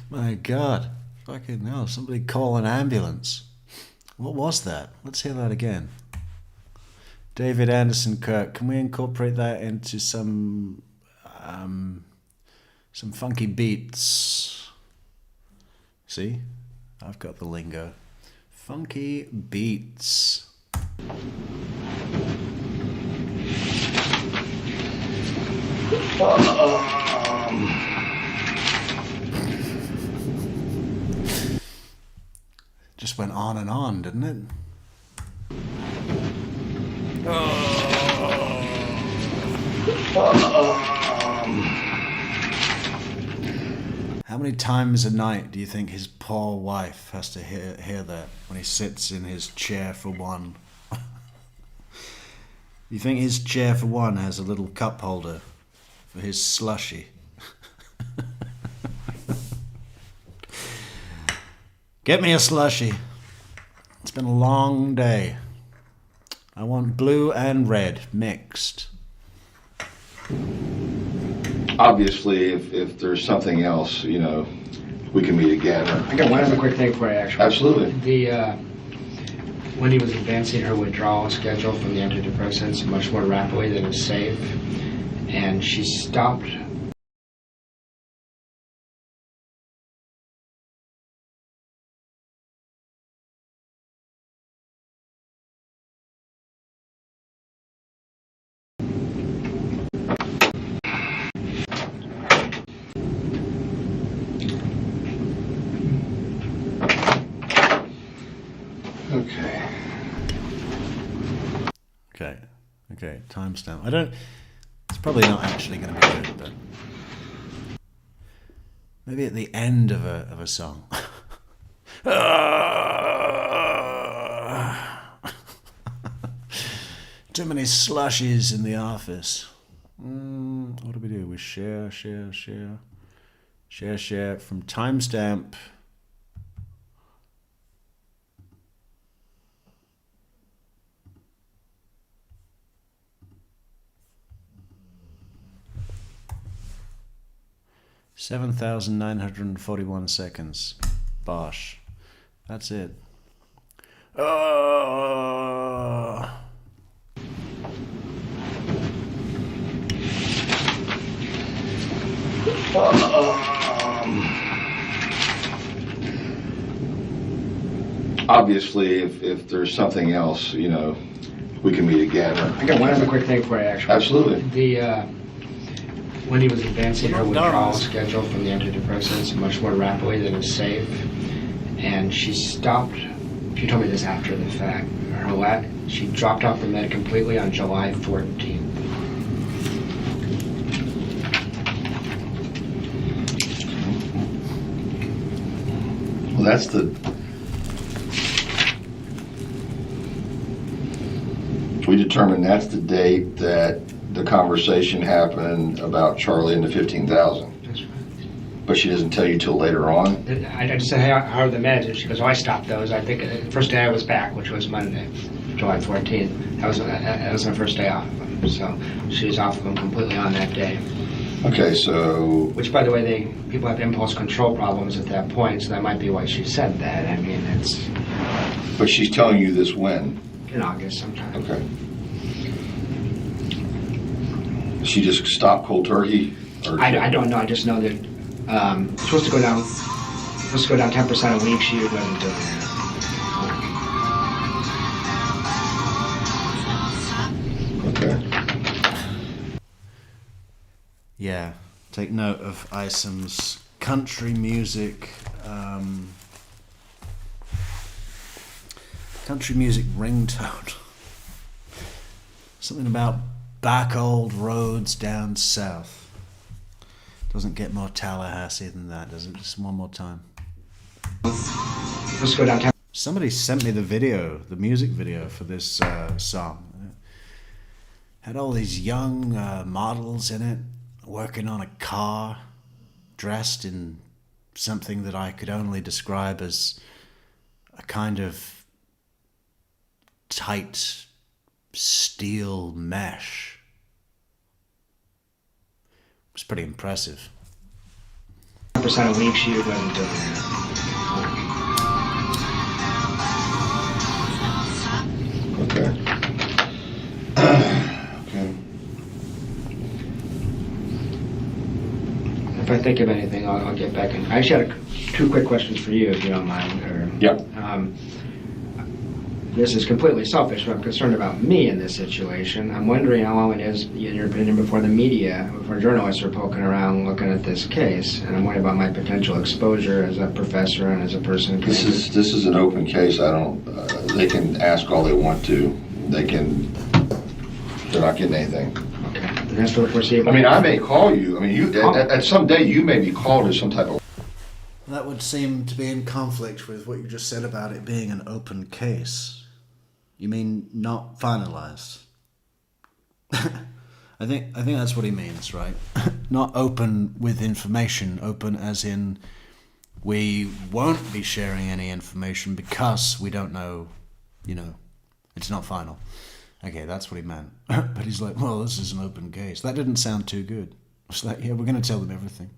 My God. Fucking hell. Somebody call an ambulance. What was that? Let's hear that again. David Anderson Kirk. Can we incorporate that into some funky beats? See? I've got the lingo. Funky beats. Just went on and on, didn't it? How many times a night do you think his poor wife has to hear that when he sits in his chair for one? You think his chair for one has a little cup holder for his slushy? Get me a slushy. It's been a long day. I want blue and red mixed. Obviously, if there's something else, you know, we can meet again. I got one other quick thing for you, actually. Absolutely. Wendy was advancing her withdrawal schedule from the antidepressants much more rapidly than was safe, and she stopped. Okay, timestamp. It's probably not actually going to be good, but Maybe at the end of a song. Too many slushies in the office. What do we do? We share from timestamp. $7,941. Bosh. That's it. Obviously, if there's something else, we can meet again. I got one other quick thing for you, actually. Absolutely. When he was advancing her withdrawal schedule from the antidepressants much more rapidly than was safe, and she stopped. She told me this after the fact. She dropped off the med completely on July 14th. Well, that's we determined that's the date that the conversation happened about Charlie and the 15,000. That's right. But she doesn't tell you till later on. I just said, hey, how are the meds? And she goes, oh, I stopped those. I think the first day I was back, which was Monday, July 14th. That was my first day off of them. So she was off of them completely on that day. Okay, so... Which, by the way, people have impulse control problems at that point, so that might be why she said that. I mean, it's... But she's telling you this when? In August sometime. Okay. She just stopped cold turkey? Or I don't know. I just know that it's supposed to go down 10% a week. She wasn't doing that. Okay. Yeah, take note of Isom's country music ringtone. Something about back old roads down south. Doesn't get more Tallahassee than that, does it? Just one more time. Let's go down 10%. Somebody sent me the music video for this song. Had all these young models in it, working on a car, dressed in something that I could only describe as a kind of tight steel mesh. It was pretty impressive. 10% a week. She wasn't doing that. Okay. If I think of anything, I'll get back in. I actually had two quick questions for you, if you don't mind. Yep. This is completely selfish, but I'm concerned about me in this situation. I'm wondering how long it is, in your opinion, before the media, before journalists are poking around looking at this case, and I'm worried about my potential exposure as a professor and as a person. This is an open case. They can ask all they want to. They're not getting anything. Okay, and that's what we're seeing. I mean, I may call you. I mean, at some day you may be called as some type of... That would seem to be in conflict with what you just said about it being an open case. You mean not finalized? I think that's what he means, right? Not open with information, open as in we won't be sharing any information because we don't know, it's not final. Okay, that's what he meant. But he's like, well, this is an open case. That didn't sound too good. It's like, yeah, we're going to tell them everything.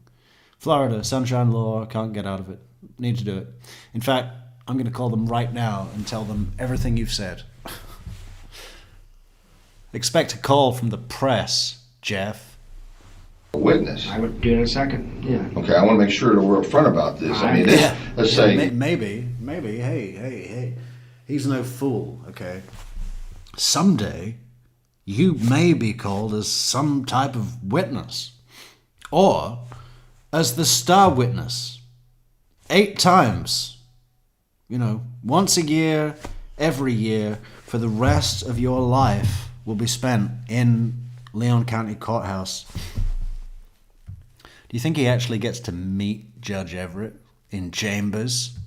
Florida, sunshine law, can't get out of it. Need to do it. In fact, I'm going to call them right now and tell them everything you've said. Expect a call from the press, Jeff. witness. I would do it in a second, yeah. Okay, I want to make sure that we're upfront about this. I mean, let's say... Maybe, hey, he's no fool, okay? Someday, you may be called as some type of witness. Or as the star witness. 8 times. Once a year, every year, for the rest of your life will be spent in Leon County Courthouse Do you think he actually gets to meet Judge Everett in chambers?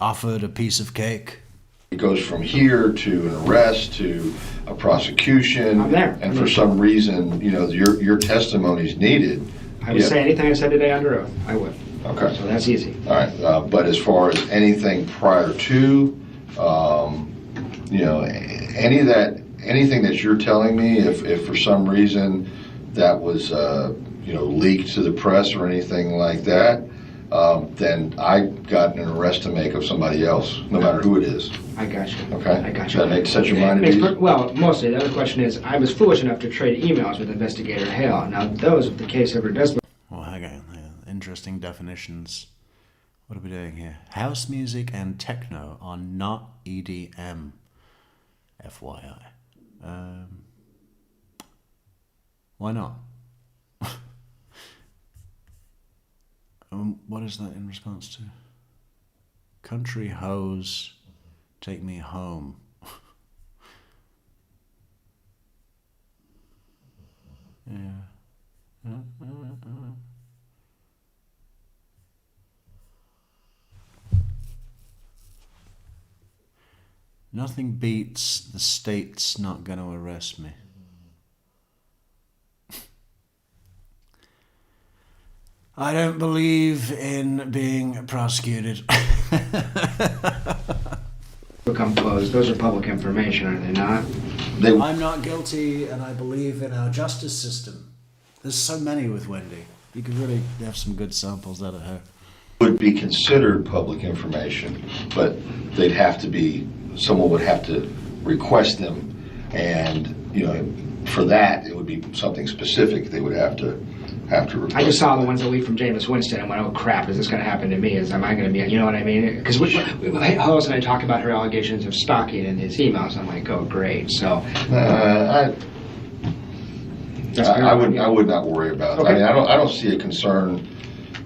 Offered a piece of cake? It goes from here to an arrest to a prosecution. I'm there. And for some reason, your testimony's needed. I would say anything I said today under oath. I would. Okay. So that's easy. All right. But as far as anything prior to, anything that you're telling me, if for some reason that was, leaked to the press or anything like that, then I got an arrest to make of somebody else, no matter who it is. I got you. Okay. I got you. Does that set your mind at ease? Well, mostly. The other question is, I was foolish enough to trade emails with Investigator Hale. Now, those, if the case ever does... Well, hang on. Interesting definitions. What are we doing here? House music and techno are not EDM. FYI. Why not? What is that in response to? Country hoes, take me home. Yeah. Nothing beats the state's not going to arrest me. I don't believe in being prosecuted. become closed. Those are public information, are they not? I'm not guilty, and I believe in our justice system. There's so many with Wendy. You could really have some good samples out of her. Would be considered public information, but they'd have to be, someone would have to request them, and for that it would be something specific they would have to request. I just saw the ones that leaked from Jameis Winston and went, oh crap, is this going to happen to me? Am I going to be, you know what I mean? Because Hollis and I talk about her allegations of stalking in his emails. I'm like, oh great. So I would not worry about it. Okay. I mean, I don't see a concern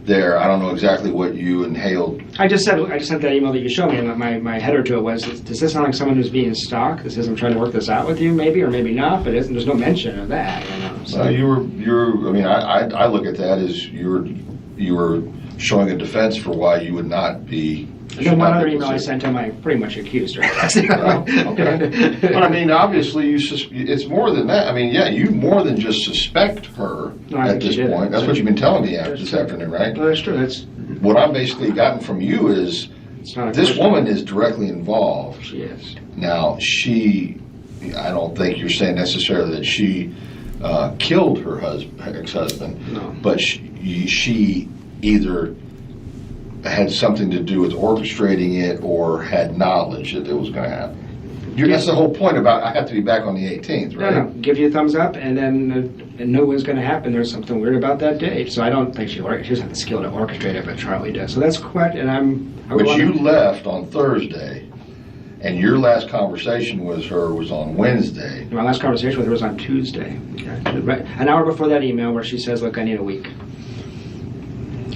there. I don't know exactly what you and Hale. I just sent that email that you showed me, and my header to it was, does this sound like someone who's being stalked? This is, I'm trying to work this out with you, maybe, or maybe not, but there's no mention of that. So. I look at that as you were showing a defense for why you would not be. And then one other email I sent him, I pretty much accused her. Okay. But I mean, obviously, it's more than that. I mean, yeah, you more than just suspect her at this point. That's what you've been telling me this afternoon, right? No, that's true. That's what I've basically gotten from you is this woman is directly involved. She is. Now, I don't think you're saying necessarily that she killed her ex-husband, no. But she either had something to do with orchestrating it or had knowledge that it was going to happen. That's the whole point about I have to be back on the 18th, right? No, give you a thumbs up, and then and know what's going to happen. There's something weird about that date. So I don't think she doesn't have the skill to orchestrate it, but Charlie does. So that's correct, and But you left on Thursday, and your last conversation with her was on Wednesday. My last conversation with her was on Tuesday. Okay. Right, an hour before that email where she says, look, I need a week.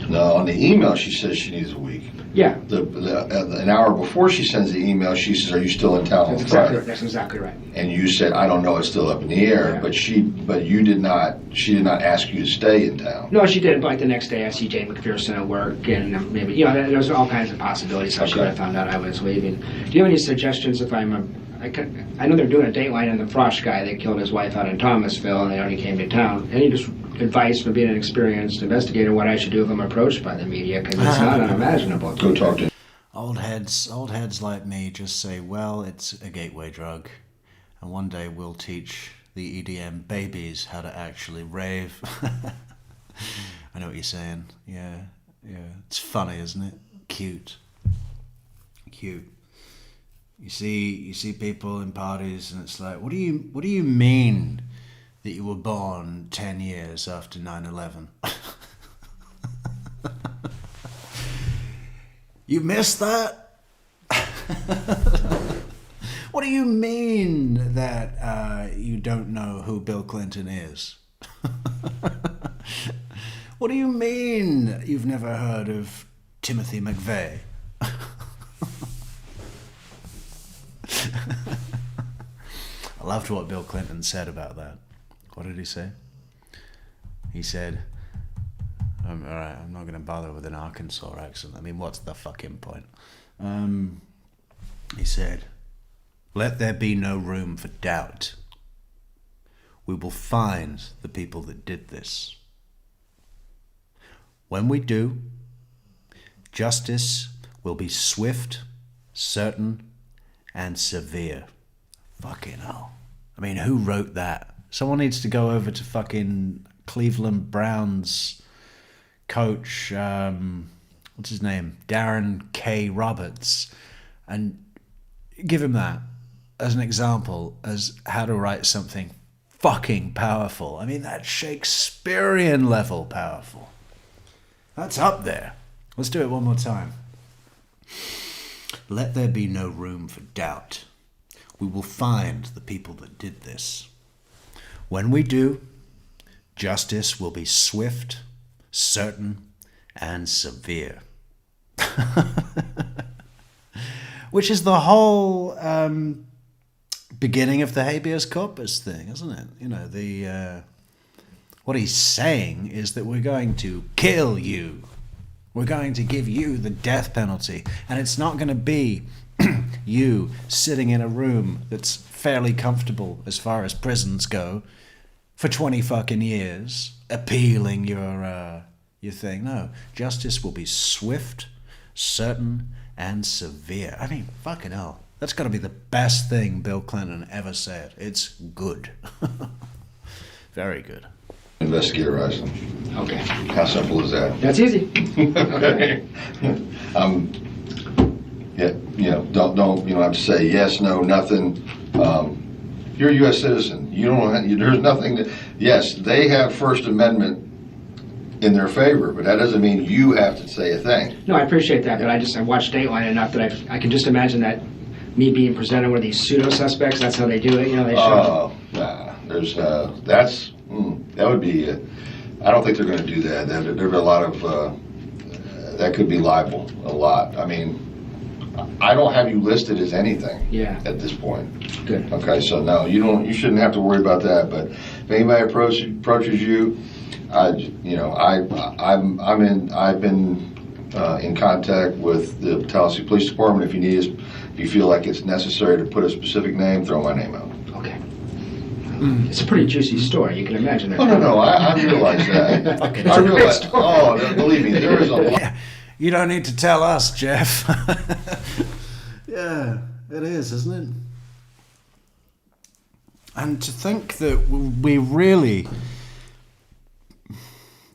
No, on the email she says she needs a week. Yeah. An hour before she sends the email, she says, "Are you still in town on Friday?" That's exactly right. And you said, "I don't know, it's still up in the air." Yeah. But you did not. She did not ask you to stay in town. No, she did. Like the next day, I see Jay McPherson at work, and maybe there's all kinds of possibilities how she would have found out I was leaving. Do you have any suggestions if I know they're doing a dateline on the Frosch guy that killed his wife out in Thomasville, and they only came to town. Any just advice from being an experienced investigator what I should do if I'm approached by the media? Because it's not unimaginable. Go talk to him. Old heads like me just say, well, it's a gateway drug, and one day we'll teach the EDM babies how to actually rave. I know what you're saying. Yeah. It's funny, isn't it? Cute. You see people in parties, and it's like, what do you mean that you were born 10 years after 9/11? You missed that? What do you mean that you don't know who Bill Clinton is? What do you mean you've never heard of Timothy McVeigh? I loved what Bill Clinton said about that. What did he say? He said, all right, I'm not going to bother with an Arkansas accent. I mean, what's the fucking point? He said, let there be no room for doubt. We will find the people that did this. When we do, justice will be swift, certain, and severe. Fucking hell. I mean, who wrote that? Someone needs to go over to fucking Cleveland Browns coach, what's his name? Darren K. Roberts, and give him that as an example as how to write something fucking powerful. I mean, that's Shakespearean level powerful. That's up there. Let's do it one more time. Let there be no room for doubt. We will find the people that did this. When we do, justice will be swift, certain, and severe. Which is the whole beginning of the habeas corpus thing, isn't it? You know, what he's saying is that we're going to kill you. We're going to give you the death penalty. And it's not going to be you sitting in a room that's fairly comfortable as far as prisons go for 20 fucking years, appealing your thing. No, justice will be swift, certain, and severe. I mean, fucking hell. That's got to be the best thing Bill Clinton ever said. It's good. Very good. Investigator Eisen. Okay. How simple is that? That's easy. Okay. Yeah, you know, don't you don't have to say yes, no, nothing. You're a U.S. citizen. You don't. There's nothing. Yes, they have First Amendment in their favor, but that doesn't mean you have to say a thing. No, I appreciate that, but I watched Dateline enough that I can just imagine that me being presented with these pseudo suspects. That's how they do it. You know, they show. Nah. There's that would be. I don't think they're going to do that. There's a lot of that could be libel. A lot. I mean, I don't have you listed as anything. Yeah. At this point. Good. Okay, so no, you don't. You shouldn't have to worry about that. But if anybody approaches you, I've been in contact with the Tallahassee Police Department. If you feel like it's necessary to put a specific name, throw my name out. Okay. It's a pretty juicy story. You can imagine that. Oh no, I realize that. Okay. I realize. Oh, believe me, there is a lot. Yeah, you don't need to tell us, Jeff. Yeah, it is, isn't it? And to think that we really,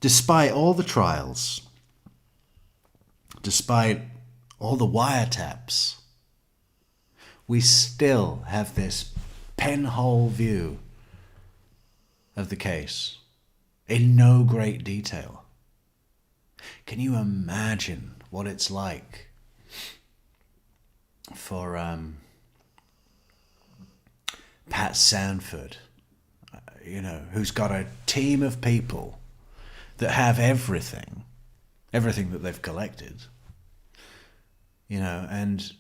despite all the trials, despite all the wiretaps, we still have this pinhole view of the case in no great detail. Can you imagine what it's like for Pat Sanford, who's got a team of people that have everything that they've collected, and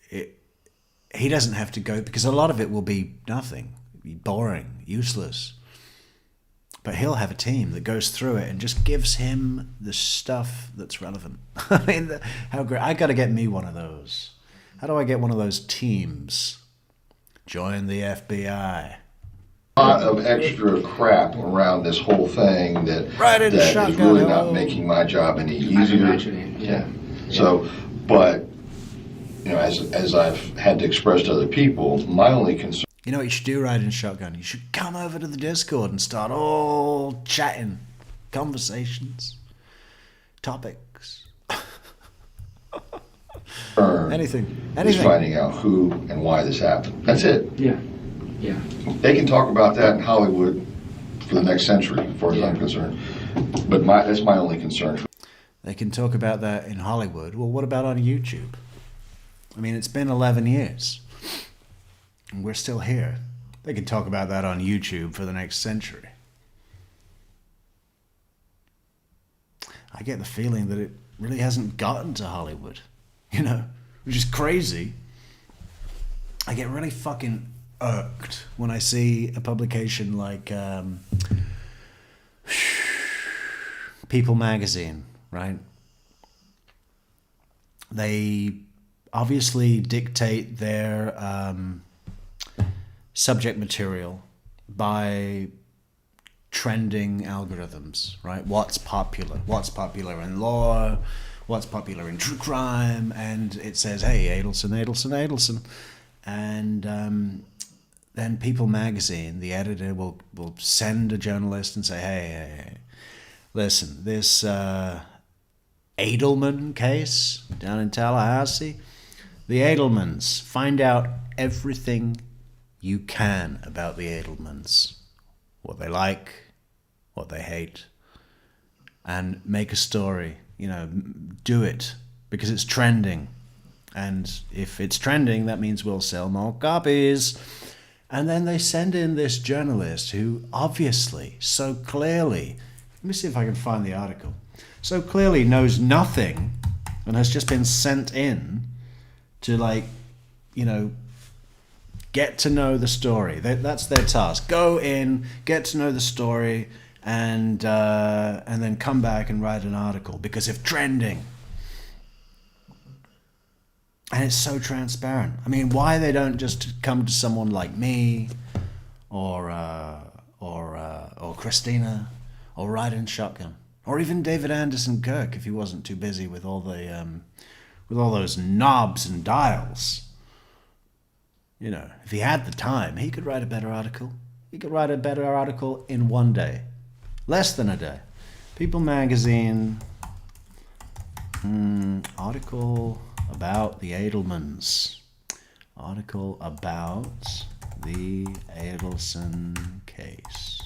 he doesn't have to go, because a lot of it will be nothing, boring, useless. But he'll have a team that goes through it and just gives him the stuff that's relevant. I mean, how great. I got to get me one of those. How do I get one of those teams? Join the FBI. A lot of extra crap around this whole thing that is shotgun, really not making my job any easier. Yeah. So, but as I've had to express to other people, my only concern. You know what you should do, riding shotgun? You should come over to the Discord and start all chatting, conversations, topics. Anything. Is finding out who and why this happened. That's it. Yeah. They can talk about that in Hollywood for the next century, as far as I'm concerned. But that's my only concern. They can talk about that in Hollywood. Well, what about on YouTube? I mean, it's been 11 years. And we're still here. They can talk about that on YouTube for the next century. I get the feeling that it really hasn't gotten to Hollywood, which is crazy. I get really fucking irked when I see a publication like People magazine, right? They obviously dictate their subject material by trending algorithms, right? What's popular in lore, what's popular in true crime, and it says, hey, Adelson. And then People magazine, the editor will send a journalist and say, hey, listen, this Edelman case down in Tallahassee, the Edelmans, find out everything you can about the Edelmans, what they like, what they hate, and make a story. Do it because it's trending, and if it's trending, that means we'll sell more copies. And then they send in this journalist who obviously, so clearly, let me see if I can find the article, so clearly knows nothing and has just been sent in to get to know the story. That's their task. Go in, get to know the story, and then come back and write an article because if trending. And it's so transparent. I mean, why they don't just come to someone like me, or Christina, or Riding Shotgun, or even David Anderson Kirk if he wasn't too busy with all those knobs and dials. If he had the time, he could write a better article. He could write a better article in one day, less than a day. People magazine, article about the Edelmans. Article about the Adelson case.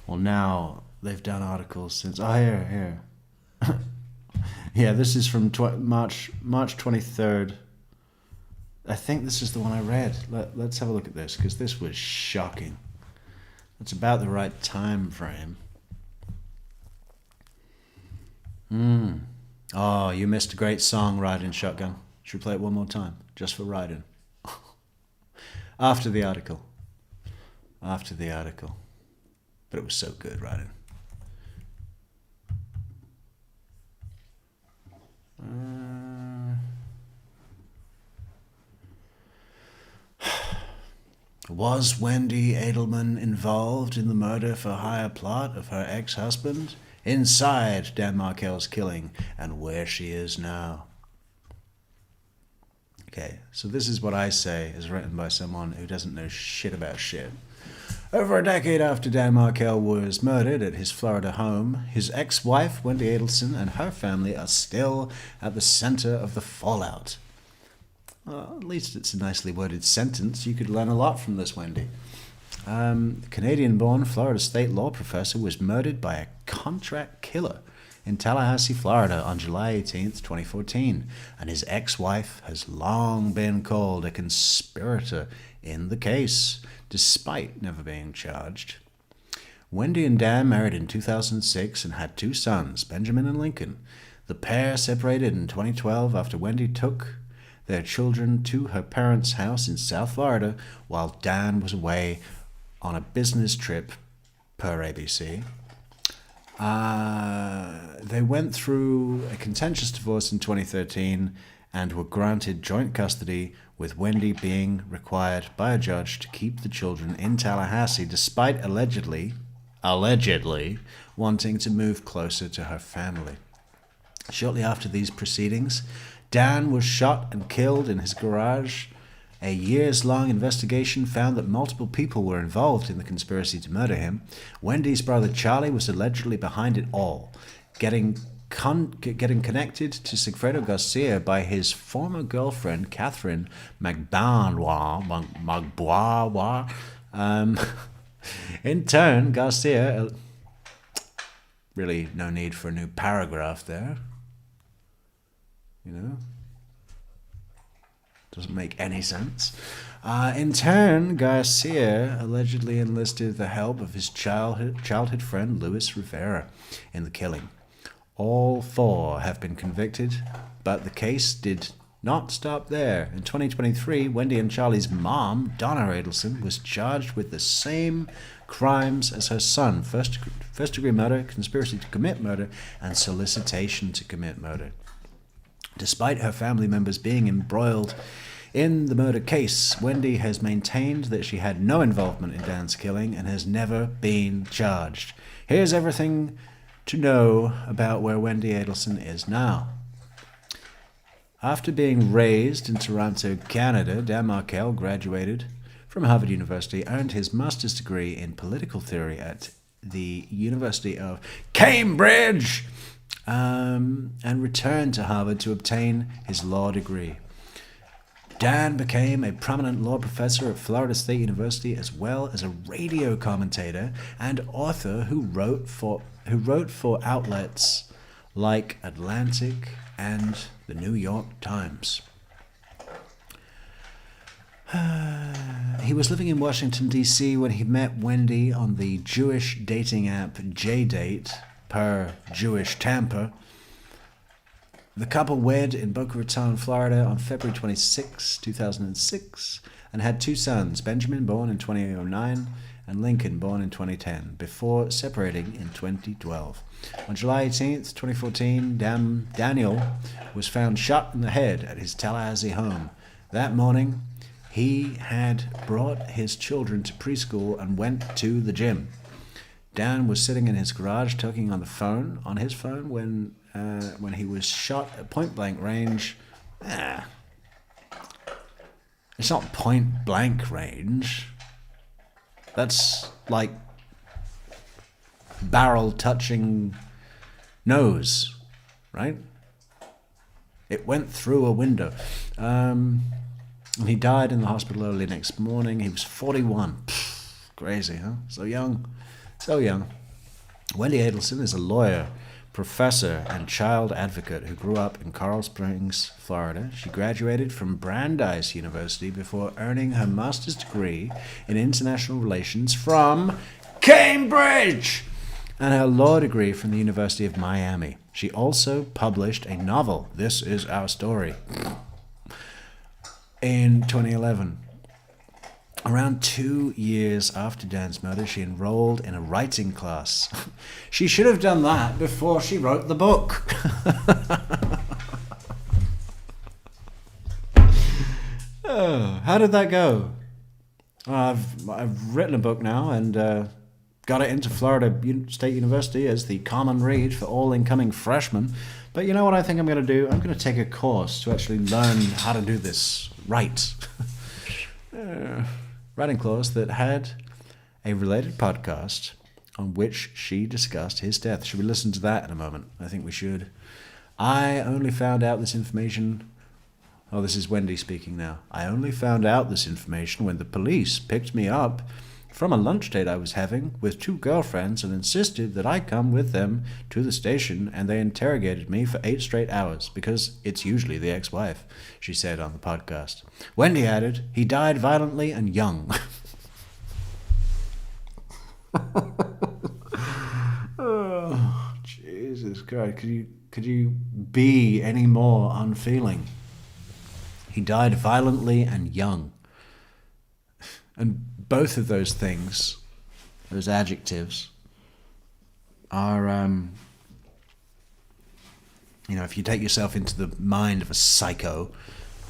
Well, now they've done articles since. Oh, here. Yeah, this is from March 23rd. I think this is the one I read. Let's have a look at this, because this was shocking. It's about the right time frame. Oh, you missed a great song, Riding Shotgun. Should we play it one more time, just for riding? After the article. But it was so good, riding. Was Wendy Edelman involved in the murder for hire plot of her ex-husband? Inside Dan Markel's killing and where she is now. Okay, so this is what I say is written by someone who doesn't know shit about shit. Over a decade after Dan Markel was murdered at his Florida home, his ex-wife, Wendy Adelson, and her family are still at the center of the fallout. Well, at least it's a nicely worded sentence. You could learn a lot from this, Wendy. Canadian-born Florida state law professor was murdered by a contract killer in Tallahassee, Florida on July 18th, 2014, and his ex-wife has long been called a conspirator in the case, despite never being charged. Wendy and Dan married in 2006 and had 2 sons, Benjamin and Lincoln. The pair separated in 2012 after Wendy took their children to her parents' house in South Florida while Dan was away on a business trip, per ABC. They went through a contentious divorce in 2013 and were granted joint custody, with Wendy being required by a judge to keep the children in Tallahassee despite allegedly wanting to move closer to her family. Shortly after these proceedings, Dan was shot and killed in his garage. A years-long investigation found that multiple people were involved in the conspiracy to murder him. Wendy's brother Charlie was allegedly behind it all, getting connected to Sigfredo Garcia by his former girlfriend Catherine Magbois. In turn, Garcia... Really, no need for a new paragraph there. Doesn't make any sense. In turn, Garcia allegedly enlisted the help of his childhood friend Luis Rivera in the killing. All 4 have been convicted, but the case did not stop there. In 2023, Wendy and Charlie's mom, Donna Adelson, was charged with the same crimes as her son: first-degree murder, conspiracy to commit murder, and solicitation to commit murder. Despite her family members being embroiled in the murder case, Wendy has maintained that she had no involvement in Dan's killing and has never been charged. Here's everything to know about where Wendy Adelson is now. After being raised in Toronto, Canada, Dan Markel graduated from Harvard University, earned his master's degree in political theory at the University of Cambridge, and returned to Harvard to obtain his law degree. Dan became a prominent law professor at Florida State University, as well as a radio commentator and author who wrote for outlets like Atlantic and the New York Times. He was living in Washington, D.C. when he met Wendy on the Jewish dating app JDate, per Jewish Tampa. The couple wed in Boca Raton, Florida on February 26, 2006, and had two sons, Benjamin, born in 2009, and Lincoln, born in 2010, before separating in 2012. On July 18, 2014, Daniel was found shot in the head at his Tallahassee home. That morning, he had brought his children to preschool and went to the gym. Dan was sitting in his garage talking on his phone, when he was shot at point-blank range. It's not point-blank range. That's like barrel-touching nose, right? It went through a window. And he died in the hospital early next morning. He was 41. Crazy, huh? So young. So young. Wendy Adelson is a lawyer, professor, and child advocate who grew up in Coral Springs, Florida. She graduated from Brandeis University before earning her master's degree in international relations from Cambridge and her law degree from the University of Miami. She also published a novel, This Is Our Story, in 2011. Around 2 years after Dan's murder, she enrolled in a writing class. She should have done that before she wrote the book. Oh, how did that go? I've written a book now and got it into Florida State University as the common read for all incoming freshmen. But you know what I think I'm going to do? I'm going to take a course to actually learn how to do this right. Writing class that had a related podcast on which she discussed his death. Should we listen to that in a moment? I think we should. I only found out this information... Oh, this is Wendy speaking now. I only found out this information when the police picked me up from a lunch date I was having with two girlfriends and insisted that I come with them to the station, and they interrogated me for 8 straight hours, because it's usually the ex-wife, she said on the podcast. Wendy added, he died violently and young. Oh, Jesus Christ. Could you be any more unfeeling? He died violently and young. And both of those things, those adjectives, are, if you take yourself into the mind of a psycho,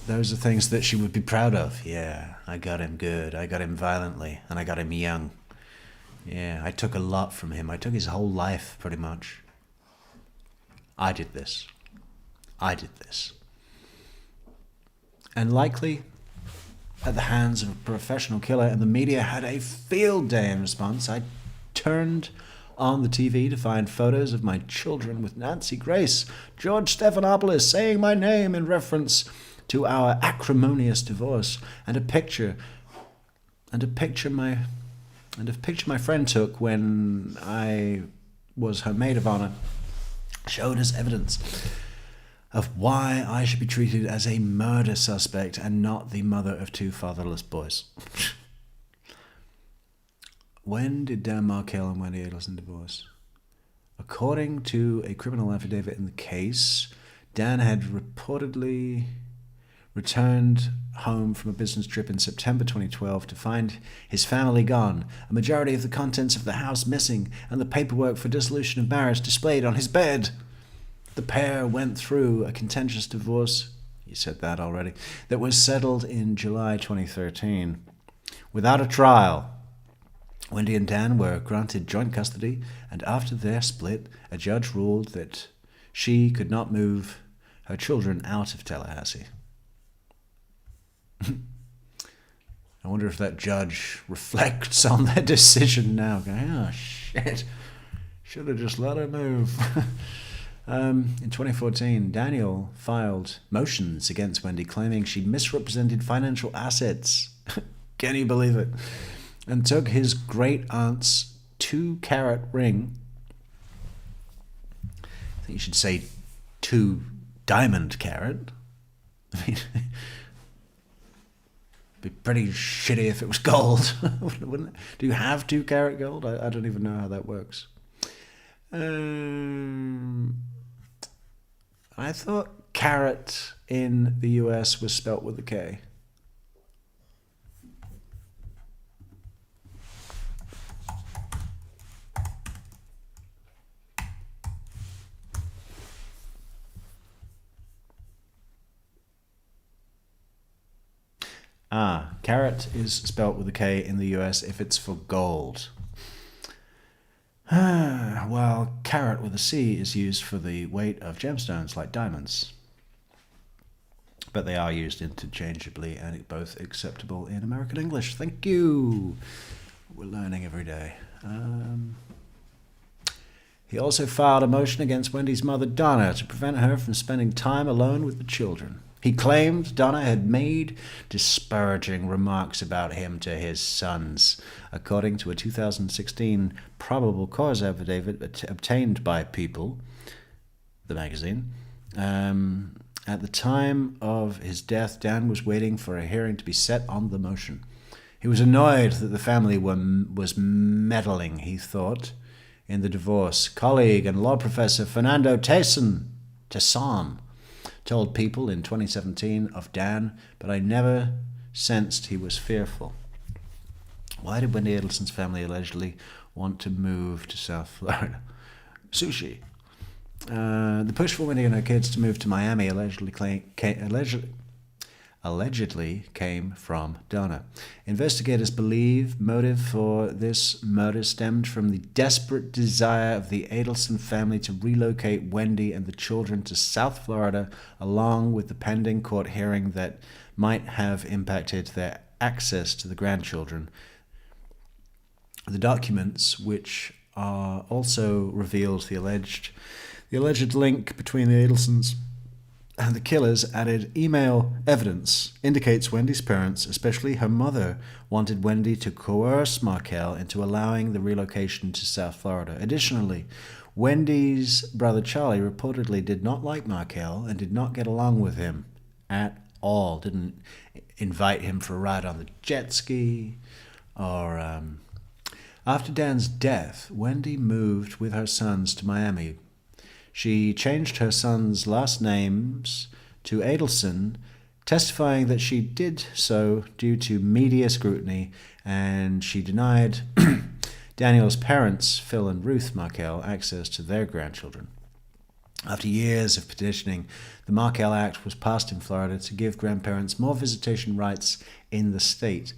those are things that she would be proud of. Yeah, I got him good. I got him violently, and I got him young. Yeah, I took a lot from him. I took his whole life, pretty much. I did this. And likely at the hands of a professional killer, and the media had a field day in response. I turned on the TV to find photos of my children with Nancy Grace, George Stephanopoulos saying my name in reference to our acrimonious divorce, and a picture my friend took when I was her maid of honor showed as evidence of why I should be treated as a murder suspect and not the mother of 2 fatherless boys. When did Dan Markel and Wendy Adelson divorce? According to a criminal affidavit in the case, Dan had reportedly returned home from a business trip in September 2012 to find his family gone, a majority of the contents of the house missing, and the paperwork for dissolution of marriage displayed on his bed. The pair went through a contentious divorce, you said that already, that was settled in July 2013. Without a trial, Wendy and Dan were granted joint custody, and after their split, a judge ruled that she could not move her children out of Tallahassee. I wonder if that judge reflects on their decision now, going, oh shit, should have just let her move. In 2014, Daniel filed motions against Wendy claiming she misrepresented financial assets. Can you believe it? And took his great aunt's 2-carat ring. I think you should say 2 diamond carat. I mean, be pretty shitty if it was gold, wouldn't it? Do you have 2-carat gold? I don't even know how that works. I thought carat in the US was spelt with a K. Carat is spelt with a K in the US if it's for gold. While carat with a C is used for the weight of gemstones like diamonds. But they are used interchangeably and both acceptable in American English. Thank you. We're learning every day. He also filed a motion against Wendy's mother, Donna, to prevent her from spending time alone with the children. He claimed Donna had made disparaging remarks about him to his sons, according to a 2016 probable cause affidavit obtained by People, the magazine. At the time of his death, Dan was waiting for a hearing to be set on the motion. He was annoyed that the family was meddling, he thought, in the divorce. Colleague and law professor Fernando Tesson told People in 2017 of Dan, but I never sensed he was fearful. Why did Wendy Adelson's family allegedly want to move to South Florida? Sushi. The push for Wendy and her kids to move to Miami allegedly came from Donna. Investigators believe motive for this murder stemmed from the desperate desire of the Adelson family to relocate Wendy and the children to South Florida, along with the pending court hearing that might have impacted their access to the grandchildren. The documents, which are also revealed the alleged link between the Adelsons and the killers, added email evidence, indicates Wendy's parents, especially her mother, wanted Wendy to coerce Markel into allowing the relocation to South Florida. Additionally, Wendy's brother Charlie reportedly did not like Markel and did not get along with him at all. Didn't invite him for a ride on the jet ski or... After Dan's death, Wendy moved with her sons to Miami. She changed her sons' last names to Adelson, testifying that she did so due to media scrutiny, and she denied Daniel's parents, Phil and Ruth Markel, access to their grandchildren. After years of petitioning, the Markel Act was passed in Florida to give grandparents more visitation rights in the state.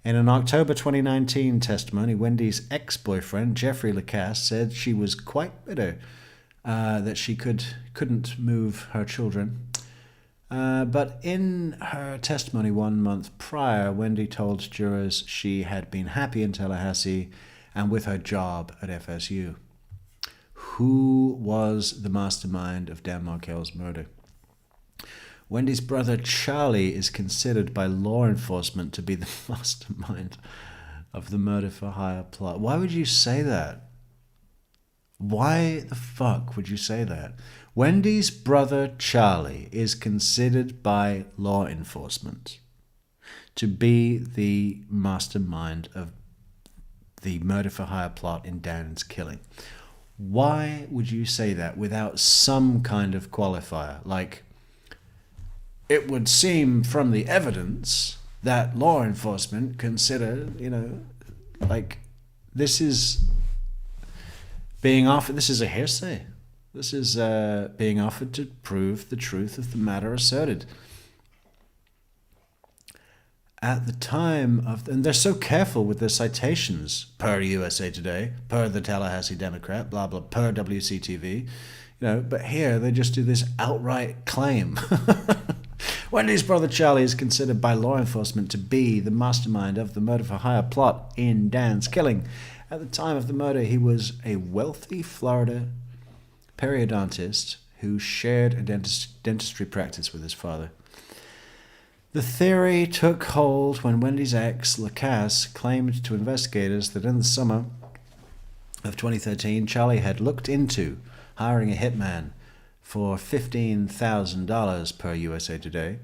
In an October 2019 testimony, Wendy's ex-boyfriend, Jeffrey Laccase, said she was quite bitter that she couldn't move her children. But in her testimony 1 month prior, Wendy told jurors she had been happy in Tallahassee and with her job at FSU. Who was the mastermind of Dan Markel's murder? Wendy's brother Charlie is considered by law enforcement to be the mastermind of the murder-for-hire plot. Why would you say that? Why the fuck would you say that? Wendy's brother Charlie is considered by law enforcement to be the mastermind of the murder-for-hire plot in Dan's killing. Why would you say that without some kind of qualifier? Like, it would seem from the evidence that law enforcement consider, like this is being offered. This is a hearsay. This is being offered to prove the truth of the matter asserted. At the time of, and they're so careful with their citations, per USA Today, per the Tallahassee Democrat, blah blah, per WCTV, but here they just do this outright claim. Wendy's brother Charlie is considered by law enforcement to be the mastermind of the murder-for-hire plot in Dan's killing. At the time of the murder, he was a wealthy Florida periodontist who shared a dentistry practice with his father. The theory took hold when Wendy's ex, Laccase, claimed to investigators that in the summer of 2013, Charlie had looked into hiring a hitman for $15,000 per USA Today.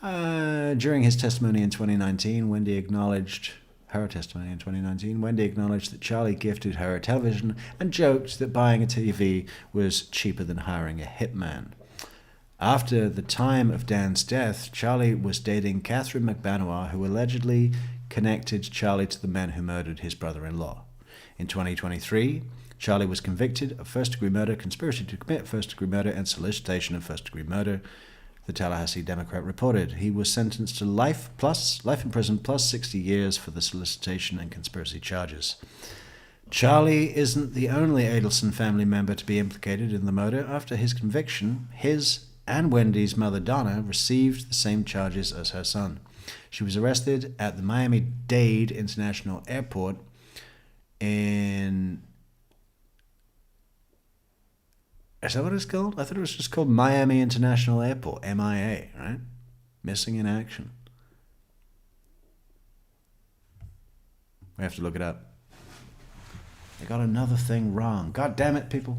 During his testimony in 2019, Wendy acknowledged that Charlie gifted her a television and joked that buying a TV was cheaper than hiring a hitman. After the time of Dan's death, Charlie was dating Catherine McBanoir, who allegedly connected Charlie to the men who murdered his brother-in-law. In 2023, Charlie was convicted of first-degree murder, conspiracy to commit first-degree murder, and solicitation of first-degree murder, the Tallahassee Democrat reported. He was sentenced to life in prison plus 60 years for the solicitation and conspiracy charges. Charlie isn't the only Adelson family member to be implicated in the murder. After his conviction, his and Wendy's mother Donna received the same charges as her son. She was arrested at the Miami-Dade International Airport in... Is that what it's called? I thought it was just called Miami International Airport, MIA, right? Missing in action. We have to look it up. They got another thing wrong. God damn it, people.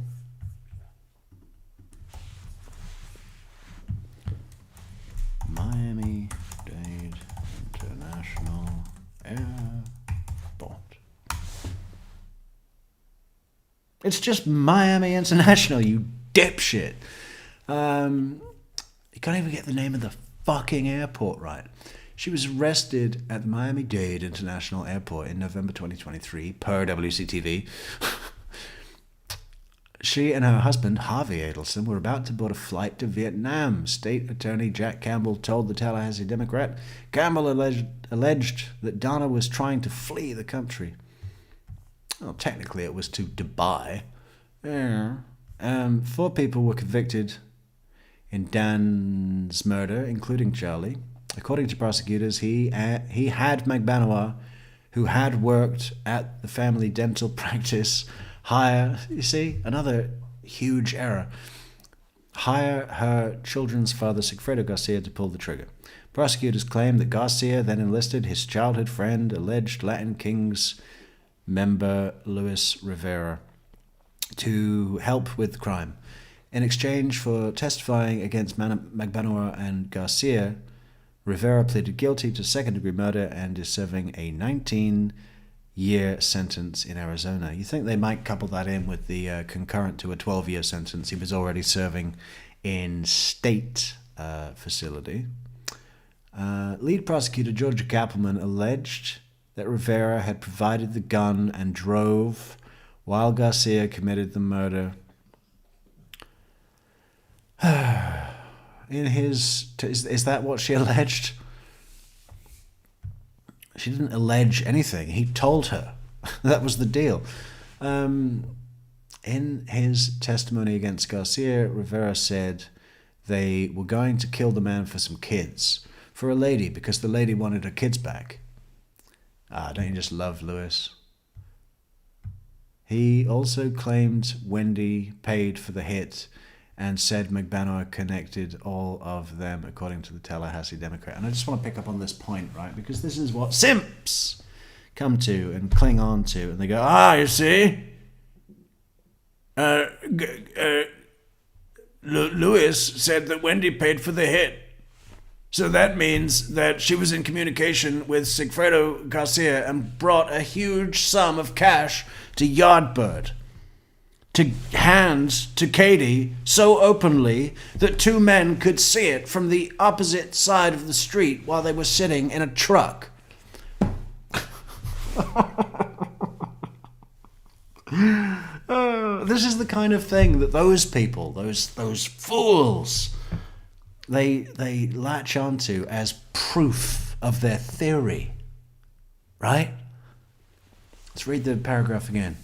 Miami-Dade International Airport. It's just Miami International, you dipshit. You can't even get the name of the fucking airport right. She was arrested at the Miami-Dade International Airport in November 2023, per WCTV. She and her husband, Harvey Adelson, were about to board a flight to Vietnam. State Attorney Jack Campbell told the Tallahassee Democrat. Campbell alleged that Donna was trying to flee the country. Well, technically it was to Dubai. Yeah. 4 people were convicted in Dan's murder, including Charlie. According to prosecutors, he had McBanoir, who had worked at the family dental practice, hire her children's father, Sigfredo Garcia, to pull the trigger. Prosecutors claim that Garcia then enlisted his childhood friend, alleged Latin Kings member Luis Rivera, to help with the crime. In exchange for testifying against McBanoir and Garcia, Rivera pleaded guilty to second-degree murder and is serving a 19-year sentence in Arizona. You think they might couple that in with the concurrent to a 12-year sentence he was already serving in state facility. Lead prosecutor Georgia Kappelman alleged that Rivera had provided the gun and drove while Garcia committed the murder. Is that what she alleged? She didn't allege anything. He told her. That was the deal. In his testimony against Garcia, Rivera said they were going to kill the man for some kids, for a lady, because the lady wanted her kids back. Don't you just love Lewis? He also claimed Wendy paid for the hit and said McBanoir connected all of them, according to the Tallahassee Democrat. And I just want to pick up on this point, right? Because this is what simps come to and cling on to. And they go, you see? Lewis said that Wendy paid for the hit. So that means that she was in communication with Sigfredo Garcia and brought a huge sum of cash to Yardbird. to hand to Katie so openly that two men could see it from the opposite side of the street while they were sitting in a truck. This is the kind of thing that those people, those fools, they latch onto as proof of their theory, right? Let's read the paragraph again.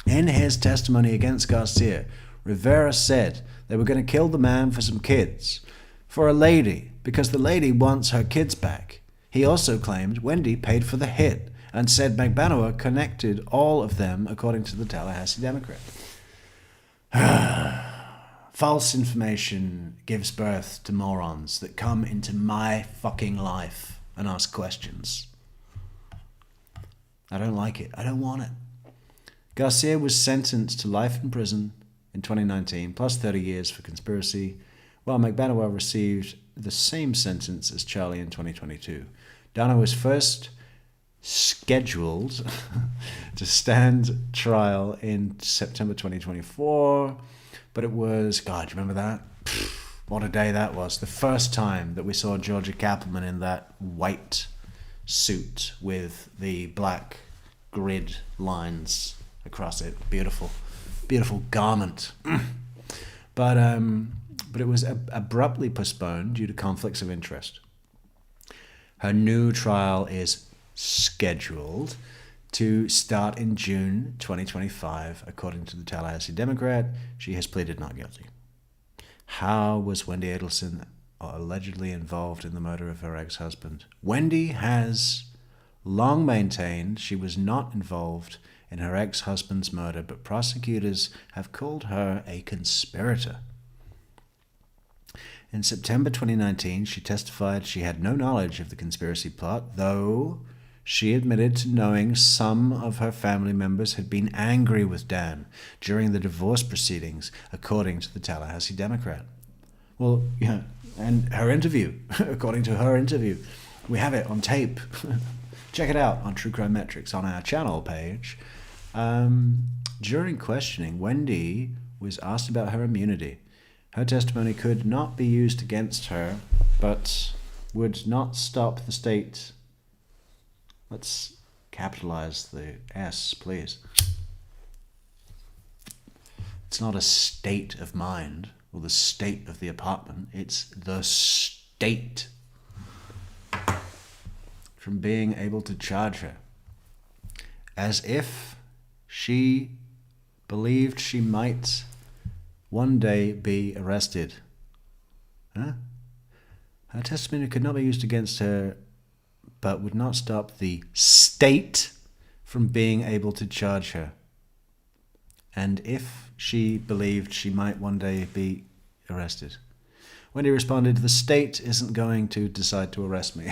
In his testimony against Garcia, Rivera said they were going to kill the man for some kids, for a lady, because the lady wants her kids back. He also claimed Wendy paid for the hit and said McBanoa connected all of them, according to the Tallahassee Democrat. False information gives birth to morons that come into my fucking life and ask questions. I don't like it. I don't want it. Garcia was sentenced to life in prison in 2019, plus 30 years for conspiracy, while McBanoa received the same sentence as Charlie in 2022. Donna was first scheduled to stand trial in September 2024, but it was, God, do you remember that? What a day that was. The first time that we saw Georgia Cappleman in that white suit with the black grid lines across it. Beautiful, beautiful garment. But it was abruptly postponed due to conflicts of interest. Her new trial is scheduled to start in June 2025, according to the Tallahassee Democrat. She has pleaded not guilty. How was Wendy Adelson allegedly involved in the murder of her ex-husband? Wendy has long maintained she was not involved in her ex-husband's murder, but prosecutors have called her a conspirator. In September 2019, she testified she had no knowledge of the conspiracy plot, though she admitted to knowing some of her family members had been angry with Dan during the divorce proceedings, according to the Tallahassee Democrat. Well, yeah, and her interview, according to her interview, we have it on tape. Check it out on True Crime Metrix on our channel page. During questioning, Wendy was asked about her immunity. Her testimony could not be used against her, but would not stop the state. Let's capitalize the S, please. It's not a state of mind or the state of the apartment. It's the state from being able to charge her. As if she believed she might one day be arrested. Huh? Her testimony could not be used against her, but would not stop the state from being able to charge her. And if she believed she might one day be arrested. Wendy responded, "The state isn't going to decide to arrest me."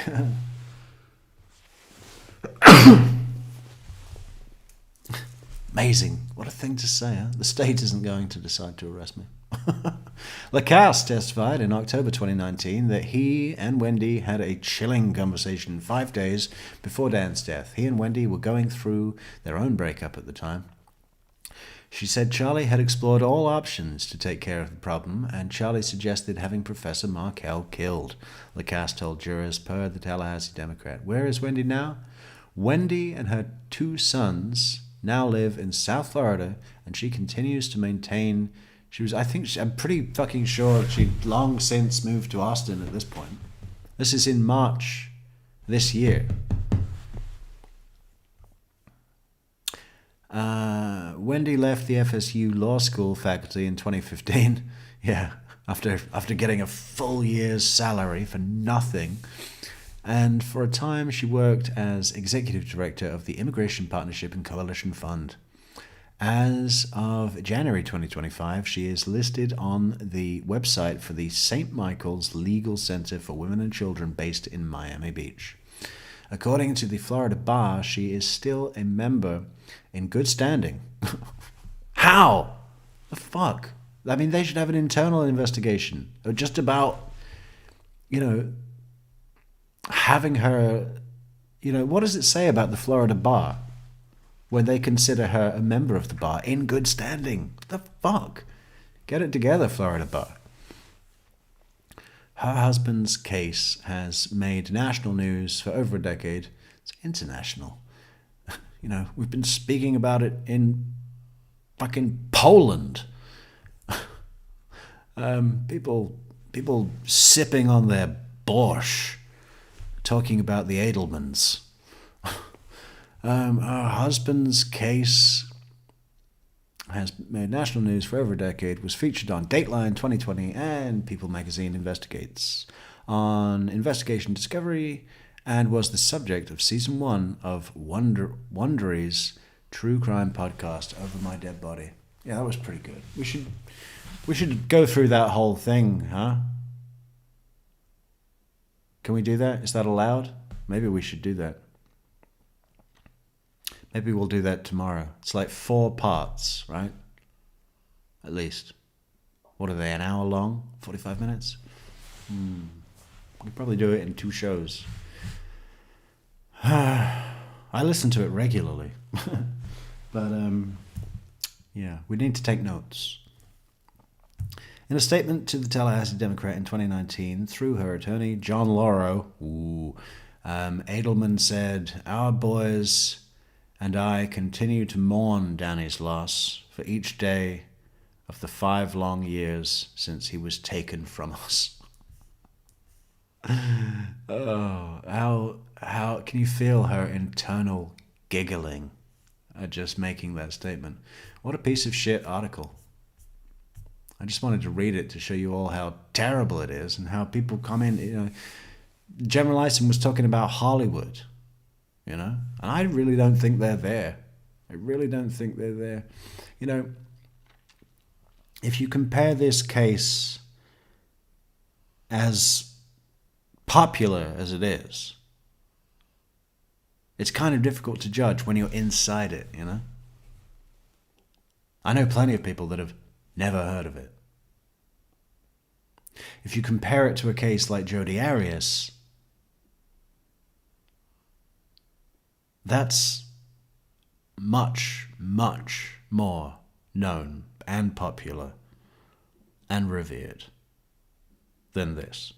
Amazing. What a thing to say, huh? The state isn't going to decide to arrest me. Laccase testified in October 2019 that he and Wendy had a chilling conversation 5 days before Dan's death. He and Wendy were going through their own breakup at the time. She said Charlie had explored all options to take care of the problem, and Charlie suggested having Professor Markell killed. Laccase told jurors per the Tallahassee Democrat. Where is Wendy now? Wendy and her 2 sons now live in South Florida, and she continues to maintain I'm pretty fucking sure she'd long since moved to Austin at this point. This is in March this year. Wendy left the FSU Law School faculty in 2015. Yeah, after getting a full year's salary for nothing. And for a time she worked as executive director of the Immigration Partnership and Coalition Fund. As of January 2025, she is listed on the website for the St. Michael's Legal Center for Women and Children based in Miami Beach. According to the Florida Bar, she is still a member in good standing. How? The fuck? I mean, they should have an internal investigation or just about, having her, what does it say about the Florida Bar? when they consider her a member of the bar in good standing. What the fuck? Get it together, Florida Bar. Her husband's case has made national news for over a decade. It's international. You know, we've been speaking about it in fucking Poland. People sipping on their borscht, talking about the Edelmans. Her husband's case has made national news for over a decade, was featured on Dateline 2020 and People magazine investigates on Investigation Discovery, and was the subject of season 1 of Wondery's true crime podcast, Over My Dead Body. Yeah, that was pretty good. We should go through that whole thing, huh? Can we do that? Is that allowed? Maybe we should do that. Maybe we'll do that tomorrow. It's like 4 parts, right? At least. What are they, an hour long? 45 minutes? We'll probably do it in 2 shows. I listen to it regularly. But, yeah, we need to take notes. In a statement to the Tallahassee Democrat in 2019, through her attorney, John Lauro, Edelman said, "Our boys and I continue to mourn Danny's loss for each day of the 5 long years since he was taken from us." Oh, how can you feel her internal giggling at just making that statement? What a piece of shit article. I just wanted to read it to show you all how terrible it is and how people come in. You know, General Ison was talking about Hollywood, you know, and I really don't think they're there. I really don't think they're there. You know, if you compare this case, as popular as it is, it's kind of difficult to judge when you're inside it, you know. I know plenty of people that have never heard of it. If you compare it to a case like Jodi Arias, that's much, much more known and popular and revered than this.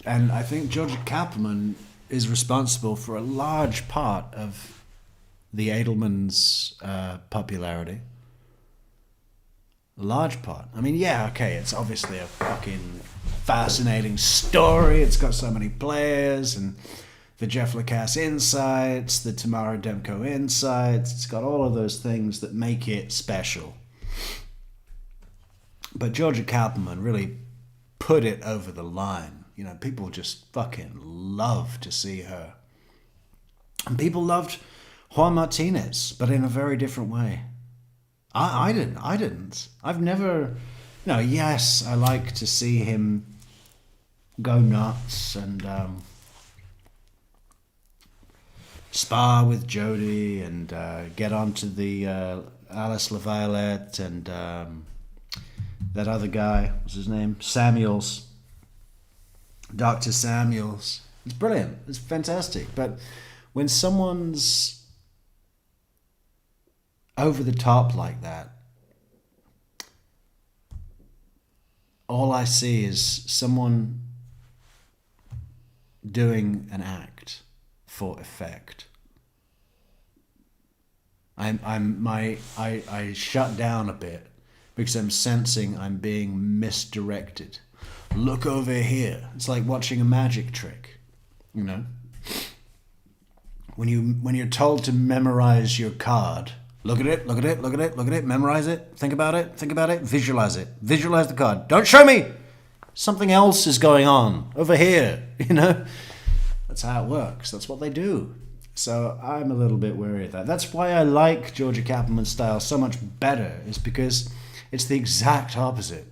And I think Georgia Kaplan is responsible for a large part of the Edelman's popularity. A large part. I mean, yeah, okay, it's obviously a fucking fascinating story. It's got so many players, and the Jeff Laccase insights, the Tamara Demko insights. It's got all of those things that make it special. But Georgia Kaplan really put it over the line. You know, people just fucking love to see her. And people loved Juan Martinez, but in a very different way. I didn't. I've never... No, yes, I like to see him go nuts and spar with Jodi and get onto the Alice LaViolette and that other guy, what's his name? Samuels. Dr. Samuels. It's brilliant. It's fantastic. But when someone's over the top like that, all I see is someone doing an act for effect. I shut down a bit because I'm sensing I'm being misdirected. Look over here. It's like watching a magic trick, you know. When you're told to memorize your card, look at it, look at it, look at it, look at it, memorize it, think about it, visualize it. Visualize the card. Don't show me! Something else is going on over here, you know? That's how it works. That's what they do. So I'm a little bit wary of that. That's why I like Georgia Kaplan's style so much better, is because it's the exact opposite.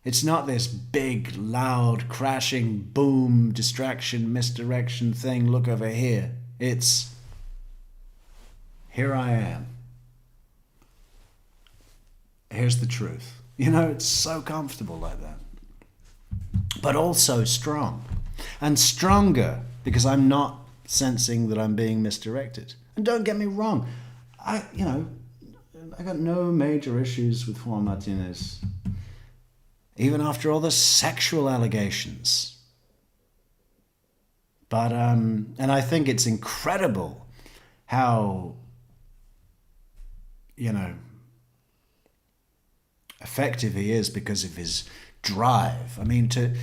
It's not this big, loud, crashing, boom, distraction, misdirection thing, look over here. It's, here I am. Here's the truth. You know, it's so comfortable like that. But also strong. And stronger, because I'm not sensing that I'm being misdirected. And don't get me wrong, I got no major issues with Juan Martinez, even after all the sexual allegations. But and I think it's incredible how, effective he is because of his drive. I mean, to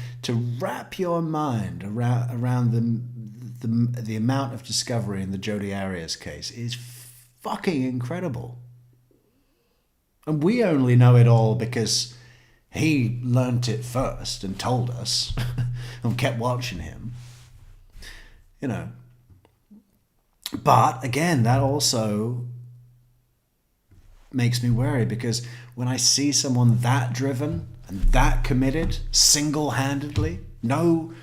wrap your mind around the amount of discovery in the Jodi Arias case is fucking incredible. And we only know it all because he learnt it first and told us and kept watching him. But again, that also makes me worry, because when I see someone that driven and that committed, single-handedly, no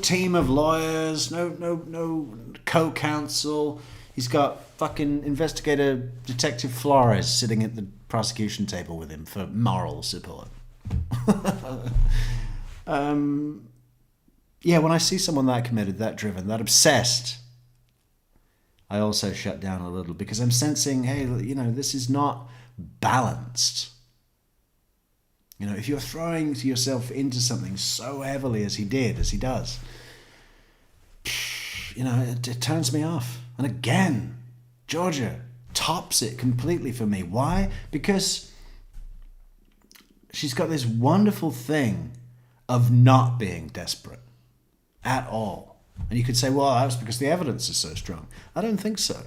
team of lawyers, no co-counsel, he's got fucking investigator Detective Flores sitting at the prosecution table with him for moral support. When I see someone that committed, that driven, that obsessed, I also shut down a little, because I'm sensing, hey, this is not balanced. If you're throwing yourself into something so heavily as he does, it turns me off. And again, Georgia tops it completely for me. Why? Because she's got this wonderful thing of not being desperate at all. And you could say, well, that's because the evidence is so strong. I don't think so.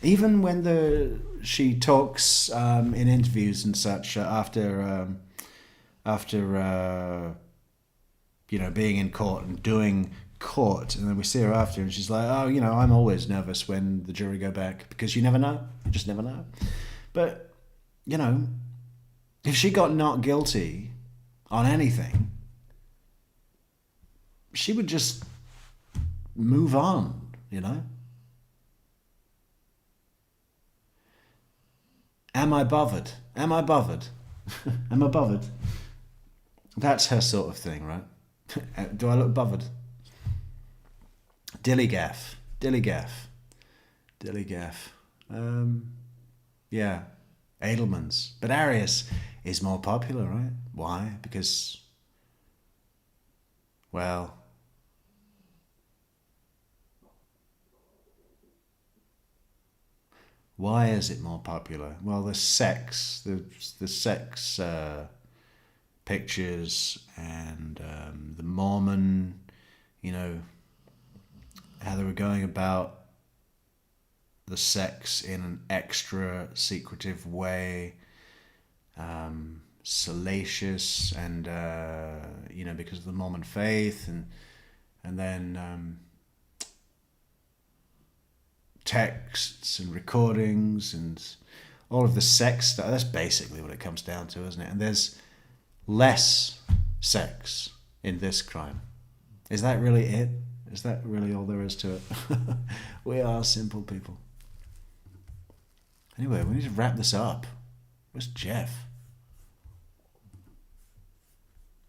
Even when she talks in interviews and such after being in court and doing court, and then we see her after, and she's like, oh, I'm always nervous when the jury go back, because you never know. You just never know. But, if she got not guilty on anything, she would just move on, Am I bothered? Am I bothered? Am I bothered? That's her sort of thing, right? Do I look bothered? Dillygaff. Yeah, Edelman's. But Arias is more popular, right? Why? Because, well, why is it more popular? Well, the sex pictures, and the Mormon, how they were going about the sex in an extra secretive way, salacious, and because of the Mormon faith, and then texts and recordings and all of the sex stuff. That's basically what it comes down to, isn't it? And there's less sex in this crime. Is that really it? Is that really all there is to it? We are simple people. Anyway, we need to wrap this up. Where's Jeff?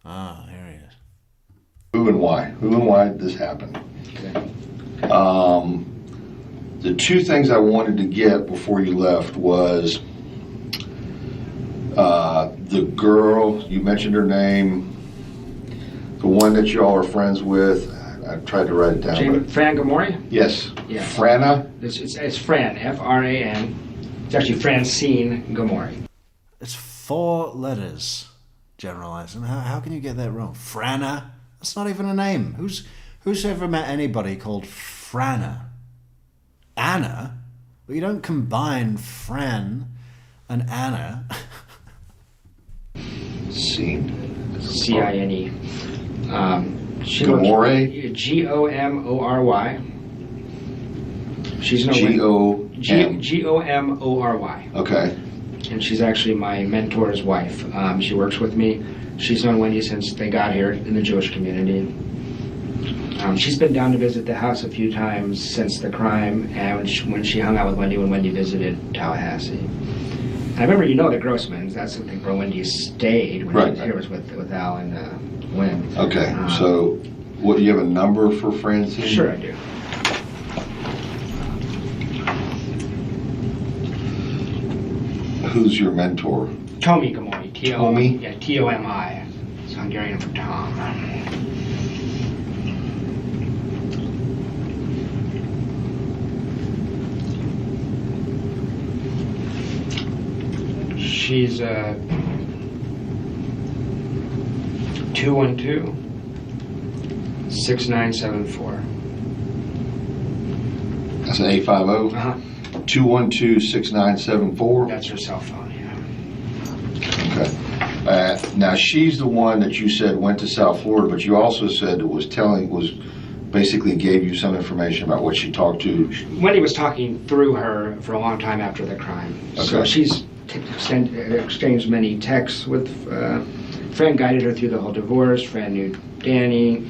Here he is. Who and why did this happen? Okay. The two things I wanted to get before you left was the girl, you mentioned her name, the one that y'all are friends with. I tried to write it down. Fran Gamori? Yes. Yeah. Frana? It's Fran, F-R-A-N. It's actually Francine Gamori. It's 4 letters, General Eisen. How can you get that wrong? Frana? That's not even a name. Who's ever met anybody called Frana? Anna? Well, you don't combine Fran and Anna. C-I-N-E. Gamori? G-O-M-O-R-Y. She's no G-O-M. G-O-M-O-R-Y. Okay. And she's actually my mentor's wife. She works with me. She's known Wendy since they got here in the Jewish community. She's been down to visit the house a few times since the crime, and when she hung out with Wendy when Wendy visited Tallahassee. And I remember, the Grossmans. That's I think where Wendy stayed when she was here, was with Al and Wynn. Okay, so What, you have a number for Francine? Sure I do. Who's your mentor? Tomi Gamori. Tomi? Yeah, Tomi. It's Hungarian for Tom. She's 212-6974. That's an 850? Uh-huh. 212-6974? That's her cell phone, yeah. Okay. Now, she's the one that you said went to South Florida, but you also said was basically gave you some information about what she talked to. Wendy was talking through her for a long time after the crime. So Okay. she's exchanged many texts with Fran. Guided her through the whole divorce. Fran knew Danny.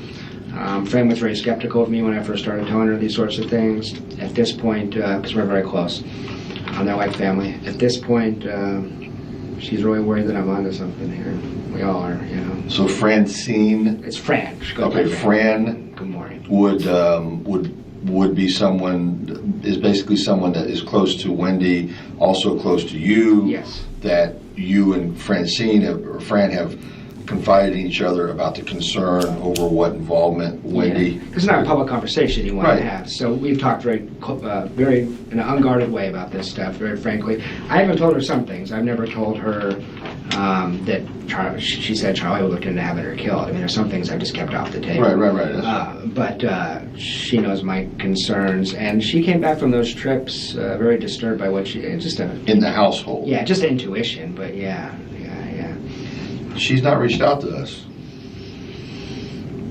Fran was very skeptical of me when I first started telling her these sorts of things. At this point, because we're very close, they're like family. At this point, she's really worried that I'm onto something here. We all are, you know. So Francine, It's Fran. She goes okay, by Fran Good morning. would be someone, is basically someone that is close to Wendy, also close to you. Yes. That you and Francine or Fran have confided in each other about the concern over what involvement Wendy. It's not a public conversation you want Right. to have. So we've talked very in an unguarded way about this stuff. Very frankly, I haven't told her some things. I've never told her that she said Charlie looked into having her killed. I mean, there's some things I've just kept off the table. Right. But she knows my concerns, and she came back from those trips very disturbed by what In the household. Yeah, just intuition. But yeah. She's not reached out to us.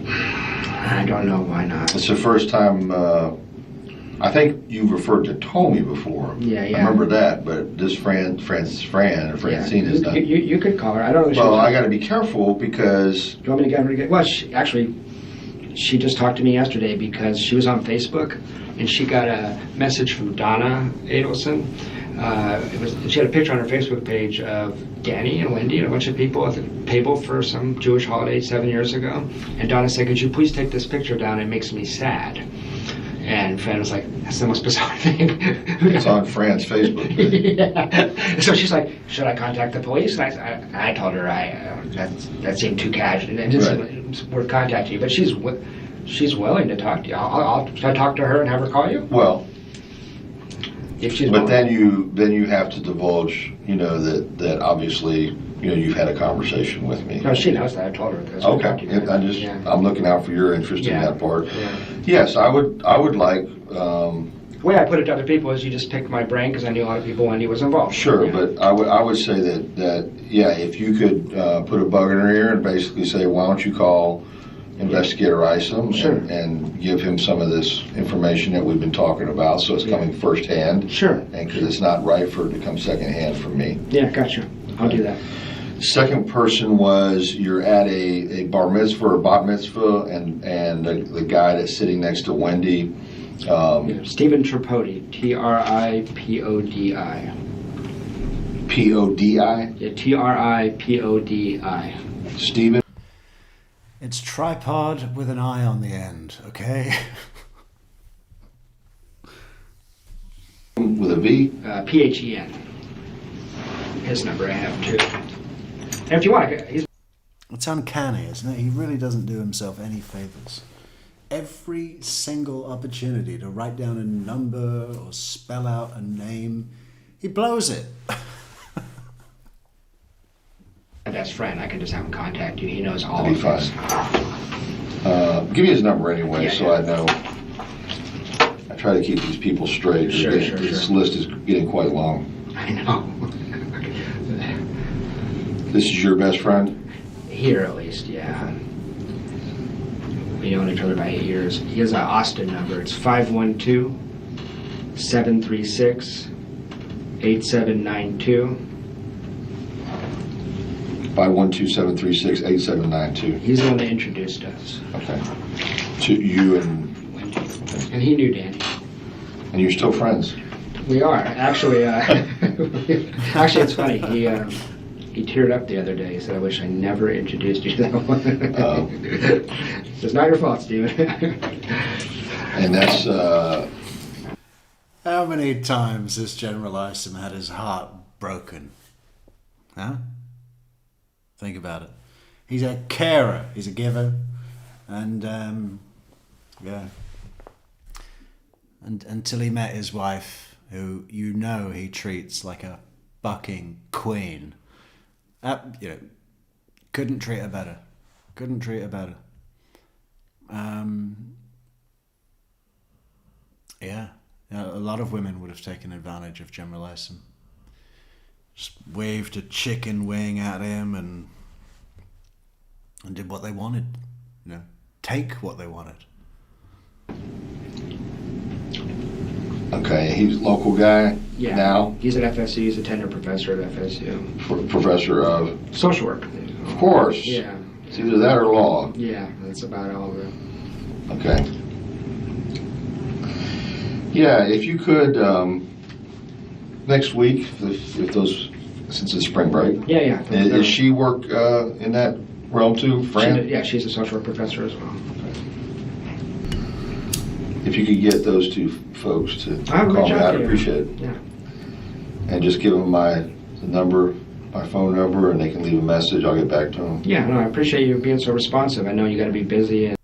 I don't know why not. It's the first time, I think you've referred to Tomi before. Yeah. I remember that, but this Fran or Francine is not. You could call her. I don't know. If Well, she's- I got to be careful because Do you want me to get her to get? Well, she just talked to me yesterday because she was on Facebook and she got a message from Donna Adelson. She had a picture on her Facebook page of Danny and Wendy and a bunch of people at the table for some Jewish holiday 7 years ago. And Donna said, "Could you please take this picture down? It makes me sad." And Fran was like, "That's the most bizarre thing." it's on Fran's Facebook page. Yeah. So she's like, "Should I contact the police?" And I told her that seemed too casual. It just seemed worth contacting you. But she's willing to talk to you. Should I talk to her and have her call you? Well, If she's but willing. then you have to divulge, that obviously, you've had a conversation with me. No, she knows that. I told her this. Okay, I'm looking out for your interest in that part. Yeah. Yes, I would like. The way I put it to other people is you just picked my brain because I knew a lot of people when he was involved. Sure, Yeah. but I would say that if you could put a bug in her ear and basically say, why don't you call Investigator Isom Sure. and give him some of this information that we've been talking about, so it's coming firsthand. Sure. And because it's not right for it to come secondhand from me. Yeah, gotcha. I'll do that. Second person was you're at a bar mitzvah or bat mitzvah, and the guy that's sitting next to Wendy. Stephen Tripodi, Tripodi. P-O-D-I? Yeah, Tripodi. Stephen? It's tripod with an I on the end, okay? With a V? Phen. His number I have too. And if you want, he's It's uncanny, isn't it? He really doesn't do himself any favors. Every single opportunity to write down a number or spell out a name, he blows it. my best friend. I can just have him contact you. He knows all That'd of be this. Give me his number anyway, Yeah, so yeah. I know. I try to keep these people straight. Sure. This list is getting quite long. I know. This is your best friend? Here at least, yeah. We known each other by 8 years. He has an Austin number. It's 512-736-8792. 512-736-8792. He's the one that introduced us. Okay. To you and And he knew Danny. you're still friends? We are. Actually, actually it's funny. He teared up the other day. He said, "I wish I never introduced you to that one." It's not your fault, Steven. And that's How many times has General Isom had his heart broken? Huh? Think about it. He's a carer. He's a giver. And, yeah. And until he met his wife, who you know he treats like a bucking queen. Couldn't treat her better. Couldn't treat her better. Yeah. A lot of women would have taken advantage of General Isom. Just waved a chicken wing at him and did what they wanted. Take what they wanted. okay. He's a local guy Yeah. now, He's at FSU. He's a tenured professor at FSU. professor of. Social work. Of course. Yeah. It's either that or law. Yeah, that's about all of it. Okay. Yeah, if you could, next week, if those, since it's spring break, Yeah. does she work in that realm too, Fran? Yeah, she's a social work professor as well. If you could get those two folks to I'll call reach me, out I'd to you. appreciate it. Yeah. And just give them my phone number, and they can leave a message. I'll get back to them. Yeah, no, I appreciate you being so responsive. I know you got to be busy. And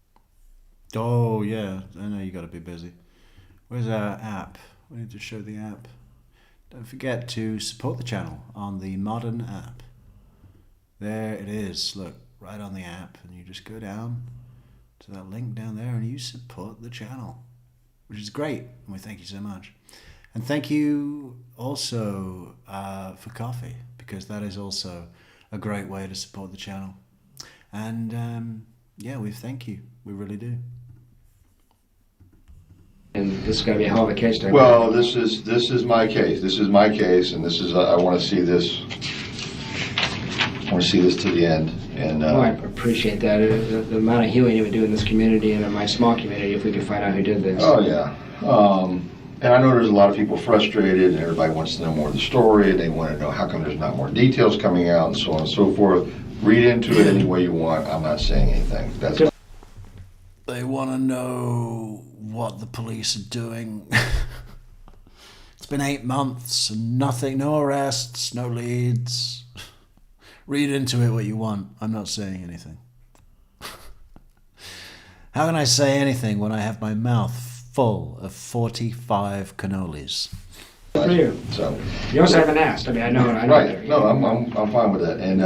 Oh, yeah. I know you got to be busy. Where's our app? We need to show the app. Don't forget to support the channel on the modern app. There it is. Look, right on the app. And you just go down to that link down there and you support the channel, which is great. And we thank you so much. And thank you also for coffee, because that is also a great way to support the channel. And yeah, we thank you. We really do. and this is going to be a hell of a case. Tonight. Well, this is my case. This is my case, and this is I want to see this. I want to see this to the end. And Well, I appreciate that. The amount of healing it would do in this community and in my small community if we could find out who did this. oh yeah. And I know there's a lot of people frustrated, and everybody wants to know more of the story. They want to know how come there's not more details coming out, and so on and so forth. Read into it any way you want. I'm not saying anything. That's They want to know what the police are doing. It's been 8 months and nothing, no arrests, no leads. Read into it what you want. I'm not saying anything. How can I say anything when I have my mouth full of 45 cannolis? Good for you. so. You also haven't asked. I mean, I know. Right. No, I'm fine with that. And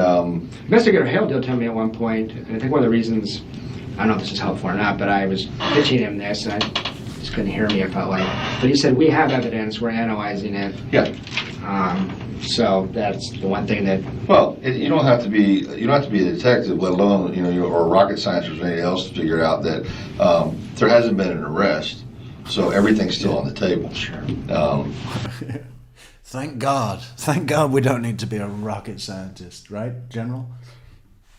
Investigator Hale did tell me at one point, and I think one of the reasons, I don't know if this is helpful or not, but I was pitching him this, and I just couldn't hear me, I felt like. But he said, we have evidence, we're analyzing it. yeah. So that's the one thing that, Well, you don't have to be a detective, let alone or a rocket scientist or anything else to figure out that there hasn't been an arrest, so everything's still on the table. sure. Thank God we don't need to be a rocket scientist, right, General?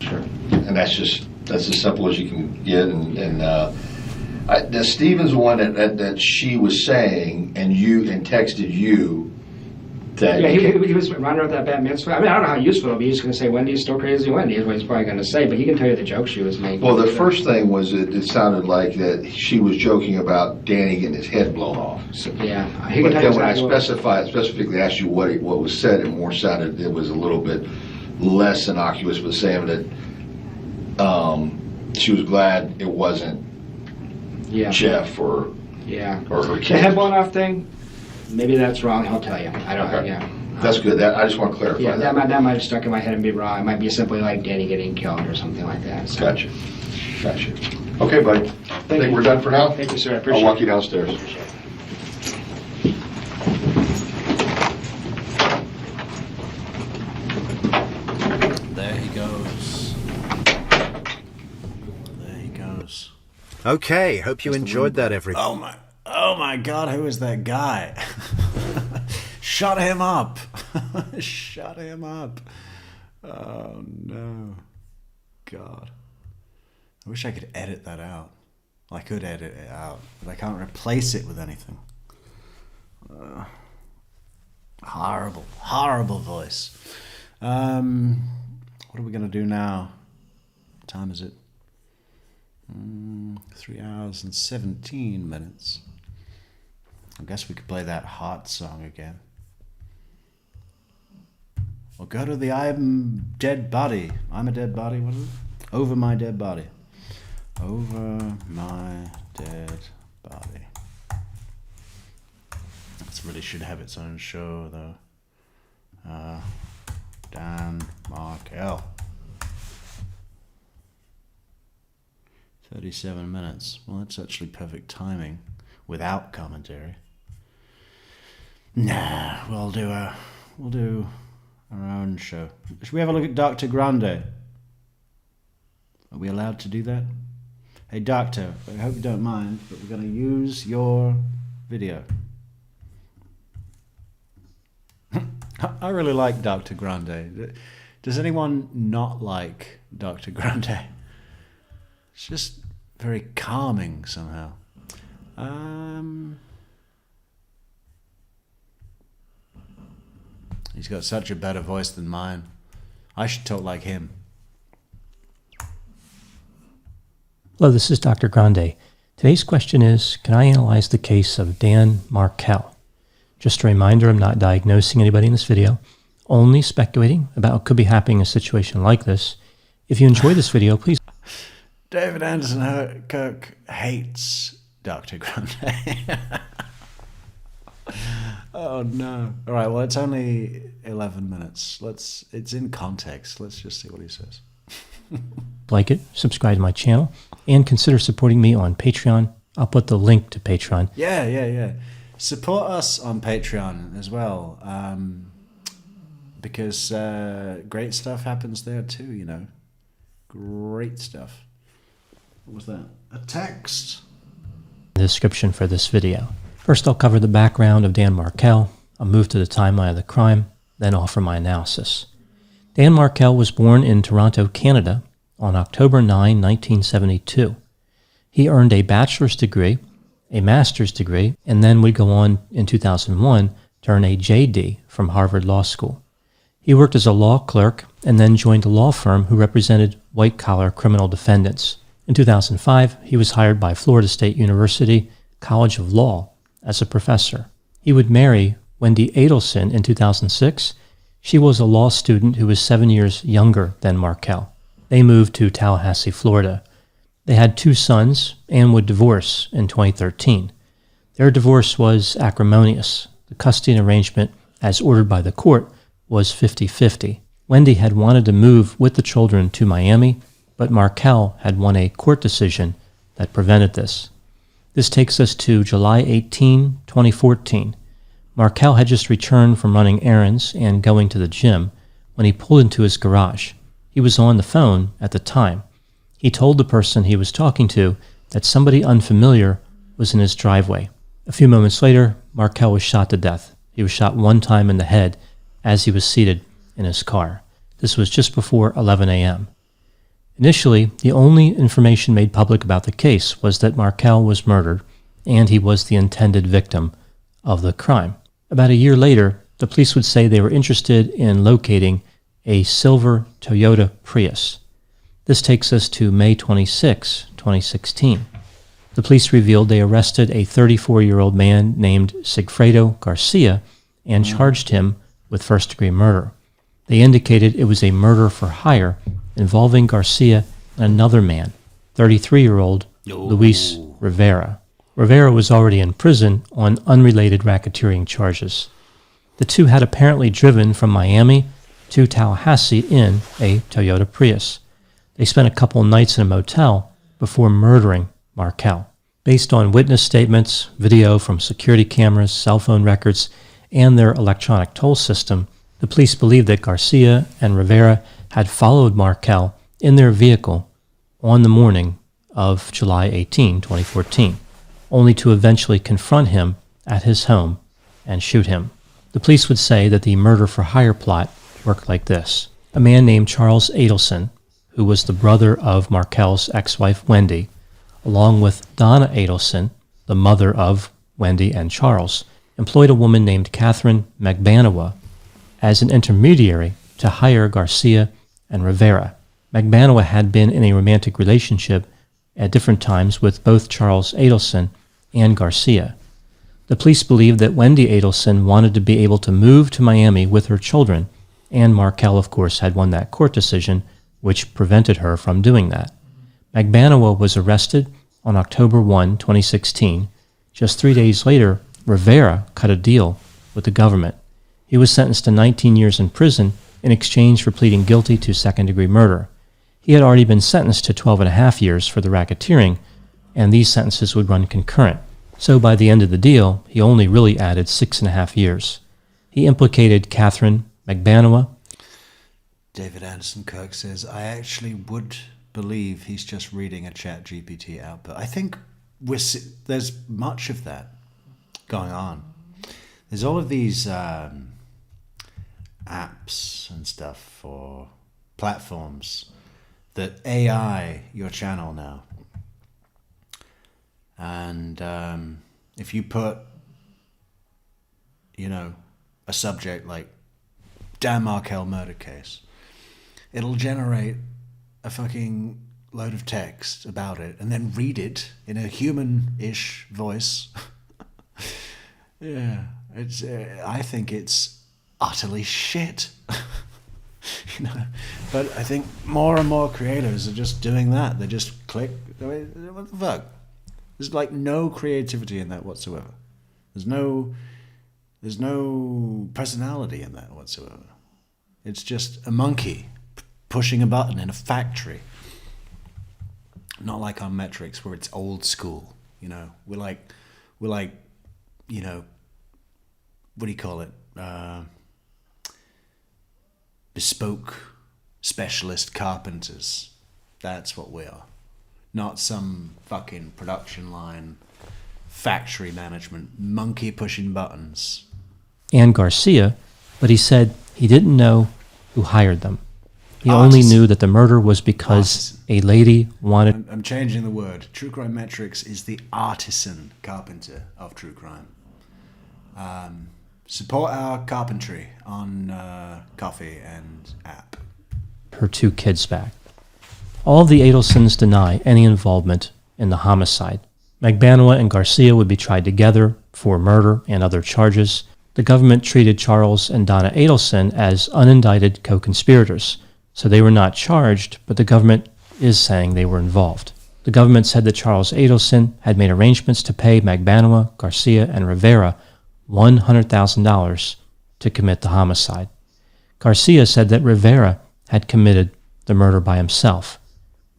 Sure. And that's as simple as you can get. And Stephen's the one that she was saying, and texted you. That Yeah, he was running with that bat mitzvah. I mean, I don't know how useful it'll be. He's going to say, Wendy's still crazy Wendy, is what he's probably going to say, but he can tell you the joke she was making. Well, the first thing was it sounded like that she was joking about Danny getting his head blown off. So, yeah, he can But tell you then when I exactly what- specifically asked you what was said, it more sounded, it was a little bit less innocuous, but saying that she was glad it wasn't yeah. Jeff or Yeah. her The kid. head blown off thing, maybe that's wrong. He'll tell you. I don't know. Okay. Yeah. That's good. I just want to clarify Yeah, that. that might have stuck in my head and be wrong. It might be simply like Danny getting killed or something like that. So. Gotcha. Okay, buddy. I think you. we're done for now. Thank you, sir. I I'll appreciate walk it. you downstairs. There he goes. There he goes. Okay, hope you enjoyed that, everyone. Oh my God, who is that guy? Shut him up. Shut him up. Oh no. God. I wish I could edit that out. I could edit it out, but I can't replace it with anything. Horrible, horrible voice. What are we going to do now? What time is it? 3 hours and 17 minutes. I guess we could play that Heart song again. Or go to the I'm Dead Body. I'm a Dead Body, what is it? Over My Dead Body. Over My Dead Body. This really should have its own show, though. Dan Markel. 37 minutes. Well, that's actually perfect timing without commentary. Nah, we'll do our own show. Should we have a look at Dr. Grande? Are we allowed to do that? Hey, Doctor, I hope you don't mind, but we're going to use your video. I really like Dr. Grande. Does anyone not like Dr. Grande? It's just very calming somehow. He's got such a better voice than mine. I should talk like him. Hello, this is Dr. Grande. Today's question is, can I analyze the case of Dan Markel? Just a reminder, I'm not diagnosing anybody in this video, only speculating about what could be happening in a situation like this. If you enjoy this video, please... David Anderson Kirk hates Dr. Grande. Oh no. All right, well, it's only 11 minutes. It's in context. Let's just see what he says. like it, subscribe to my channel, and consider supporting me on Patreon. I'll put the link to Patreon. Yeah. Support us on Patreon as well, because great stuff happens there too, you know. Great stuff. What was that? A text? The description for this video. First, I'll cover the background of Dan Markel. I'll move to the timeline of the crime, then offer my analysis. Dan Markel was born in Toronto, Canada on October 9, 1972. He earned a bachelor's degree, a master's degree, and then would go on in 2001 to earn a JD from Harvard Law School. He worked as a law clerk and then joined a law firm who represented white-collar criminal defendants. In 2005, he was hired by Florida State University College of Law as a professor. He would marry Wendy Adelson in 2006. She was a law student who was 7 years younger than Markel. They moved to Tallahassee, Florida. They had 2 sons and would divorce in 2013. Their divorce was acrimonious. The custody arrangement, as ordered by the court, was 50-50. Wendy had wanted to move with the children to Miami, but Markel had won a court decision that prevented this. This takes us to July 18, 2014. Markel had just returned from running errands and going to the gym when he pulled into his garage. He was on the phone at the time. He told the person he was talking to that somebody unfamiliar was in his driveway. A few moments later, Markel was shot to death. He was shot 1 time in the head as he was seated in his car. This was just before 11 a.m. Initially, the only information made public about the case was that Markel was murdered and he was the intended victim of the crime. About a year later, the police would say they were interested in locating a silver Toyota Prius. This takes us to May 26, 2016. The police revealed they arrested a 34-year-old man named Sigfredo Garcia and charged him with first-degree murder. They indicated it was a murder for hire involving Garcia and another man, 33-year-old Luis Rivera. Rivera was already in prison on unrelated racketeering charges. The two had apparently driven from Miami to Tallahassee in a Toyota Prius. They spent a couple nights in a motel before murdering Markel. Based on witness statements, video from security cameras, cell phone records, and their electronic toll system, the police believe that Garcia and Rivera had followed Markel in their vehicle on the morning of July 18, 2014, only to eventually confront him at his home and shoot him. The police would say that the murder-for-hire plot worked like this. A man named Charles Adelson, who was the brother of Markel's ex-wife Wendy, along with Donna Adelson, the mother of Wendy and Charles, employed a woman named Catherine Magbanawa as an intermediary to hire Garcia and Rivera. Magbanua had been in a romantic relationship at different times with both Charles Adelson and Garcia. The police believed that Wendy Adelson wanted to be able to move to Miami with her children, and Markel, of course, had won that court decision, which prevented her from doing that. Magbanua was arrested on October 1, 2016. Just 3 days later, Rivera cut a deal with the government. He was sentenced to 19 years in prison in exchange for pleading guilty to second-degree murder. He had already been sentenced to 12.5 years for the racketeering, and these sentences would run concurrent. So by the end of the deal, he only really added 6.5 years. He implicated Catherine Magbanua. David Anderson Kirk says, I actually would believe he's just reading a chat GPT output. I think there's much of that going on. There's all of these apps and stuff for platforms that AI your channel now. And if you put, a subject like Dan Markel murder case, it'll generate a fucking load of text about it and then read it in a human-ish voice. Yeah, it's. I think it's utterly shit. But I think more and more creators are just doing that. They just click. What the fuck? There's like no creativity in that whatsoever. There's no personality in that whatsoever. It's just a monkey pushing a button in a factory. Not like on Metrix where it's old school. We're like, what do you call it? Bespoke specialist carpenters. That's what we are. Not some fucking production line, factory management, monkey pushing buttons. And Garcia, but he said he didn't know who hired them. He only knew that the murder was because a lady wanted... I'm changing the word. True Crime Metrix is the artisan carpenter of true crime. Support our carpentry on Coffee and app. Her 2 kids back. All of the Adelsons deny any involvement in the homicide. Magbanua and Garcia would be tried together for murder and other charges. The government treated Charles and Donna Adelson as unindicted co-conspirators, so they were not charged, but the government is saying they were involved. The government said that Charles Adelson had made arrangements to pay Magbanua, Garcia, and Rivera $100,000 to commit the homicide. Garcia said that Rivera had committed the murder by himself.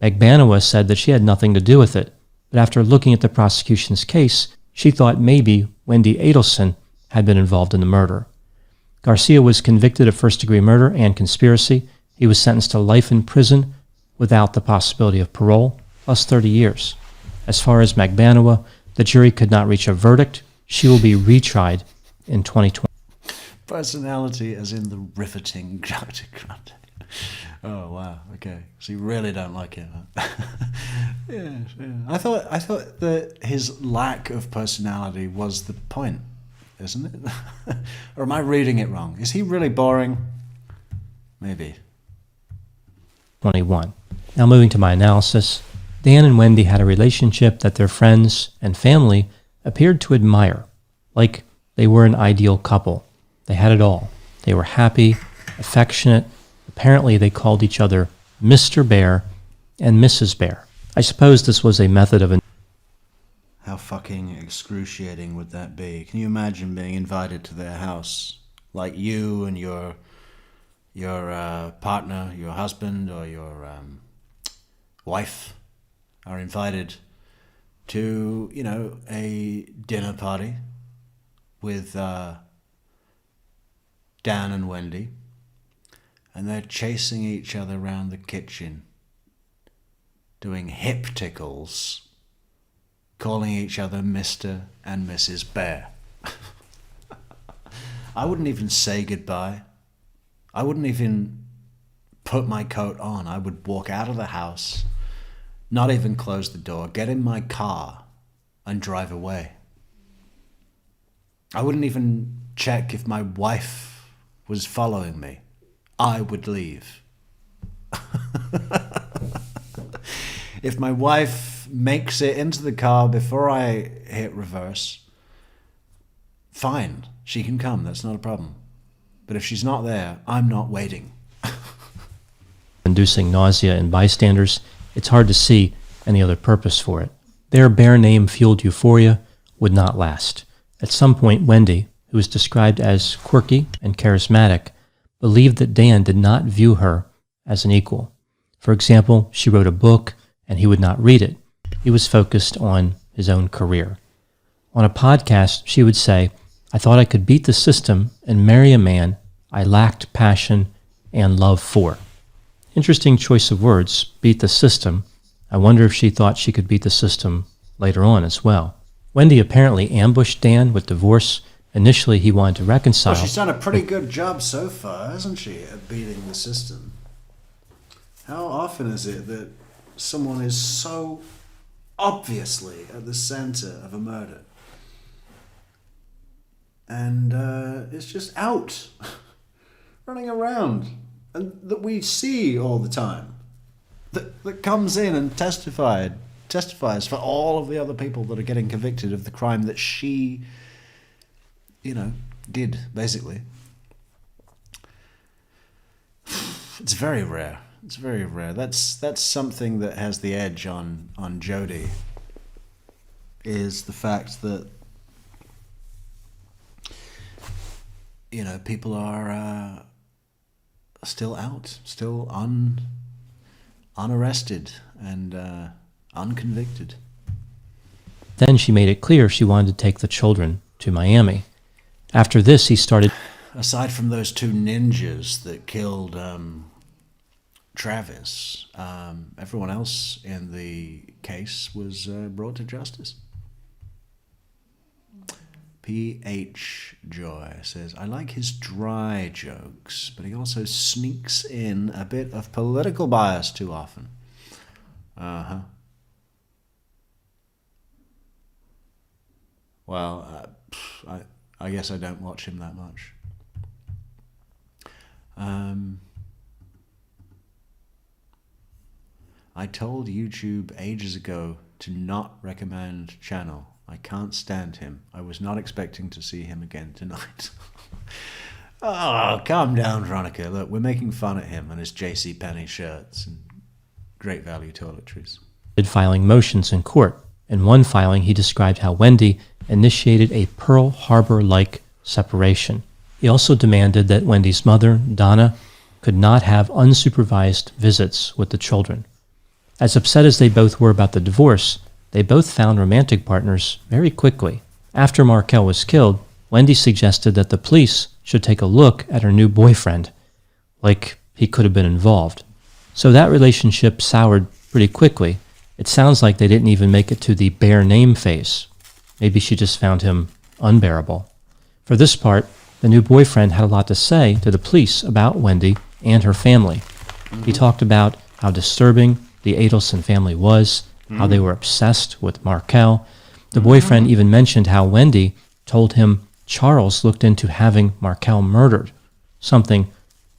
Magbanua said that she had nothing to do with it, but after looking at the prosecution's case, she thought maybe Wendy Adelson had been involved in the murder. Garcia was convicted of first-degree murder and conspiracy. He was sentenced to life in prison without the possibility of parole, plus 30 years. As far as Magbanua, the jury could not reach a verdict. She will be retried in 2020. Personality as in the riveting Dr. Grant. Oh wow, okay. So you really don't like it, huh? Yeah. I thought that his lack of personality was the point, isn't it? Or am I reading it wrong? Is he really boring? Maybe. 21. Now moving to my analysis. Dan and Wendy had a relationship that their friends and family appeared to admire, like they were an ideal couple. They had it all. They were happy, affectionate. Apparently they called each other Mr. Bear and Mrs. Bear. I suppose this was a method of... How fucking excruciating would that be? Can you imagine being invited to their house, like you and your partner, your husband, or your wife are invited to, a dinner party with Dan and Wendy, and they're chasing each other around the kitchen, doing hip tickles, calling each other Mr. and Mrs. Bear. I wouldn't even say goodbye. I wouldn't even put my coat on. I would walk out of the house, not even close the door, get in my car and drive away. I wouldn't even check if my wife was following me. I would leave. If my wife makes it into the car before I hit reverse, fine, she can come, that's not a problem. But if she's not there, I'm not waiting. Inducing nausea in bystanders, it's hard to see any other purpose for it. Their bare name-fueled euphoria would not last. At some point, Wendy, who is described as quirky and charismatic, believed that Dan did not view her as an equal. For example, she wrote a book and he would not read it. He was focused on his own career. On a podcast, she would say, "I thought I could beat the system and marry a man I lacked passion and love for." Interesting choice of words, beat the system. I wonder if she thought she could beat the system later on as well. Wendy apparently ambushed Dan with divorce. Initially, he wanted to reconcile. Well, she's done a pretty good job so far, hasn't she, at beating the system? How often is it that someone is so obviously at the center of a murder and it's just out, running around, and that we see all the time, that comes in and testifies for all of the other people that are getting convicted of the crime that she, did, basically. It's very rare. It's very rare. That's something that has the edge on Jodie, is the fact that people are still out, still unarrested and unconvicted. Then she made it clear she wanted to take the children to Miami. After this, he started... Aside from those two ninjas that killed Travis, everyone else in the case was brought to justice. P.H. Joy says, "I like his dry jokes, but he also sneaks in a bit of political bias too often." Uh-huh. Well, I guess I don't watch him that much. I told YouTube ages ago to not recommend channel. I can't stand him. I was not expecting to see him again tonight. Oh, calm down, Veronica. Look, we're making fun at him and his JCPenney shirts and Great Value toiletries. Filing motions in court. In one filing, he described how Wendy initiated a Pearl Harbor-like separation. He also demanded that Wendy's mother, Donna, could not have unsupervised visits with the children. As upset as they both were about the divorce, they both found romantic partners very quickly. After Markel was killed, Wendy suggested that the police should take a look at her new boyfriend, like he could have been involved. So that relationship soured pretty quickly. It sounds like they didn't even make it to the bare name phase. Maybe she just found him unbearable. For this part, the new boyfriend had a lot to say to the police about Wendy and her family. He talked about how disturbing the Adelson family was, how they were obsessed with Markel. The boyfriend even mentioned how Wendy told him Charles looked into having Markel murdered, something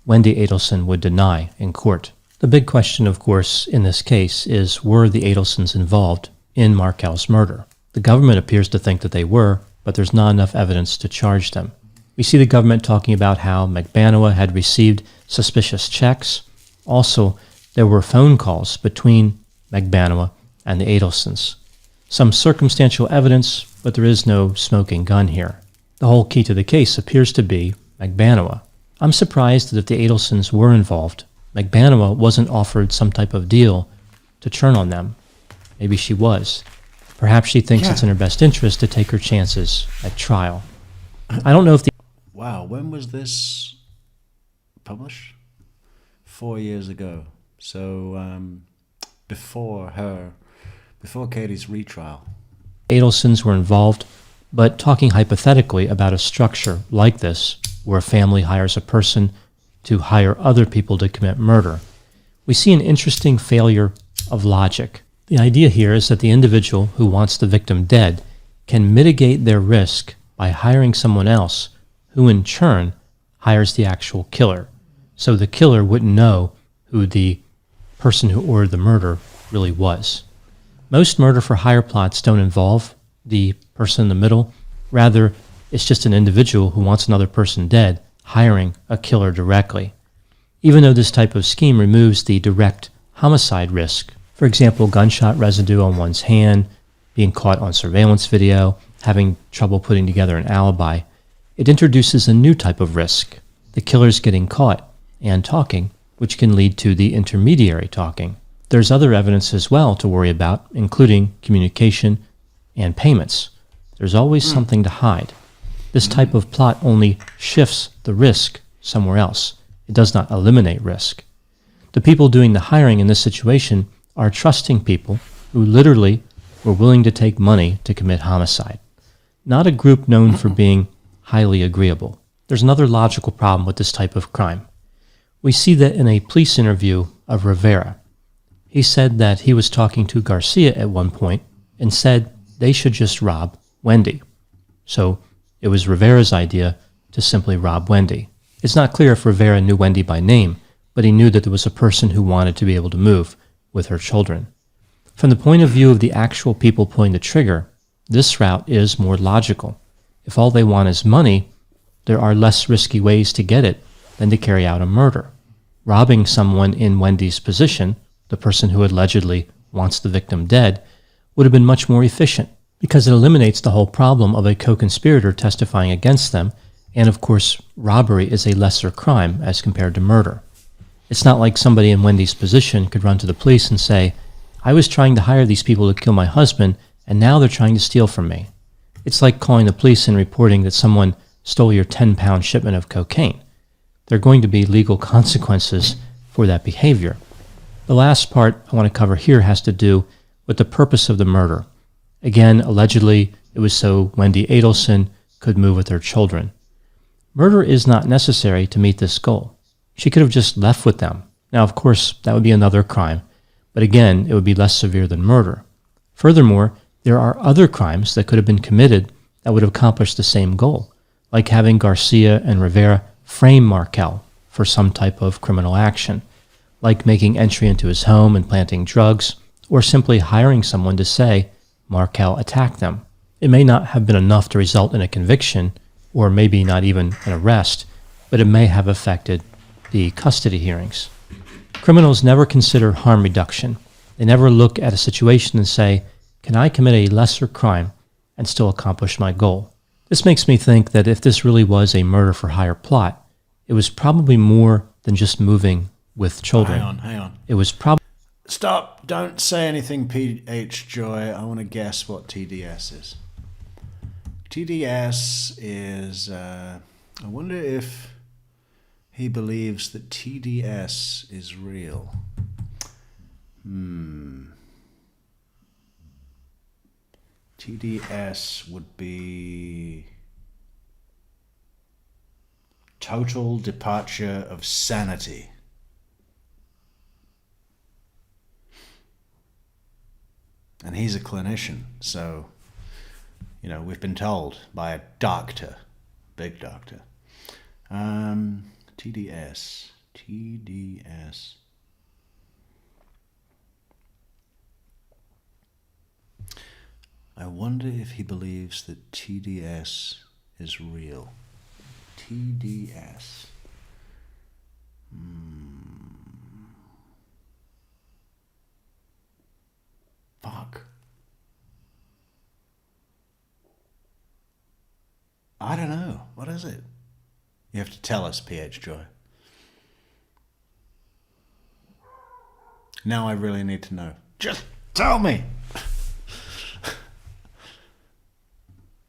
Wendy Adelson would deny in court. The big question, of course, in this case is, were the Adelsons involved in Markel's murder? The government appears to think that they were, but there's not enough evidence to charge them. We see the government talking about how McBanoa had received suspicious checks. Also, there were phone calls between McBanoa and the Adelsons. Some circumstantial evidence, but there is no smoking gun here. The whole key to the case appears to be McBanoa. I'm surprised that if the Adelsons were involved, McBanoa wasn't offered some type of deal to turn on them. Maybe she was. Perhaps she thinks it's in her best interest to take her chances at trial. I don't know if the... Wow, when was this published? 4 years ago. So, before Katie's retrial. Adelsons were involved, but talking hypothetically about a structure like this, where a family hires a person to hire other people to commit murder, we see an interesting failure of logic. The idea here is that the individual who wants the victim dead can mitigate their risk by hiring someone else who in turn hires the actual killer. so the killer wouldn't know who the person who ordered the murder really was. Most murder for hire plots don't involve the person in the middle. Rather, it's just an individual who wants another person dead hiring a killer directly. Even though this type of scheme removes the direct homicide risk, for example, gunshot residue on one's hand, being caught on surveillance video, having trouble putting together an alibi, it introduces a new type of risk, the killer's getting caught and talking, which can lead to the intermediary talking. There's other evidence as well to worry about, including communication and payments. There's always something to hide. This type of plot only shifts the risk somewhere else. It does not eliminate risk. The people doing the hiring in this situation are trusting people who literally were willing to take money to commit homicide, not a group known for being highly agreeable. There's another logical problem with this type of crime. We see that in a police interview of Rivera. He said that he was talking to Garcia at one point and said they should just rob Wendy. So it was Rivera's idea to simply rob Wendy. It's not clear if Rivera knew Wendy by name, but he knew that there was a person who wanted to be able to move with her children. From the point of view of the actual people pulling the trigger, this route is more logical. If all they want is money, there are less risky ways to get it than to carry out a murder. Robbing someone in Wendy's position, the person who allegedly wants the victim dead, would have been much more efficient because it eliminates the whole problem of a co-conspirator testifying against them, and of course, robbery is a lesser crime as compared to murder. It's not like somebody in Wendy's position could run to the police and say, I was trying to hire these people to kill my husband, and now they're trying to steal from me. It's like calling the police and reporting that someone stole your 10-pound shipment of cocaine. There are going to be legal consequences for that behavior. The last part I want to cover here has to do with the purpose of the murder. Again, allegedly, it was so Wendy Adelson could move with her children. Murder is not necessary to meet this goal. She could have just left with them. Now, of course, that would be another crime, but again, it would be less severe than murder. Furthermore, there are other crimes that could have been committed that would have accomplished the same goal, like having Garcia and Rivera frame Markel for some type of criminal action, like making entry into his home and planting drugs, or simply hiring someone to say Markel attacked them. It may not have been enough to result in a conviction, or maybe not even an arrest, but it may have affected the custody hearings. Criminals never consider harm reduction. They never look at a situation and say, can I commit a lesser crime and still accomplish my goal? This makes me think that if this really was a murder for hire plot, it was probably more than just moving with children. Hang on. It was probably... Stop. Don't say anything, P.H. Joy. I want to guess what TDS is. TDS is... I wonder if he believes that TDS is real. TDS would be total departure of sanity. And he's a clinician, so, you know, we've been told by a doctor, big doctor. TDS. I wonder if he believes that TDS is real. TDS. Fuck. I don't know. What is it? You have to tell us, PH Joy. Now I really need to know. Just tell me.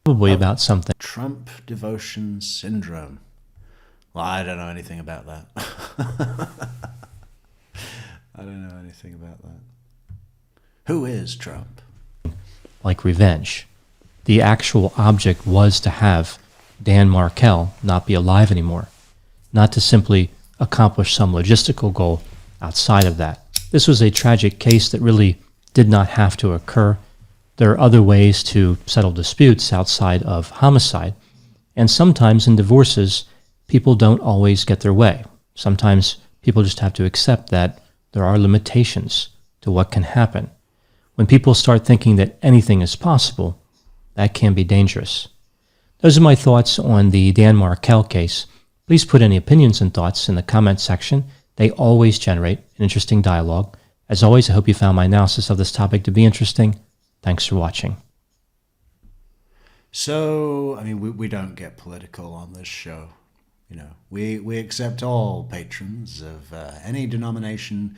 probably about something. Trump devotion syndrome. Well, I don't know anything about that. I don't know anything about that. Who is Trump? Like revenge. The actual object was to have Dan Markel not be alive anymore, not to simply accomplish some logistical goal outside of that. This was a tragic case that really did not have to occur. There are other ways to settle disputes outside of homicide, and sometimes in divorces, people don't always get their way. Sometimes people just have to accept that there are limitations to what can happen. When people start thinking that anything is possible, that can be dangerous. Those are my thoughts on the Dan Markel case. Please put any opinions and thoughts in the comments section. They always generate an interesting dialogue. As always, I hope you found my analysis of this topic to be interesting. Thanks for watching. So, I mean, we don't get political on this show. You know, we accept all patrons of any denomination,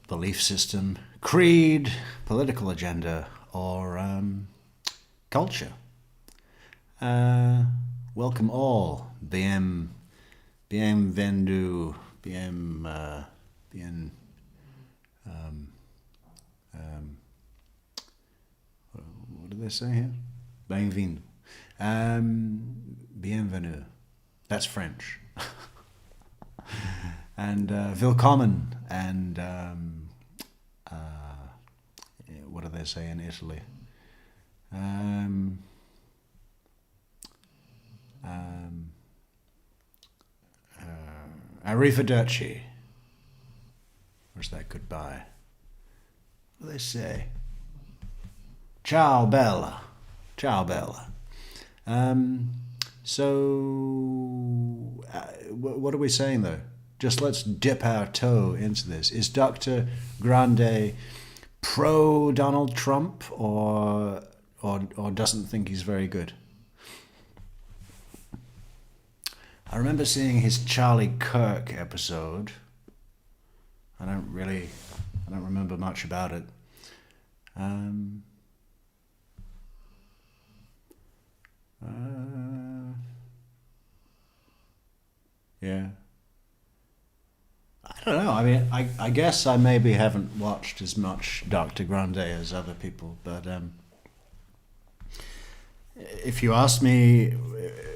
belief system, creed, political agenda, or culture. Welcome all. Bienvenue. What do they say here? Bienvenue. Bienvenue. That's French. And willkommen. And what do they say in Italy? Arrivederci. Where's that goodbye? What do they say? Ciao, Bella. Ciao, Bella. What are we saying, though? Just let's dip our toe into this. Is Dr. Grande pro Donald Trump or doesn't think he's very good? I remember seeing his Charlie Kirk episode. I don't remember much about it. Yeah. I don't know. I mean, I guess I maybe haven't watched as much Dr. Grande as other people, but if you ask me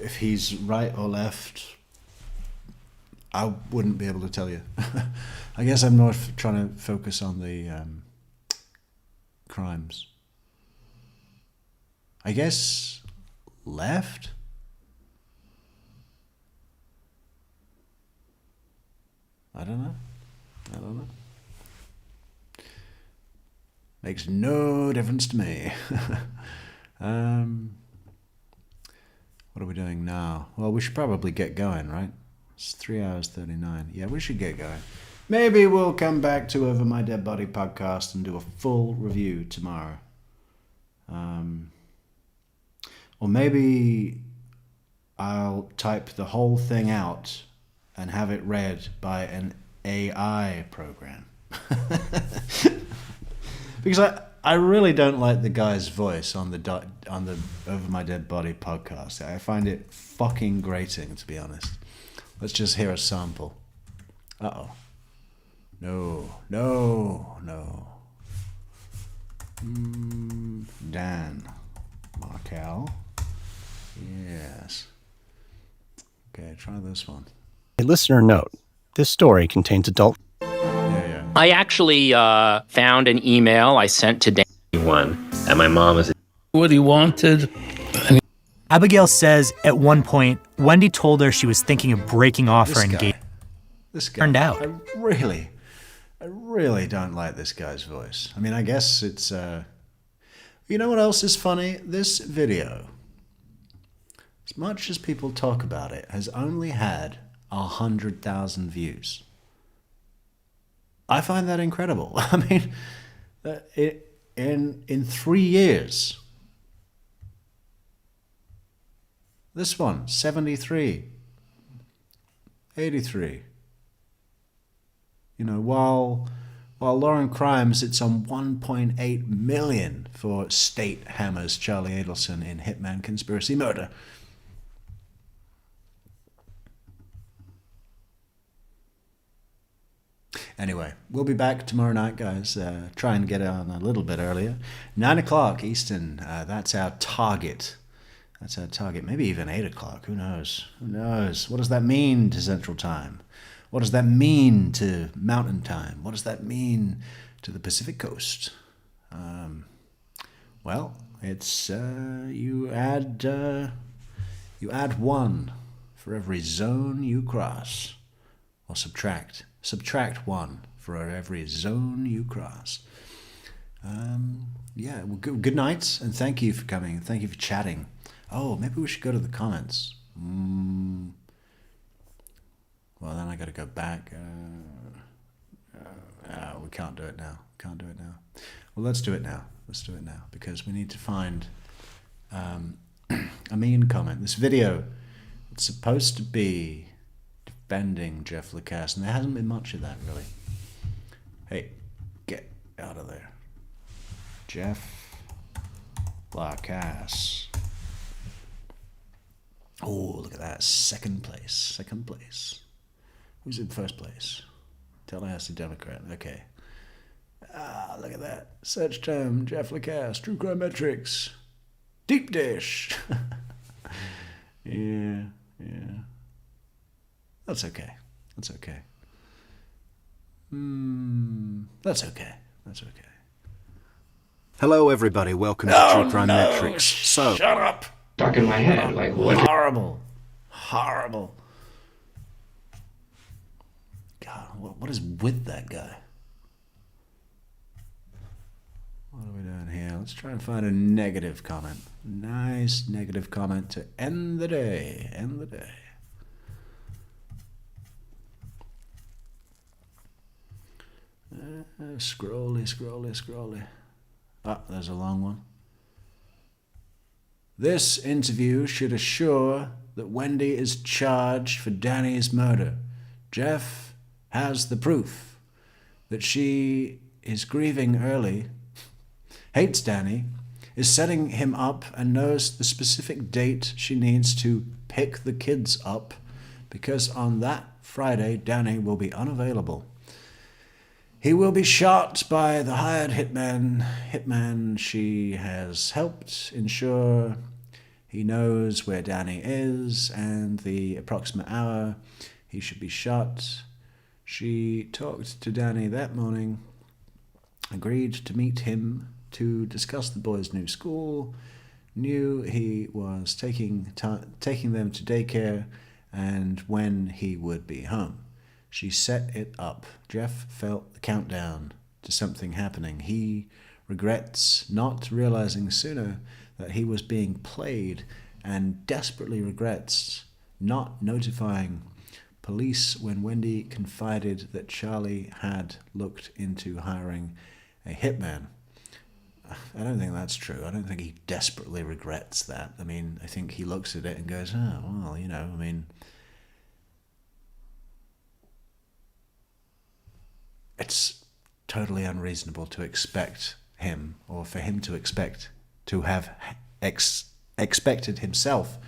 if he's right or left, I wouldn't be able to tell you. I guess I'm more trying to focus on the crimes. I guess left? I don't know. Makes no difference to me. What are we doing now? Well, we should probably get going, right? It's 3 hours 39. Yeah, we should get going. Maybe we'll come back to Over My Dead Body podcast and do a full review tomorrow. Or maybe I'll type the whole thing out and have it read by an AI program. Because I really don't like the guy's voice on the Over My Dead Body podcast. I find it fucking grating, to be honest. Let's just hear a sample. Uh-oh. No. Dan Markel. Yes. Okay, try this one. A listener note. This story contains adult... Yeah. I actually found an email I sent to Dan. And my mom is what he wanted. Abigail says at one point, Wendy told her she was thinking of breaking off her engagement. This guy. Turned out. I really don't like this guy's voice. I mean, I guess it's... You know what else is funny? This video, as much as people talk about it, has only had 100,000 views. I find that incredible. I mean, in 3 years, this one, 73, 83. You know, while Lauren Crime sits on 1.8 million for State hammers Charlie Adelson in Hitman Conspiracy Murder. Anyway, we'll be back tomorrow night, guys. Try and get on a little bit earlier. 9 o'clock Eastern. That's our target. Maybe even 8 o'clock. Who knows? What does that mean to Central Time? What does that mean to Mountain Time? What does that mean to the Pacific Coast? Well, it's you add one for every zone you cross. or subtract. Subtract 1 for every zone you cross. Yeah, well, good night, and thank you for coming. Thank you for chatting. Oh, maybe we should go to the comments. Well, then I got to go back. We can't do it now. Well, let's do it now. Because we need to find a mean comment. This video, it's supposed to be defending Jeff Laccase, and there hasn't been much of that, really. Hey, get out of there. Jeff Laccase. Oh, look at that. Second place. Who's in first place? Tallahassee Democrat. Okay. Look at that. Search term, Jeff Laccase, True Crime Metrix. Deep dish. Yeah. That's okay. That's okay. Hello, everybody. Welcome to True Crime Metrix. So, Shut up. Stuck in my head. Like, what? Horrible. God, what is with that guy? What are we doing here? Let's try and find a negative comment. Nice negative comment to end the day. Scrolly. Ah, there's a long one. This interview should assure that Wendy is charged for Danny's murder. Jeff has the proof that she is grieving early, hates Danny, is setting him up, and knows the specific date she needs to pick the kids up, because on that Friday, Danny will be unavailable. He will be shot by the hired hitman she has helped ensure he knows where Danny is and the approximate hour he should be shot. She talked to Danny that morning, agreed to meet him to discuss the boys' new school, knew he was taking them to daycare, and when he would be home. She set it up. Jeff felt the countdown to something happening. He regrets not realizing sooner that he was being played, and desperately regrets not notifying police when Wendy confided that Charlie had looked into hiring a hitman. I don't think that's true. I don't think he desperately regrets that. I mean, I think he looks at it and goes, oh, well, I mean, it's totally unreasonable to expect him, or for him to expect to have expected himself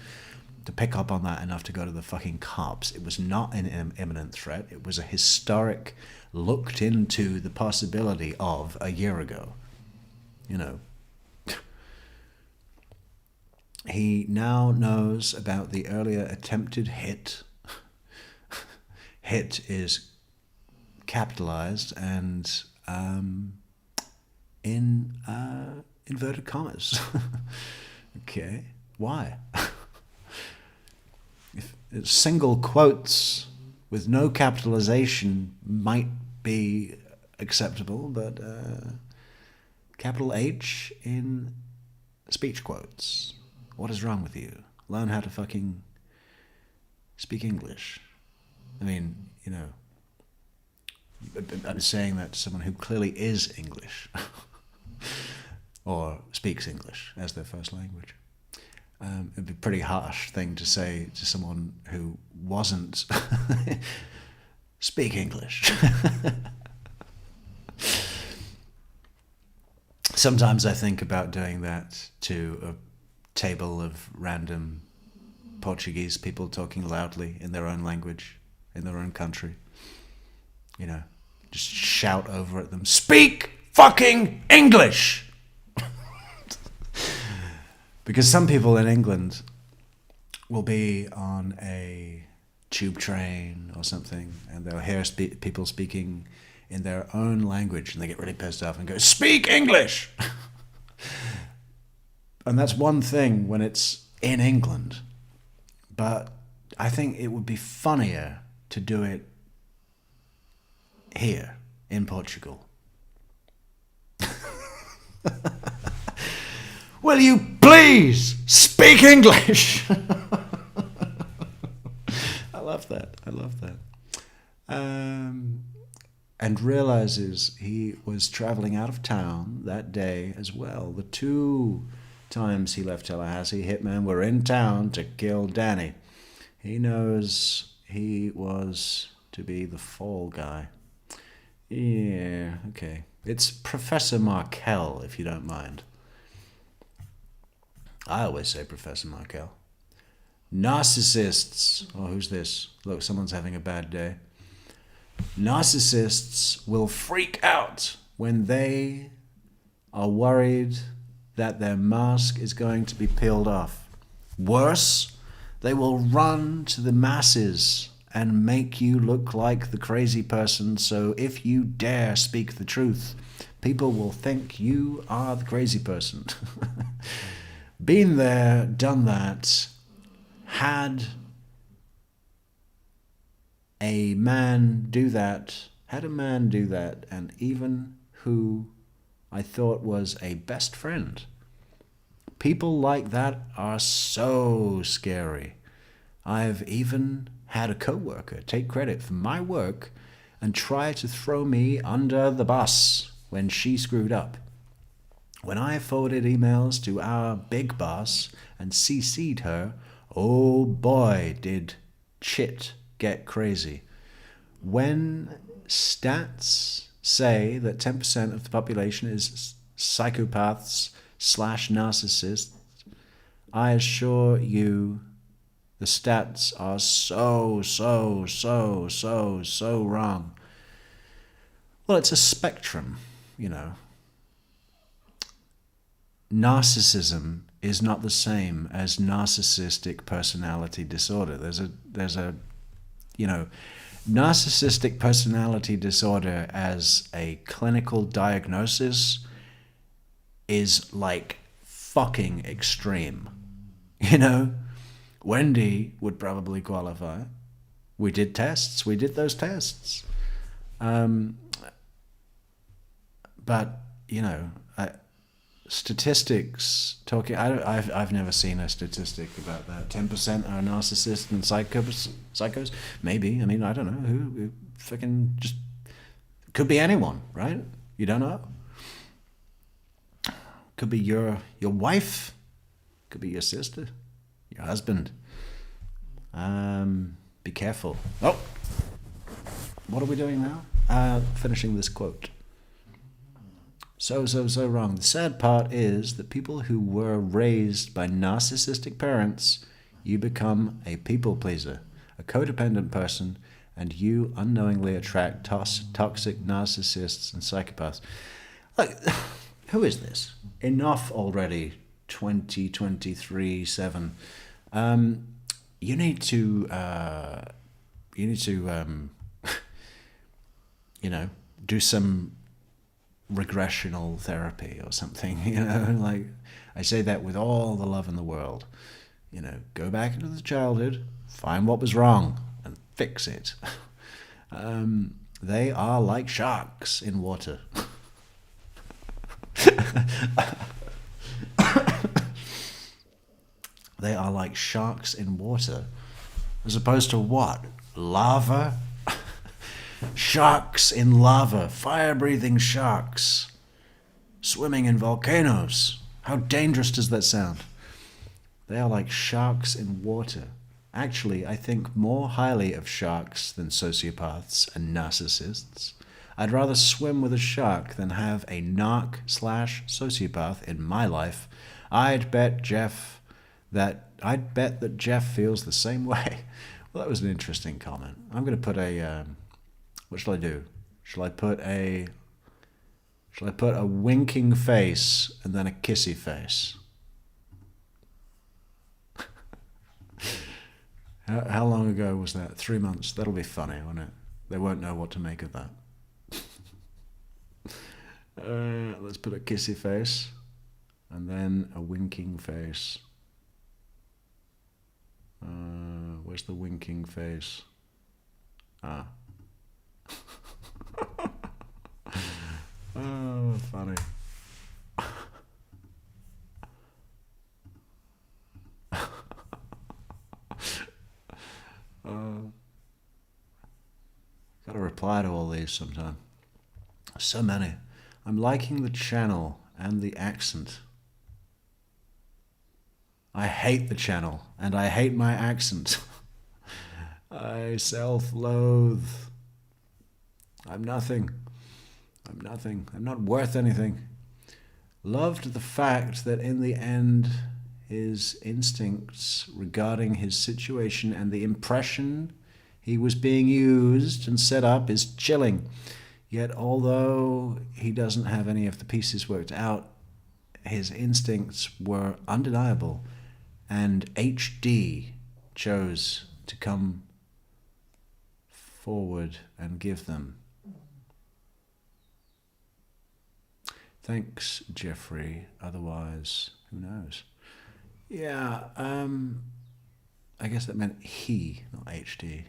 to pick up on that enough to go to the fucking cops. It was not an imminent threat. It was a historic, looked into the possibility of a year ago. He now knows about the earlier attempted hit. Hit is capitalized and in inverted commas. Okay, why? If single quotes with no capitalization might be acceptable, but capital H in speech quotes. What is wrong with you? Learn how to fucking speak English. I mean, I'm saying that to someone who clearly is English or speaks English as their first language. It'd be a pretty harsh thing to say to someone who wasn't speak English. Sometimes I think about doing that to a table of random Portuguese people talking loudly in their own language, in their own country. Just shout over at them, speak fucking English! Because some people in England will be on a tube train or something, and they'll hear people speaking in their own language, and they get really pissed off and go, speak English! And that's one thing when it's in England. But I think it would be funnier to do it here in Portugal. Will you please speak English? I love that. I love that. And realizes he was traveling out of town that day as well. The 2 times he left Tallahassee, hitmen were in town to kill Danny. He knows he was to be the fall guy. Yeah, okay. It's Professor Markel, if you don't mind. I always say Professor Markel. Narcissists. Oh, who's this? Look, someone's having a bad day. Narcissists will freak out when they are worried that their mask is going to be peeled off. Worse, they will run to the masses and make you look like the crazy person, so if you dare speak the truth, people will think you are the crazy person. Been there, done that, had a man do that, and even who I thought was a best friend. People like that are so scary. I've even had a coworker take credit for my work and try to throw me under the bus when she screwed up. When I forwarded emails to our big boss and CC'd her, oh boy, did shit get crazy. When stats say that 10% of the population is psychopaths / narcissists, I assure you the stats are so wrong. Well, it's a spectrum, you know. Narcissism is not the same as narcissistic personality disorder. There's a narcissistic personality disorder as a clinical diagnosis is like fucking extreme. You know, Wendy would probably qualify. We did those tests. But, you know, statistics talking. I've never seen a statistic about that. 10% are narcissists and psychos. Maybe. I mean, I don't know who fucking just could be anyone, right? You don't know. Could be your wife. Could be your sister, your husband. Be careful. Oh, what are we doing now? Finishing this quote. So wrong. The sad part is that people who were raised by narcissistic parents, you become a people pleaser, a codependent person, and you unknowingly attract toxic narcissists and psychopaths. Like, who is this? Enough already. 2023/7. You need to do some regressional therapy or something, like I say that with all the love in the world. Go back into the childhood, find what was wrong and fix it. They are like sharks in water. They are like sharks in water, as opposed to what? Lava? Sharks in lava, fire-breathing sharks, swimming in volcanoes. How dangerous does that sound? They are like sharks in water. Actually, I think more highly of sharks than sociopaths and narcissists. I'd rather swim with a shark than have a narc / sociopath in my life. I'd bet that Jeff feels the same way. Well, that was an interesting comment. I'm going to put a... what shall I do? Shall I put a winking face and then a kissy face? How long ago was that? 3 months. That'll be funny, won't it? They won't know what to make of that. Let's put a kissy face and then a winking face. Where's the winking face? funny. Gotta reply to all these sometime. So many. I'm liking the channel and the accent. I hate the channel and I hate my accent. I self-loathe. I'm nothing. I'm nothing. I'm not worth anything. Loved the fact that in the end, his instincts regarding his situation and the impression he was being used and set up is chilling. Yet although he doesn't have any of the pieces worked out, his instincts were undeniable, and HD chose to come forward and give them. Thanks, Jeffrey. Otherwise, who knows? Yeah, I guess that meant he, not HD.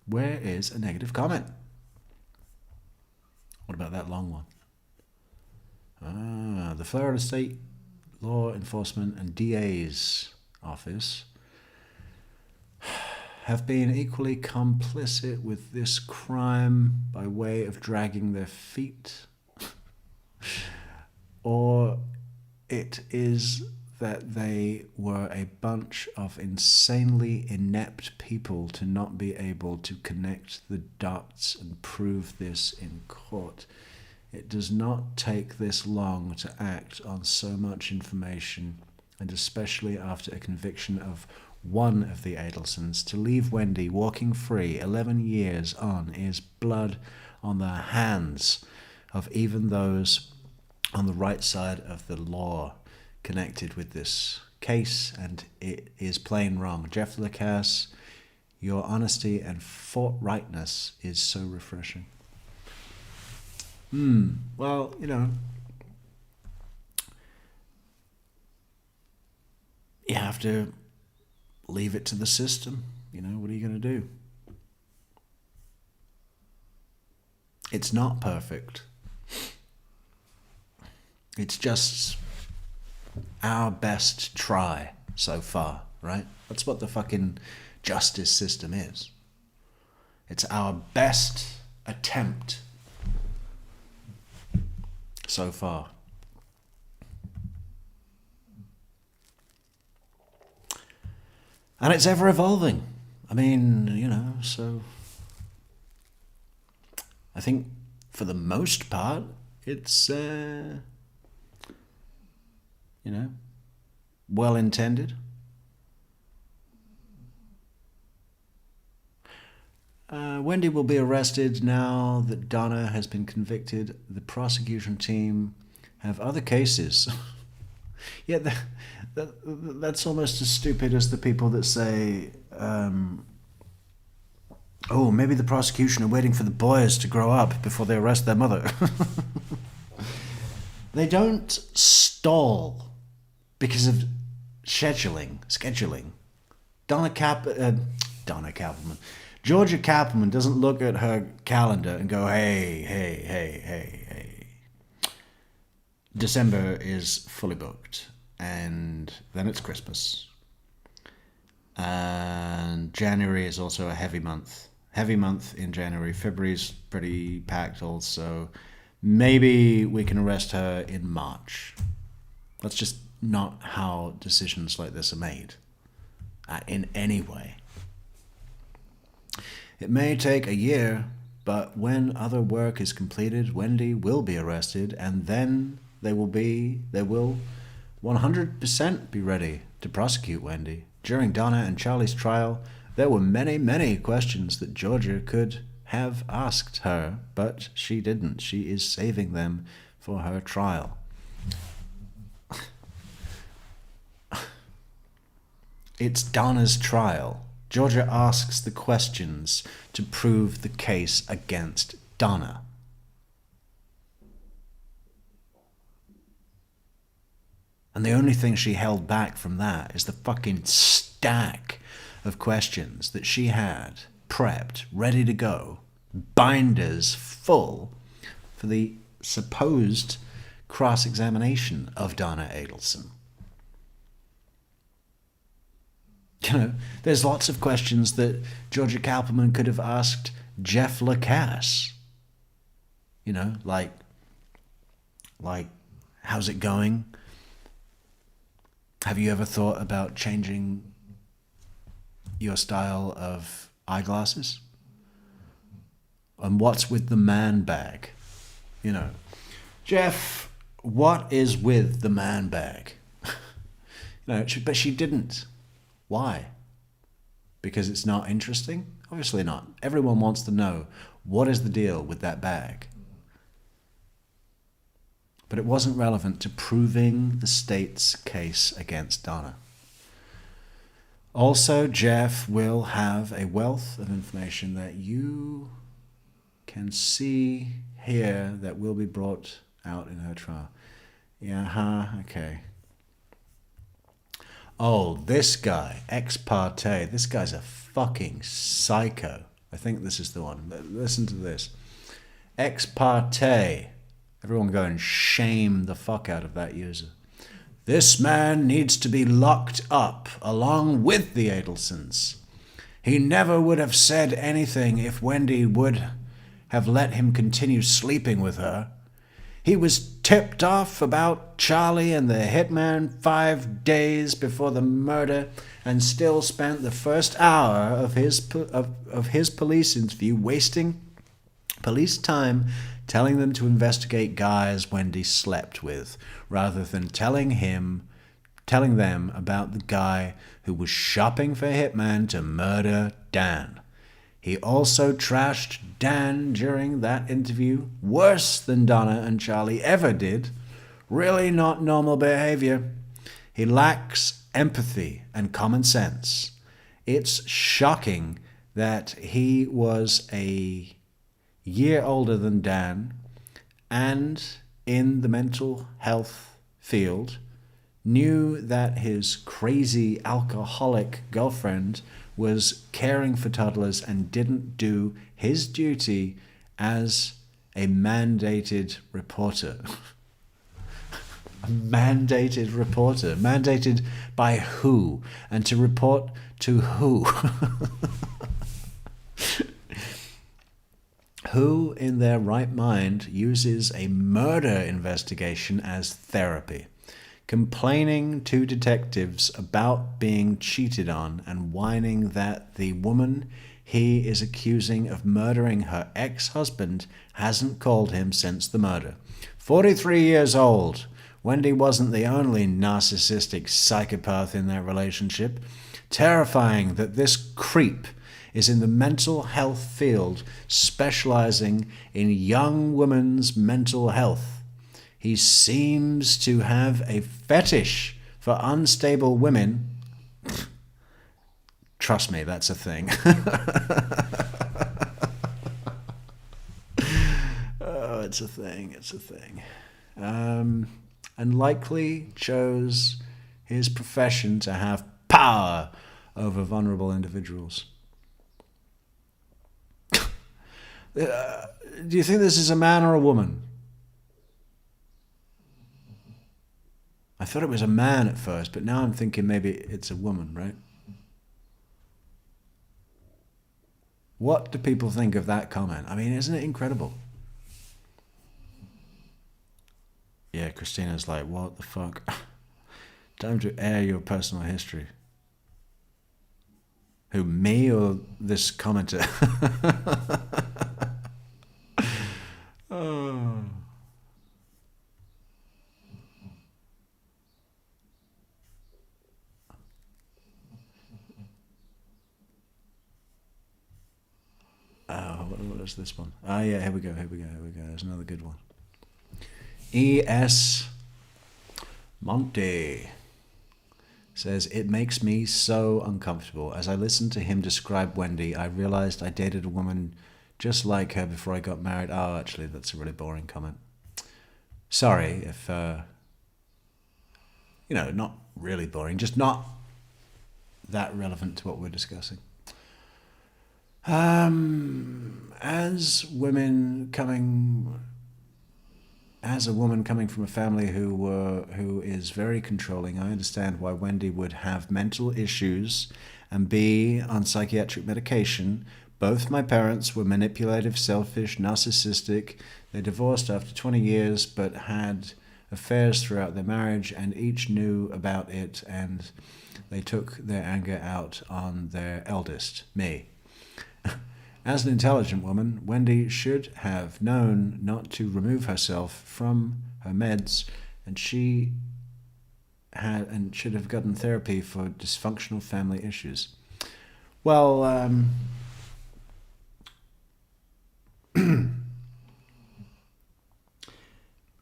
Where is a negative comment? What about that long one? The Florida State Law Enforcement and DA's office have been equally complicit with this crime by way of dragging their feet. Or it is that they were a bunch of insanely inept people to not be able to connect the dots and prove this in court. It does not take this long to act on so much information, and especially after a conviction of one of the Adelsons. To leave Wendy walking free 11 years on is blood on the hands of even those on the right side of the law connected with this case, and it is plain wrong. Jeff Laccase, your honesty and forthrightness is so refreshing. Well, you know, you have to leave it to the system. You know, what are you going to do? It's not perfect. It's just our best try so far, right? That's what the fucking justice system is. It's our best attempt so far. And it's ever evolving. I mean, you know, so I think for the most part, it's, you know, well intended. Wendy will be arrested now that Donna has been convicted. The prosecution team have other cases. Yeah, that's almost as stupid as the people that say, oh, maybe the prosecution are waiting for the boys to grow up before they arrest their mother. They don't stall because of scheduling. Georgia Kappelman doesn't look at her calendar and go, hey. December is fully booked, and then it's Christmas. And January is also a heavy month. Heavy month in January. February's pretty packed also. Maybe we can arrest her in March. That's just not how decisions like this are made, in any way. It may take a year, but when other work is completed, Wendy will be arrested, and then they will 100% be ready to prosecute Wendy. During Donna and Charlie's trial, there were many questions that Georgia could have asked her, but she didn't. She is saving them for her trial. It's Donna's trial. Georgia asks the questions to prove the case against Donna. And the only thing she held back from that is the fucking stack of questions that she had prepped, ready to go, binders full, for the supposed cross-examination of Donna Adelson. You know, there's lots of questions that Georgia Kalperman could have asked Jeff Laccase. You know, like, how's it going? Have you ever thought about changing your style of eyeglasses? And what's with the man bag? You know, Jeff, what is with the man bag? You know, but she didn't. Why? Because it's not interesting? Obviously not. Everyone wants to know, what is the deal with that bag? But it wasn't relevant to proving the state's case against Donna. Also, Jeff will have a wealth of information that you can see here that will be brought out in her trial. Yeah, okay. Oh, this guy, ex parte, this guy's a fucking psycho. I think this is the one. Listen to this. Ex parte. Everyone go and shame the fuck out of that user. This man needs to be locked up along with the Adelsons. He never would have said anything if Wendy would have let him continue sleeping with her. He was tipped off about Charlie and the hitman 5 days before the murder and still spent the first hour of his police interview wasting police time telling them to investigate guys Wendy slept with, rather than telling them about the guy who was shopping for hitman to murder Dan. He also trashed Dan during that interview, worse than Donna and Charlie ever did. Really not normal behavior. He lacks empathy and common sense. It's shocking that he was a year older than Dan and in the mental health field knew that his crazy alcoholic girlfriend was caring for toddlers and didn't do his duty as a mandated reporter. A mandated reporter. Mandated by who? And to report to who? Who in their right mind uses a murder investigation as therapy? Complaining to detectives about being cheated on and whining that the woman he is accusing of murdering her ex-husband hasn't called him since the murder. 43 years old. Wendy wasn't the only narcissistic psychopath in their relationship. Terrifying that this creep is in the mental health field, specializing in young women's mental health. He seems to have a fetish for unstable women. Trust me, that's a thing. Oh, it's a thing, it's a thing. And likely chose his profession to have power over vulnerable individuals. Do you think this is a man or a woman? I thought it was a man at first, but now I'm thinking maybe it's a woman, right? What do people think of that comment? I mean, isn't it incredible? Yeah, Christina's like, what the fuck? Time to air your personal history. Who, me or this commenter? Oh. What is this one? Ah, yeah, here we go. There's another good one. E.S. Monte says, it makes me so uncomfortable. As I listened to him describe Wendy, I realized I dated a woman just like her before I got married. Oh, actually, that's a really boring comment. Sorry if, not really boring, just not that relevant to what we're discussing. As women coming as a woman coming from a family who is very controlling, I understand why Wendy would have mental issues and be on psychiatric medication. Both my parents were manipulative, selfish, narcissistic. They divorced after 20 years, but had affairs throughout their marriage, and each knew about it, and they took their anger out on their eldest, me. As an intelligent woman, Wendy should have known not to remove herself from her meds, and should have gotten therapy for dysfunctional family issues. Well,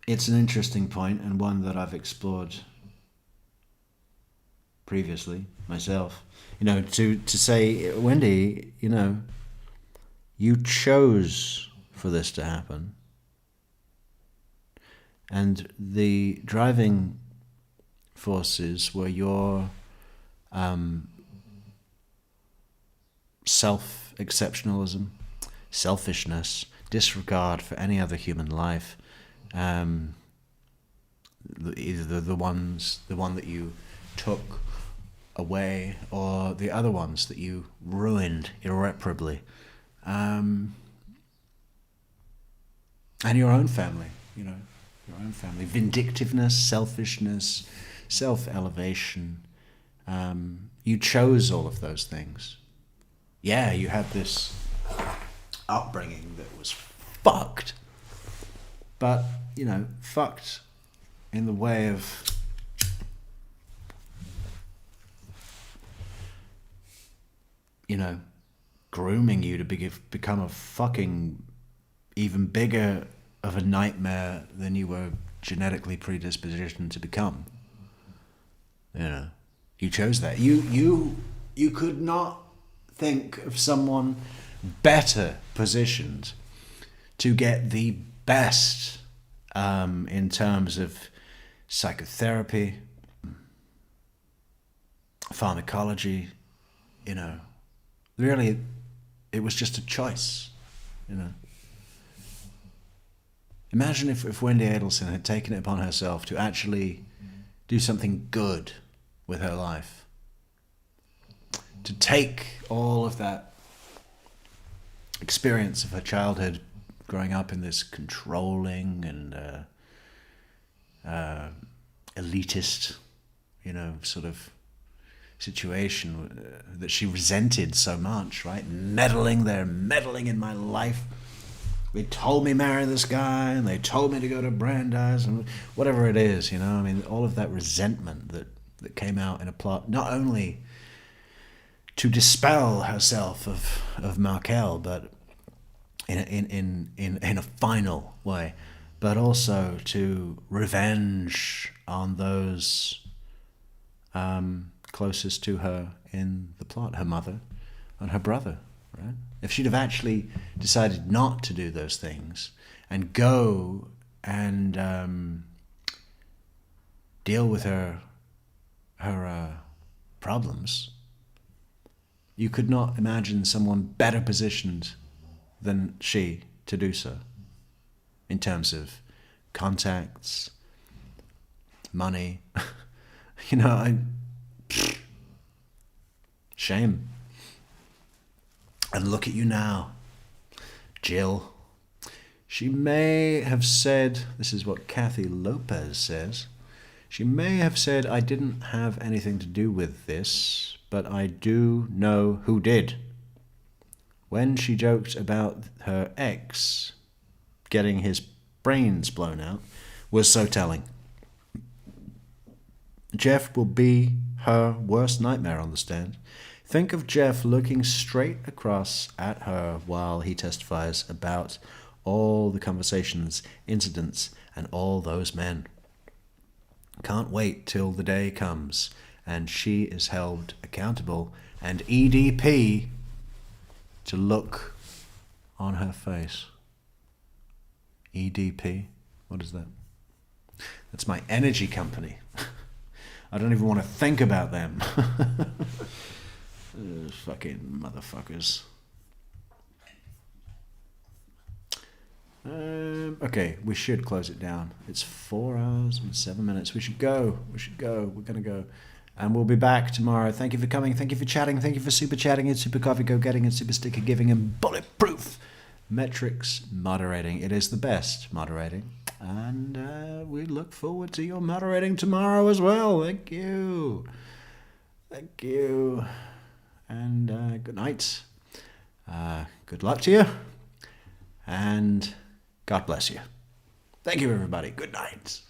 it's an interesting point, and one that I've explored previously myself. To say, Wendy, you chose for this to happen, and the driving forces were your self-exceptionalism, selfishness, disregard for any other human life, either the one that you took away or the other ones that you ruined irreparably. And your own family, your own family. Vindictiveness, selfishness, self-elevation. You chose all of those things. Yeah, you had this upbringing that was fucked. But, fucked in the way of grooming you to become a fucking even bigger of a nightmare than you were genetically predispositioned to become. You chose that. You could not think of someone better positioned to get the best in terms of psychotherapy, pharmacology, Really, it was just a choice, Imagine if Wendy Adelson had taken it upon herself to actually do something good with her life. To take all of that experience of her childhood, growing up in this controlling and elitist, sort of situation that she resented so much, right? Meddling in my life. They told me marry this guy, and they told me to go to Brandeis, and whatever it is, all of that resentment that came out in a plot, not only to dispel herself of Markel, but in a final way, but also to revenge on those closest to her in the plot, her mother and her brother, right? If she'd have actually decided not to do those things and go and deal with her problems, you could not imagine someone better positioned than she to do so in terms of contacts, money. Shame. And look at you now, Jill. She may have said, this is what Kathy Lopez says, she may have said, I didn't have anything to do with this, but I do know who did. When she joked about her ex getting his brains blown out was so telling. Jeff will be her worst nightmare on the stand. Think of Jeff looking straight across at her while he testifies about all the conversations, incidents, and all those men. Can't wait till the day comes and she is held accountable and EDP to look on her face. EDP? What is that? That's my energy company. I don't even want to think about them. Fucking motherfuckers. Okay, we should close it down. It's 4 hours and 7 minutes. We should go. We're going to go. And we'll be back tomorrow. Thank you for coming. Thank you for chatting. Thank you for super chatting and super coffee go getting and super sticker giving and bulletproof Metrix moderating. It is the best moderating. And we look forward to your moderating tomorrow as well. Thank you. Thank you. And good night. Good luck to you. And God bless you. Thank you, everybody. Good night.